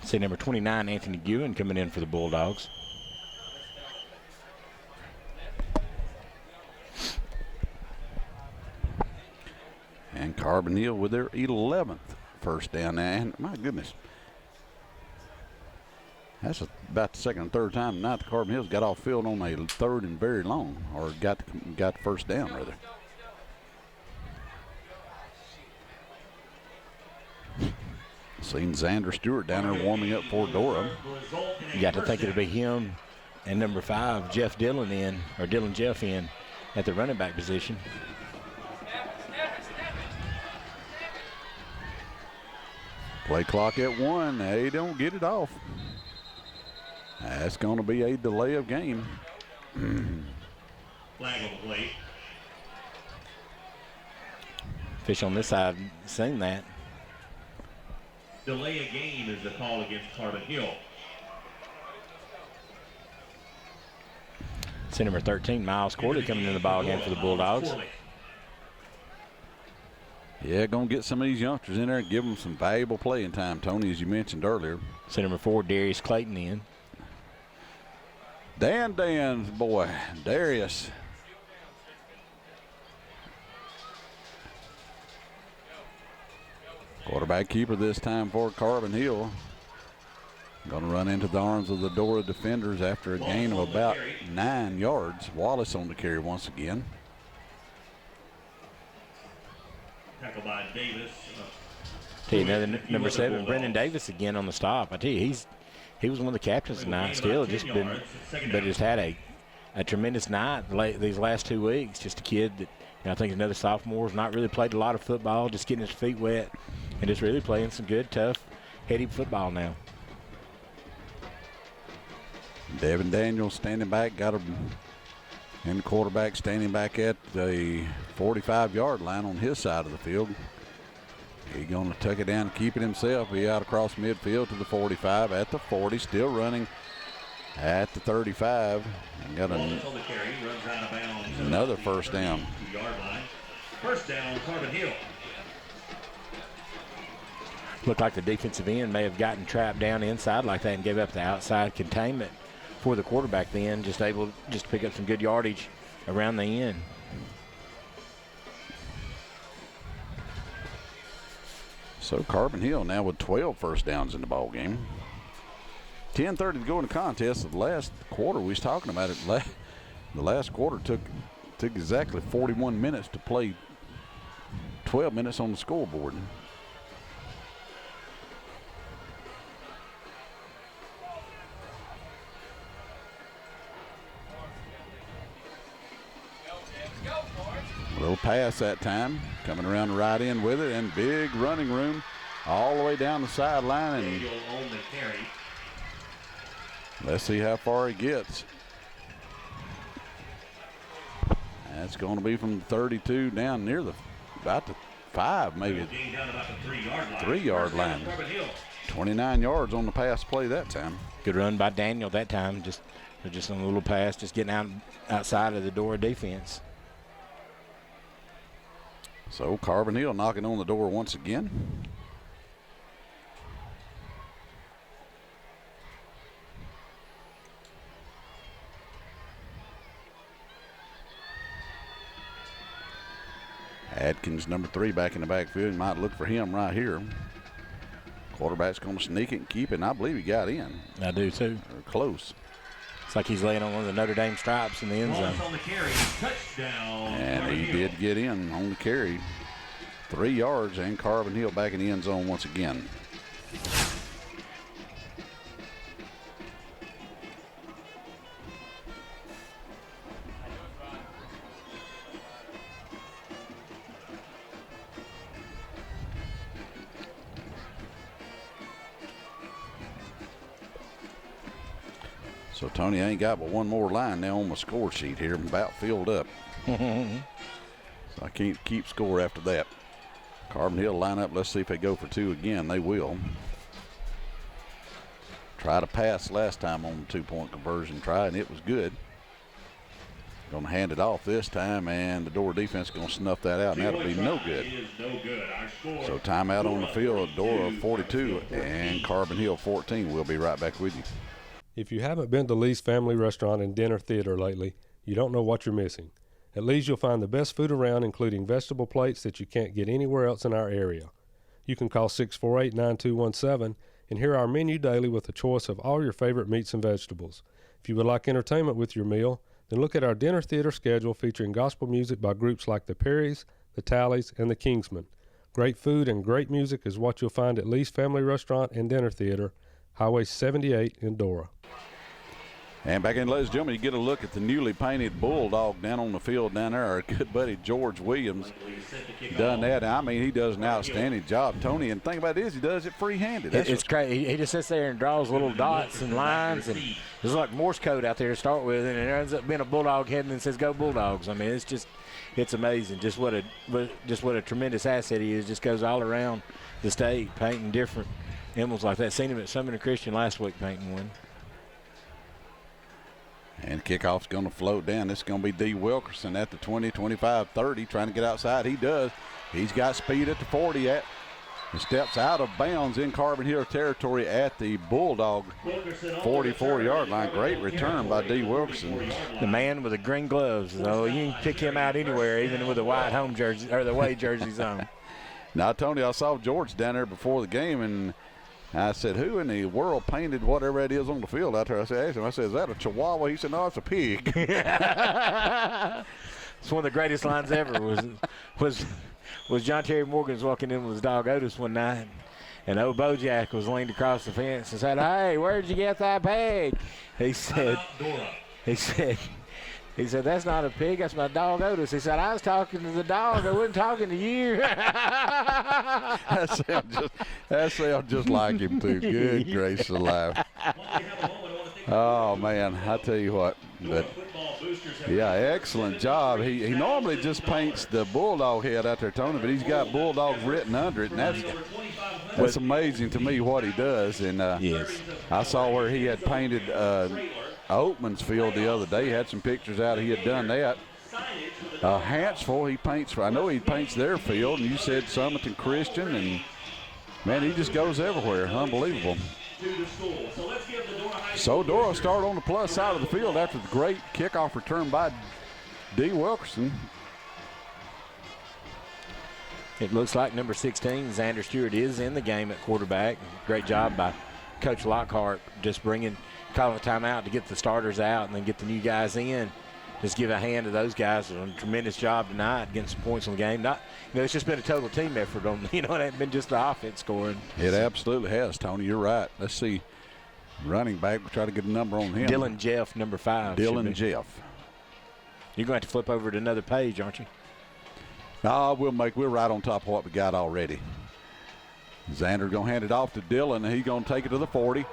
See number 29, Anthony Ewan, coming in for the Bulldogs. And Carbon Hill with their 11th first down. And my goodness, that's about the second and third time tonight the Carbon Hills got off field on a third and very long, or got the first down rather. Seen Xander Stewart down there warming up for Dora. You got to think it'll be him and number 5, Jeff Dillon Dillon Jeff in at the running back position. Play clock at 1. They don't get it off. That's going to be a delay of game. Flag on the plate. Fish on this side seen that. Delay a game is the call against Carbon Hill. See number 13, Miles Corley, coming in the ball game for the Bulldogs. Yeah, going to get some of these youngsters in there and give them some valuable playing time, Tony, as you mentioned earlier. See number 4, Darius Clayton in. Dan's boy, Darius. Quarterback keeper this time for Carbon Hill. Going to run into the arms of the Dora defenders after a gain of about 9 yards. Wallace on the carry once again. Tackle by Davis. Tell you another number 7, Brendan Davis again on the stop. I tell you, he was one of the captains tonight. Still, just had a tremendous night these last 2 weeks. Just a kid that I think another sophomore has not really played a lot of football, just getting his feet wet and just really playing some good, tough, heady football now. Devin Daniels standing back, got him in the quarterback standing back at the 45-yard line on his side of the field. He's going to tuck it down and keep it himself. He out across midfield to the 45, at the 40, still running at the 35. And got another first down. First down, Carbon Hill. Looked like the defensive end may have gotten trapped down inside like that and gave up the outside containment for the quarterback then, just able to pick up some good yardage around the end. So Carbon Hill now with 12 first downs in the ball game. 10:30 to go in the contest. The last quarter we was talking about it. The last quarter took exactly 41 minutes to play 12 minutes on the scoreboard. A little pass that time, coming around the right end with it, and big running room all the way down the sideline. And let's see how far he gets. That's going to be from 32 down near about the 5, maybe 3-yard line. 29 yards on the pass play that time. Good run by Daniel that time. Just on a little pass, just getting outside of the Dora defense. So Carbon Hill knocking on the door once again. Adkins, number 3, back in the backfield. You might look for him right here. Quarterback's going to sneak it and keep it, and I believe he got in. I do too. Or close. It's like he's laying on one of the Notre Dame stripes in the end zone. On the carry, touchdown. And he did get in on the carry. 3 yards, and Carbon Hill back in the end zone once again. So Tony ain't got but one more line now on my score sheet here. I'm about filled up. So I can't keep score after that. Carbon Hill line up. Let's see if they go for 2 again. They will. Try to pass last time on the 2-point conversion try, and it was good. Going to hand it off this time, and the Dora defense is going to snuff that out, and that'll be no good. So timeout on the field, Dora 42 and Carbon Hill 14. We'll be right back with you. If you haven't been to Lee's Family Restaurant and Dinner Theater lately, you don't know what you're missing. At Lee's you'll find the best food around, including vegetable plates that you can't get anywhere else in our area. You can call 648-9217 and hear our menu daily with a choice of all your favorite meats and vegetables. If you would like entertainment with your meal, then look at our dinner theater schedule featuring gospel music by groups like the Perrys, the Tallies, and the Kingsmen. Great food and great music is what you'll find at Lee's Family Restaurant and Dinner Theater, Highway 78 in Dora. And back in, ladies and gentlemen, you get a look at the newly painted Bulldog down on the field down there. Our good buddy George Williams done that. I mean, he does an outstanding job, Tony. And the thing about it is he does it free-handed. It's crazy. He just sits there and draws little dots and lines. And there's like Morse code out there to start with. And it ends up being a Bulldog head and it says, "Go Bulldogs." I mean, it's amazing just what a tremendous asset he is. Just goes all around the state painting different emblems like that. Seen him at Summoning Christian last week painting one. And kickoff's going to float down. This is going to be D. Wilkerson at the 20, 25, 30, trying to get outside. He does. He's got speed at the 40. He steps out of bounds in Carbon Hill territory at the Bulldog 44-yard line. Great return by D. Wilkerson. The man with the green gloves. So you can pick him out anywhere, even with the white home jersey or the away jerseys on. Now, Tony, I saw George down there before the game, and I said, "Who in the world painted whatever it is on the field out there?" I said, "Is that a Chihuahua?" He said, "No, it's a pig." It's one of the greatest lines ever. Was John Terry Morgan's walking in with his dog Otis one night, and old Bojack was leaned across the fence and said, "Hey, where'd you get that pig?" He said, "That's not a pig, that's my dog Otis." He said, "I was talking to the dog, I wasn't talking to you." That sounds just like him, too. Good gracious alive. Oh, man, I tell you what. But, yeah, excellent job. He normally just paints the Bulldog head out there, Tony, but he's got Bulldogs written under it, and that's amazing to me what he does. And yes. I saw where he had painted Oatman's field the other day. He had some pictures out. He had done that. Hansville, I know he paints their field, and you said Summerton Christian, and man, he just goes everywhere. Unbelievable. So Dora start on the plus side of the field after the great kickoff return by D. Wilkerson. It looks like number 16, Xander Stewart, is in the game at quarterback. Great job by Coach Lockhart, just calling a timeout to get the starters out and then get the new guys in. Just give a hand to those guys. A tremendous job tonight, getting some points on the game. It's just been a total team effort it hasn't been just the offense scoring. It absolutely has, Tony. You're right. Let's see. Running back, we'll try to get a number on him. Dylan Jeff, number 5. Dylan Jeff. You're going to have to flip over to another page, aren't you? No, we're right on top of what we got already. Xander going to hand it off to Dylan, and he's going to take it to the 40.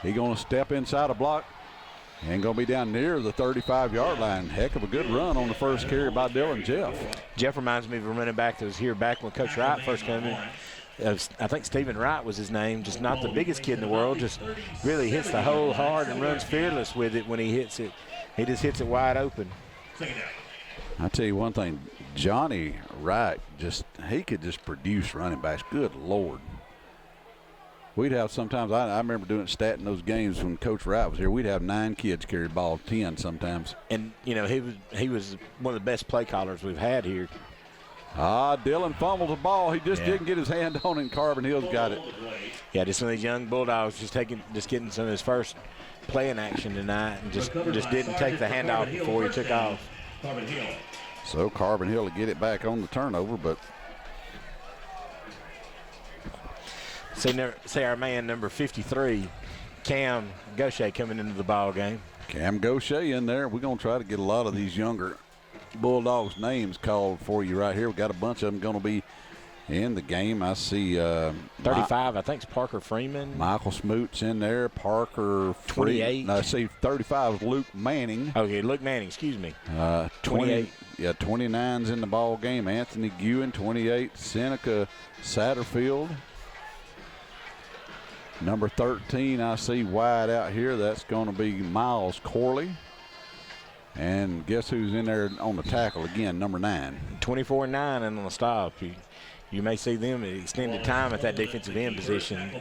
He's going to step inside a block and going to be down near the 35-yard line. Heck of a good run on the first carry by Dylan Jeff. Jeff reminds me of a running back that was here back when Coach Wright first came in. I think Stephen Wright was his name, just not the biggest kid in the world, just really hits the hole hard and runs fearless with it when he hits it. He just hits it wide open. I'll tell you one thing, Johnny Wright, he could just produce running backs. Good Lord. We'd have sometimes, I remember doing stat in those games when Coach Wright was here, we'd have 9 kids carry the ball, 10 sometimes. And, he was one of the best play callers we've had here. Dylan fumbled the ball. He just didn't get his hand on it, and Carbon Hill's got it. Yeah, just one of these young Bulldogs just getting some of his first playing action tonight and just didn't take the handoff before he took off. So Carbon Hill will get it back on the turnover, but say our man number 53, Cam Gaucher, coming into the ball game. Cam Gaucher in there. We're going to try to get a lot of these younger Bulldogs names called for you right here. We got a bunch of them going to be in the game. I see 35, I think, is Parker Freeman. Michael Smoot's in there. Parker 28. No, I see 35 is Luke Manning. Okay, Luke Manning, excuse me. 28. Yeah, 29's in the ball game. Anthony Guin, 28. Seneca Satterfield. Number 13, I see wide out here. That's going to be Miles Corley. And guess who's in there on the tackle again, number 9. 24-9 and on the stop. You may see them extended time at that defensive end position.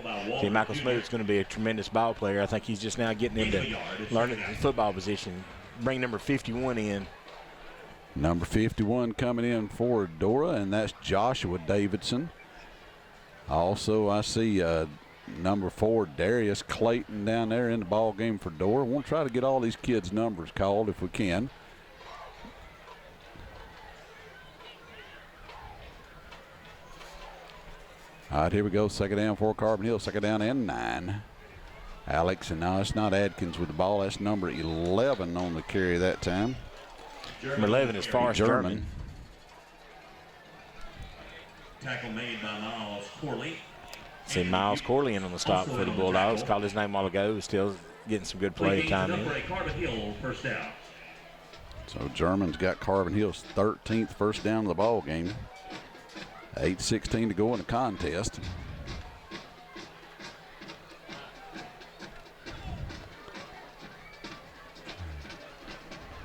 See, Michael Smoot's going to be a tremendous ball player. I think he's just now getting into learning the football position. Bring number 51 in. Number 51 coming in for Dora, and that's Joshua Davidson. Also, I see number 4, Darius Clayton down there in the ball game for Dora. We'll try to get all these kids' numbers called if we can. All right, here we go. Second down for Carbon Hill. Second down and 9. Alex, and now it's not Adkins with the ball. That's number 11 on the carry that time. Number 11 is Forrest German. Tackle made by Miles Corley. See Miles Corley in on the stop for the Bulldogs. Called his name a while ago. Still getting some good play time in. Carbon Hill, first down. So German's got Carbon Hill's 13th first down of the ball game. 8:16 to go in the contest.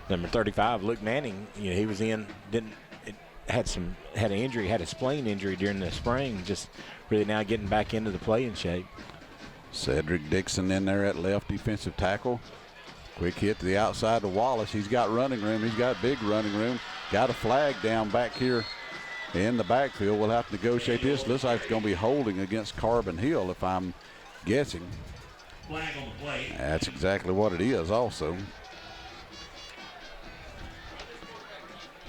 Number 35, Luke Manning. You know, he was in, had an injury, had a spleen injury during the spring. Just really now getting back into the playing shape. Cedric Dixon in there at left defensive tackle. Quick hit to the outside to Wallace. He's got running room. He's got big running room. Got a flag down back here in the backfield. We'll have to negotiate this. Looks like it's going to be holding against Carbon Hill, if I'm guessing. Flag on the play. That's exactly what it is also.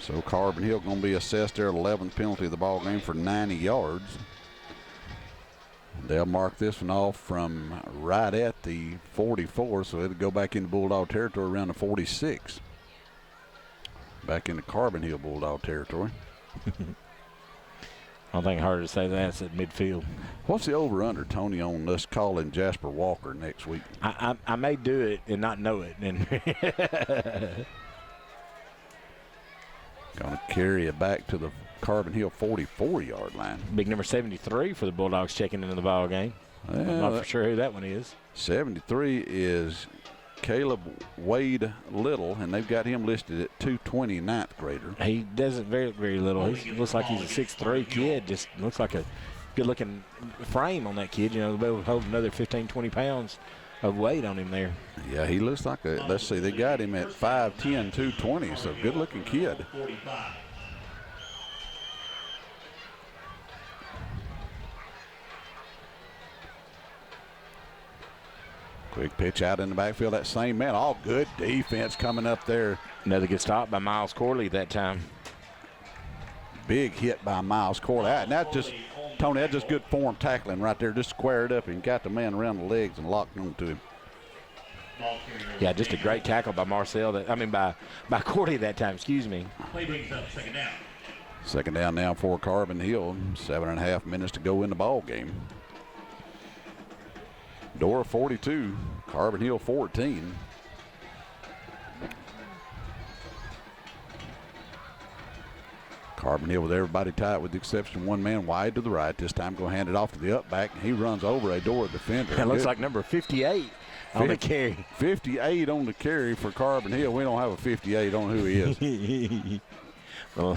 So Carbon Hill going to be assessed their 11th penalty of the ball game for 90 yards. They'll mark this one off from right at the 44, so it'll go back into Bulldog territory around the 46. Back into Carbon Hill Bulldog territory. I don't think harder to say that. It's at midfield. What's the over-under, Tony, on us calling Jasper Walker next week? I may do it and not know it. Going to carry it back to the Carbon Hill 44-yard line. Big number 73 for the Bulldogs checking into the ball game. I'm not for sure who that one is. 73 is Caleb Wade Little, and they've got him listed at 220, ninth grader. He doesn't very, very little. He looks like he's a 6'3 kid. Just looks like a good-looking frame on that kid. You know, they'll be able to hold another 15, 20 pounds of weight on him there. Yeah, he looks like a, let's see, they got him at 5'10", 220, so good-looking kid. Quick pitch out in the backfield, that same man. All good defense coming up there. Another good stop by Miles Corley that time. Big hit by Miles Corley. And that just, Tony, that's just good form tackling right there. Just squared up and got the man around the legs and locked onto him. Yeah, just a great tackle by by Corley that time, excuse me. Play brings up second down. Second down now for Carbon Hill. 7.5 minutes to go in the ball game. Dora 42, Carbon Hill 14. Carbon Hill with everybody tight with the exception of one man wide to the right. This time going to hand it off to the up back, and he runs over a Dora defender. That looks like number 58 on the carry. 58 on the carry for Carbon Hill. We don't have a 58 on who he is. Ball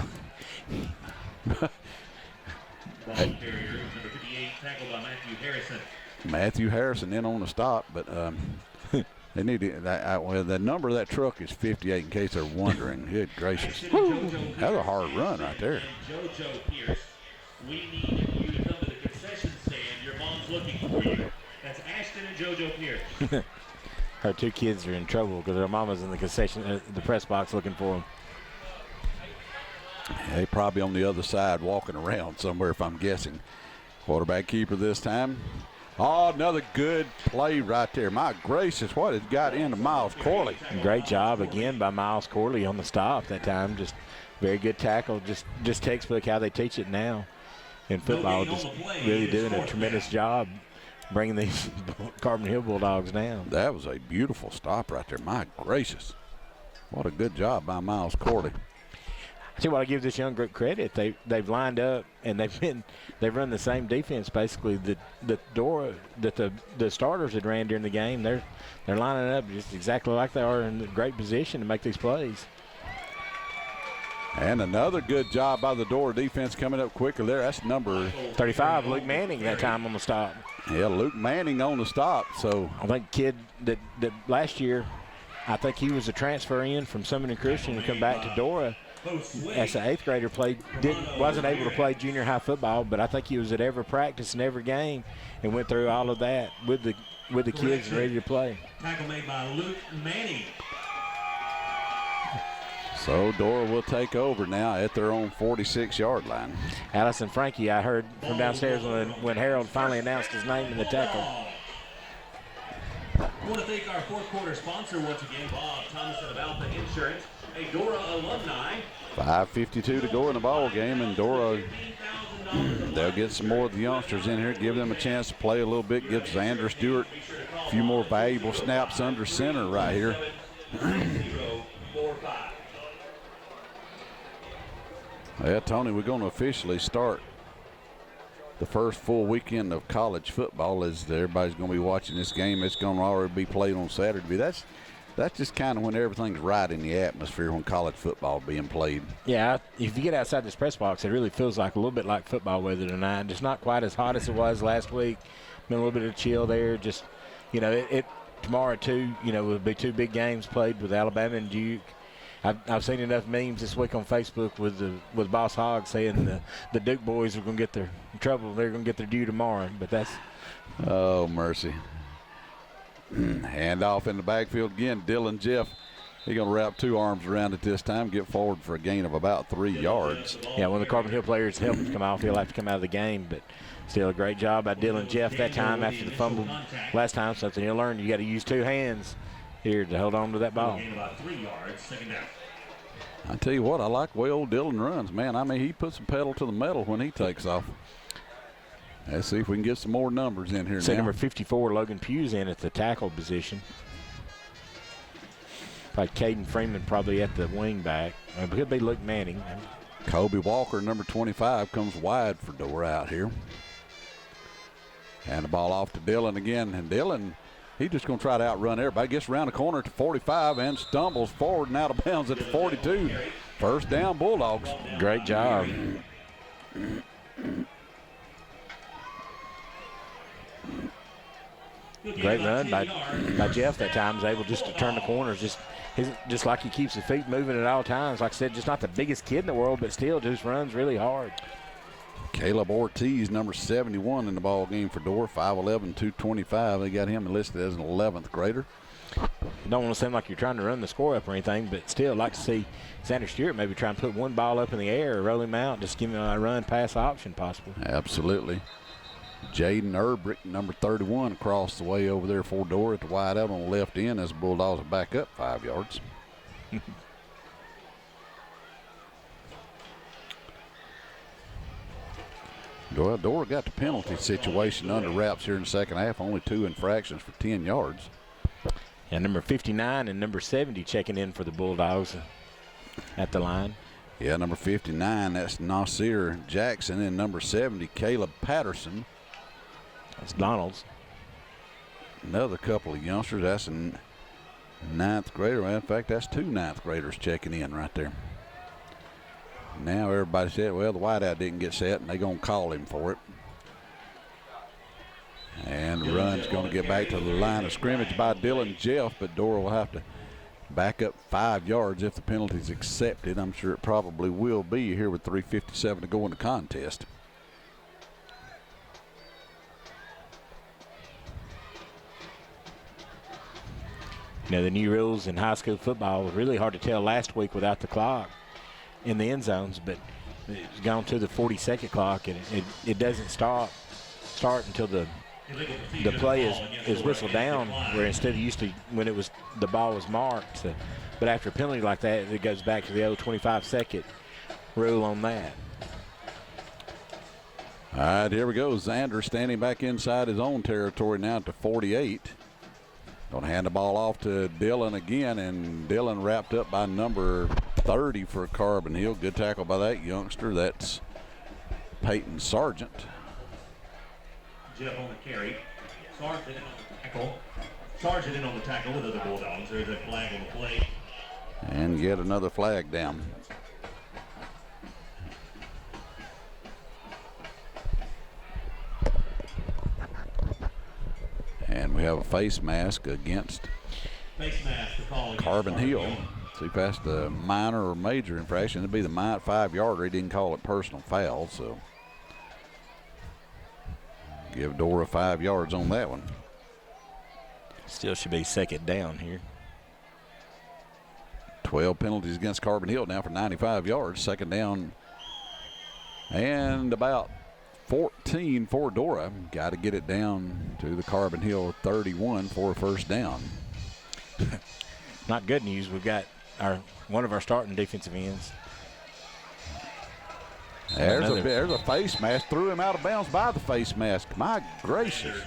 carrier, number 58, tackled by Matthew Harrison. Matthew Harrison in on the stop, but they need to, well, the number of that truck is 58 in case they're wondering. Good gracious. That's a hard run right there. JoJo Pierce, we need you to come to the concession stand. Your mom's looking for you. That's Ashton and JoJo Pierce. Her two kids are in trouble because their mama's in the concession, the press box looking for them. They probably on the other side walking around somewhere, if I'm guessing. Quarterback keeper this time. Oh, another good play right there. My gracious, what has got into Miles Corley? Great job again by Miles Corley on the stop that time. Just very good tackle. Just textbook how they teach it now in football. Just really doing a tremendous job bringing these Carbon Hill Bulldogs down. That was a beautiful stop right there. My gracious. What a good job by Miles Corley. I tell you what, I give this young group credit. They've lined up and they've run the same defense basically that the starters had ran during the game. They're lining up just exactly like they are in a great position to make these plays. And another good job by the Dora defense coming up quicker there. That's number 35, Luke Manning that time on the stop. Yeah, Luke Manning on the stop. So I think kid that last year, I think he was a transfer in from Summoning Christian to come back to Dora. As an 8th grader, wasn't able to play junior high football, but I think he was at every practice and every game and went through all of that with the kids and ready to play. Tackle made by Luke Manning. So Dora will take over now at their own 46-yard line. Allison Frankie, I heard from downstairs when Harold finally announced his name in the tackle. I want to thank our fourth quarter sponsor once again, Bob Thomason of Alpha Insurance, a Dora alumni. 5:52 to go in the ball game, and Dora, they'll get some more of the youngsters in here, give them a chance to play a little bit, give Xander Stewart a few more valuable snaps under center right here. Yeah, Tony, we're going to officially start the first full weekend of college football as everybody's going to be watching this game. It's going to already be played on Saturday. That's just kind of when everything's right in the atmosphere when college football being played. Yeah, if you get outside this press box, it really feels like a little bit like football weather tonight. It's not quite as hot as it was last week. Been a little bit of chill there. Just, it tomorrow too, will be two big games played with Alabama and Duke. I've seen enough memes this week on Facebook with Boss Hogg saying the Duke boys are going to get their trouble. They're going to get their due tomorrow. But that's. Oh, mercy. Hand off in the backfield again. Dylan Jeff, he's going to wrap two arms around it this time, get forward for a gain of about 3 yards. Yeah, when the Carbon Hill players' helmets come off, he'll have to come out of the game. But still a great job by Dylan Jeff that time after the fumble last time. Something you'll learn. You got to use two hands here to hold on to that ball. About 3 yards, second down. I tell you what, I like the way old Dylan runs, man. I mean, he puts some pedal to the metal when he takes off. Let's see if we can get some more numbers in here now. Number 54, Logan Pugh's in at the tackle position. Probably Caden Freeman probably at the wing back. It could be Luke Manning. Kobe Walker, number 25, comes wide for Dora out here. And the ball off to Dylan again. And Dylan, he's just going to try to outrun everybody. Gets around the corner to 45 and stumbles forward and out of bounds at the 42. First down, Bulldogs. Great job. Great run by Jeff that time. Is able just to turn the corners. Just like he keeps his feet moving at all times. Like I said, just not the biggest kid in the world, but still just runs really hard. Caleb Ortiz, number 71 in the ball game for Dora, 5'11", 225. They got him listed as an 11th grader. Don't want to seem like you're trying to run the score up or anything, but still like to see Xander Stewart maybe try and put one ball up in the air or roll him out, just give him a run-pass option possible. Absolutely. Jaden Erbrick, number 31, across the way over there for Dora at the wide out on the left end as the Bulldogs are back up 5 yards. Dora got the penalty situation under wraps here in the second half. Only 2 infractions for 10 yards. And number 59 and number 70 checking in for the Bulldogs at the line. Yeah, number 59, that's Nasir Jackson. And number 70, Caleb Patterson. That's Donald's. Another couple of youngsters. That's a 9th grader. In fact, that's 2 9th graders checking in right there. Now everybody said, well, the wideout didn't get set, and they're going to call him for it. And the run's going to get back to the line of scrimmage by Dylan Jeff, but Dora will have to back up 5 yards if the penalty's accepted. I'm sure it probably will be here with 3:57 to go in the contest. The new rules in high school football was really hard to tell last week without the clock in the end zones, but it's gone to the 40-second clock, and it doesn't start until the play is whistled down, where instead of used to when the ball was marked. So, but after a penalty like that, it goes back to the old 25-second rule on that. All right, here we go. Xander standing back inside his own territory now to 48. Going to hand the ball off to Dylan again, and Dylan wrapped up by number 30 for Carbon Hill. Good tackle by that youngster. That's Peyton Sargent. Jeff on the carry. Sargent in on the tackle. Sargent in on the tackle with other Bulldogs. There's a flag on the play. And yet another flag down. And we have a face mask against Carbon Hill. So he passed a minor or major infraction. It'd be the 5-yarder. He didn't call it personal foul, so give Dora 5 yards on that one. Still should be second down here. 12 penalties against Carbon Hill now for 95 yards. Second down and about 14 for Dora. Got to get it down to the Carbon Hill 31 for a first down. Not good news. We've got one of our starting defensive ends. There's a face mask. Threw him out of bounds by the face mask. My gracious.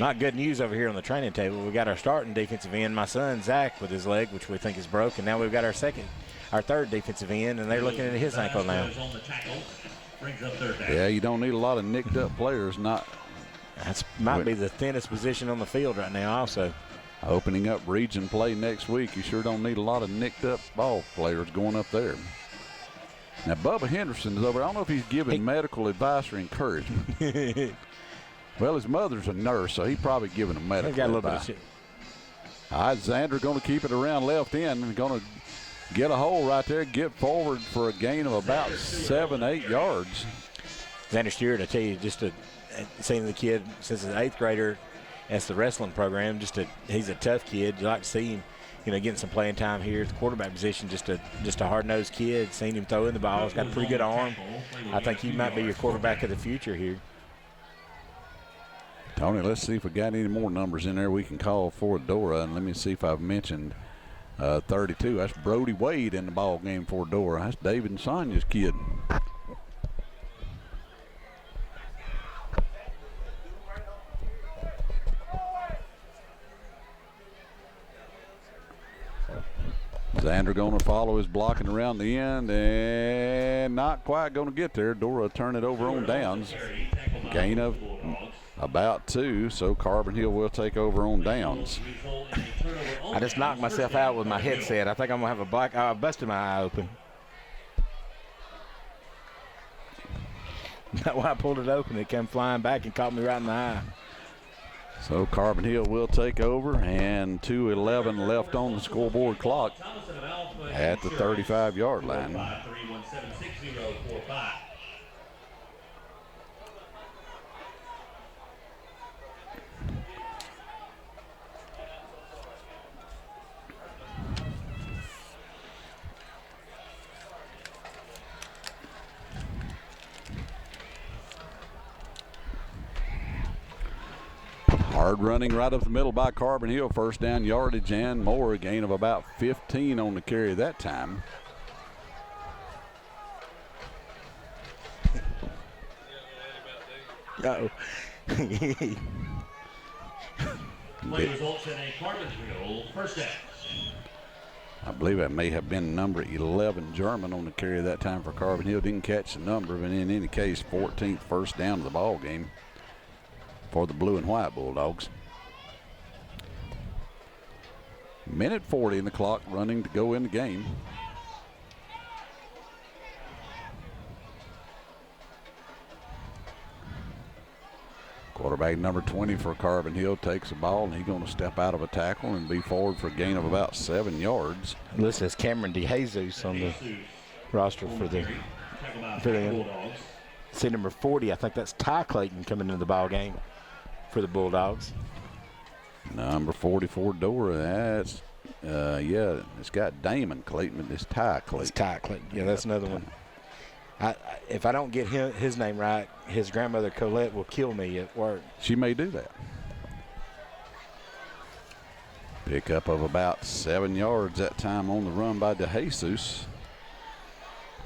Not good news over here on the training table. We got our starting defensive end, my son Zach, with his leg, which we think is broken. Now we've got our third defensive end, and they're looking at his ankle now. Yeah, you don't need a lot of nicked up players. That might be the thinnest position on the field right now also. Opening up region play next week, you sure don't need a lot of nicked up ball players going up there. Now, Bubba Henderson is over. I don't know if he's giving medical advice or encouragement. Well, his mother's a nurse, so he's probably giving him medical advice. All right, Xander going to keep it around left end and going to get a hole right there, get forward for a gain of about 7-8 yards. Xander Stewart, I tell you, just seeing the kid since he's an 8th grader, that's the wrestling program. He's a tough kid. You like to see him, getting some playing time here at the quarterback position. Just a hard-nosed kid. Seen him throw in the ball. He's got a pretty good arm. I think he might be your quarterback of the future here. Tony, let's see if we got any more numbers in there we can call for Dora. And let me see if I've mentioned 32. That's Brody Wade in the ball game for Dora. That's David and Sonia's kid. Xander going to follow his blocking around the end and not quite going to get there. Dora turn it over on downs. Gain of about 2, so Carbon Hill will take over on downs. I just knocked myself out with my headset. I think I'm going to have I busted my eye open. When I pulled it open, it came flying back and caught me right in the eye. So Carbon Hill will take over, and 2:11 left on the scoreboard clock at the 35-yard line. Hard running right up the middle by Carbon Hill. First down yardage and more. A gain of about 15 on the carry that time. Play results in a Carbon Hill first down. I believe that may have been number 11 German on the carry that time for Carbon Hill. Didn't catch the number, but in any case, 14th first down of the ball game for the blue and white Bulldogs. Minute 40 in the clock running to go in the game. Quarterback number 20 for Carbon Hill takes the ball, and he's going to step out of a tackle and be forward for a gain of about 7 yards. This is Cameron DeJesus on the roster for the see number 40. I think that's Ty Clayton coming into the ball game for the Bulldogs. Number 44 Dora. That's yeah, it's got Damon Clayton, but it's Ty Clayton. It's Ty Clayton. Yeah, that's another one. If I don't get his name right, his grandmother Colette will kill me at work. She may do that. Pickup of about 7 yards that time on the run by DeJesus.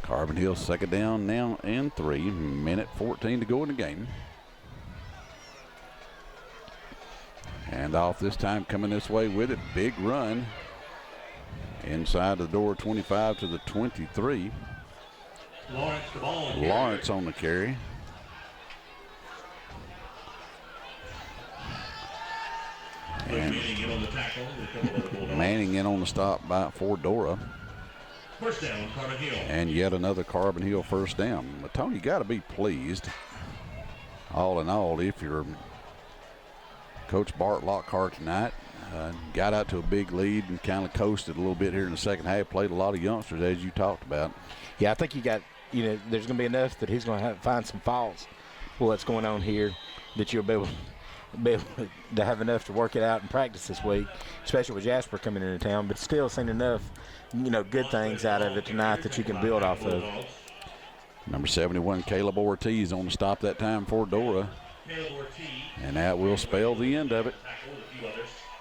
Carbon Hill second down now and 3. Minute 14 to go in the game. And off this time coming this way with it. Big run. Inside the Dora 25 to the 23. Lawrence on the carry. And Manning in on the stop for Dora. First down, Carbon Hill. And yet another Carbon Hill first down. But Tony, you got to be pleased, all in all, if you're Coach Bart Lockhart tonight. Got out to a big lead and kind of coasted a little bit here in the second half. Played a lot of youngsters, as you talked about. Yeah, I think there's going to be enough that he's going to find some faults for what's going on here that you'll be able to have enough to work it out in practice this week, especially with Jasper coming into town. But still seen enough, good things out of it tonight that you can build off of. Number 71, Caleb Ortiz on the stop that time for Dora. And that will spell the end of it.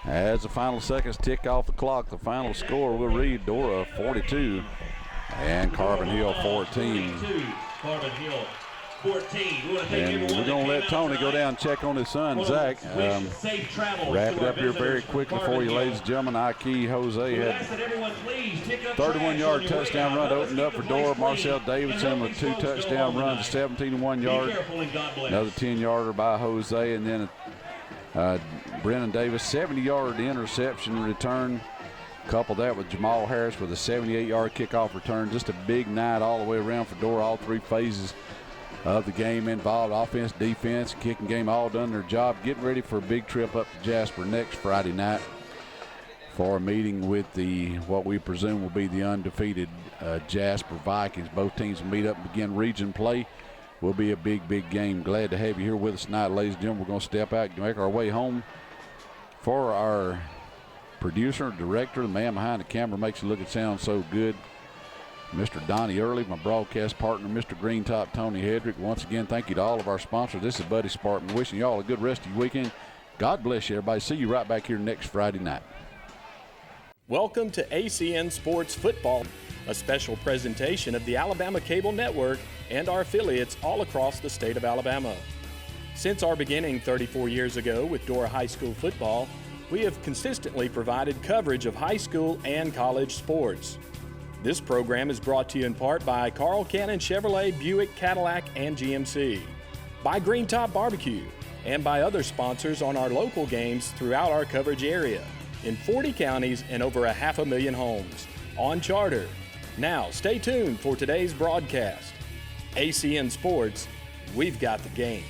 As the final seconds tick off the clock, the final score will read Dora 42 and Carbon Hill 14. Carbon Hill 14. And we're going to let Tony go down and check on his son, Zach. Wrap it up here very quickly for you, ladies and gentlemen. Ike Jose had 31-yard touchdown run opened up for Dora. Marcel Davidson with 2 touchdown runs, 17 and 1 yard. Another 10-yarder by Jose. And then Brennan Davis, 70-yard interception return. Couple that with Jamal Harris with a 78-yard kickoff return. Just a big night all the way around for Dora. All 3 phases of the game involved. Offense, defense, kicking game, all done their job. Getting ready for a big trip up to Jasper next Friday night for a meeting with what we presume will be the undefeated Jasper Vikings. Both teams will meet up and begin region play. Will be a big, big game. Glad to have you here with us tonight, ladies and gentlemen. We're going to step out and make our way home. For our producer, director, the man behind the camera makes it look and sound so good, Mr. Donnie Early, my broadcast partner, Mr. Greentop, Tony Hedrick. Once again, thank you to all of our sponsors. This is Buddy Spartan wishing you all a good rest of your weekend. God bless you, everybody. See you right back here next Friday night. Welcome to ACN Sports Football, a special presentation of the Alabama Cable Network and our affiliates all across the state of Alabama. Since our beginning 34 years ago with Dora High School football, we have consistently provided coverage of high school and college sports. This program is brought to you in part by Carl Cannon Chevrolet, Buick, Cadillac, and GMC, by Green Top Barbecue, and by other sponsors on our local games throughout our coverage area, in 40 counties and over 500,000 homes, on charter. Now, stay tuned for today's broadcast. ACN Sports, we've got the game.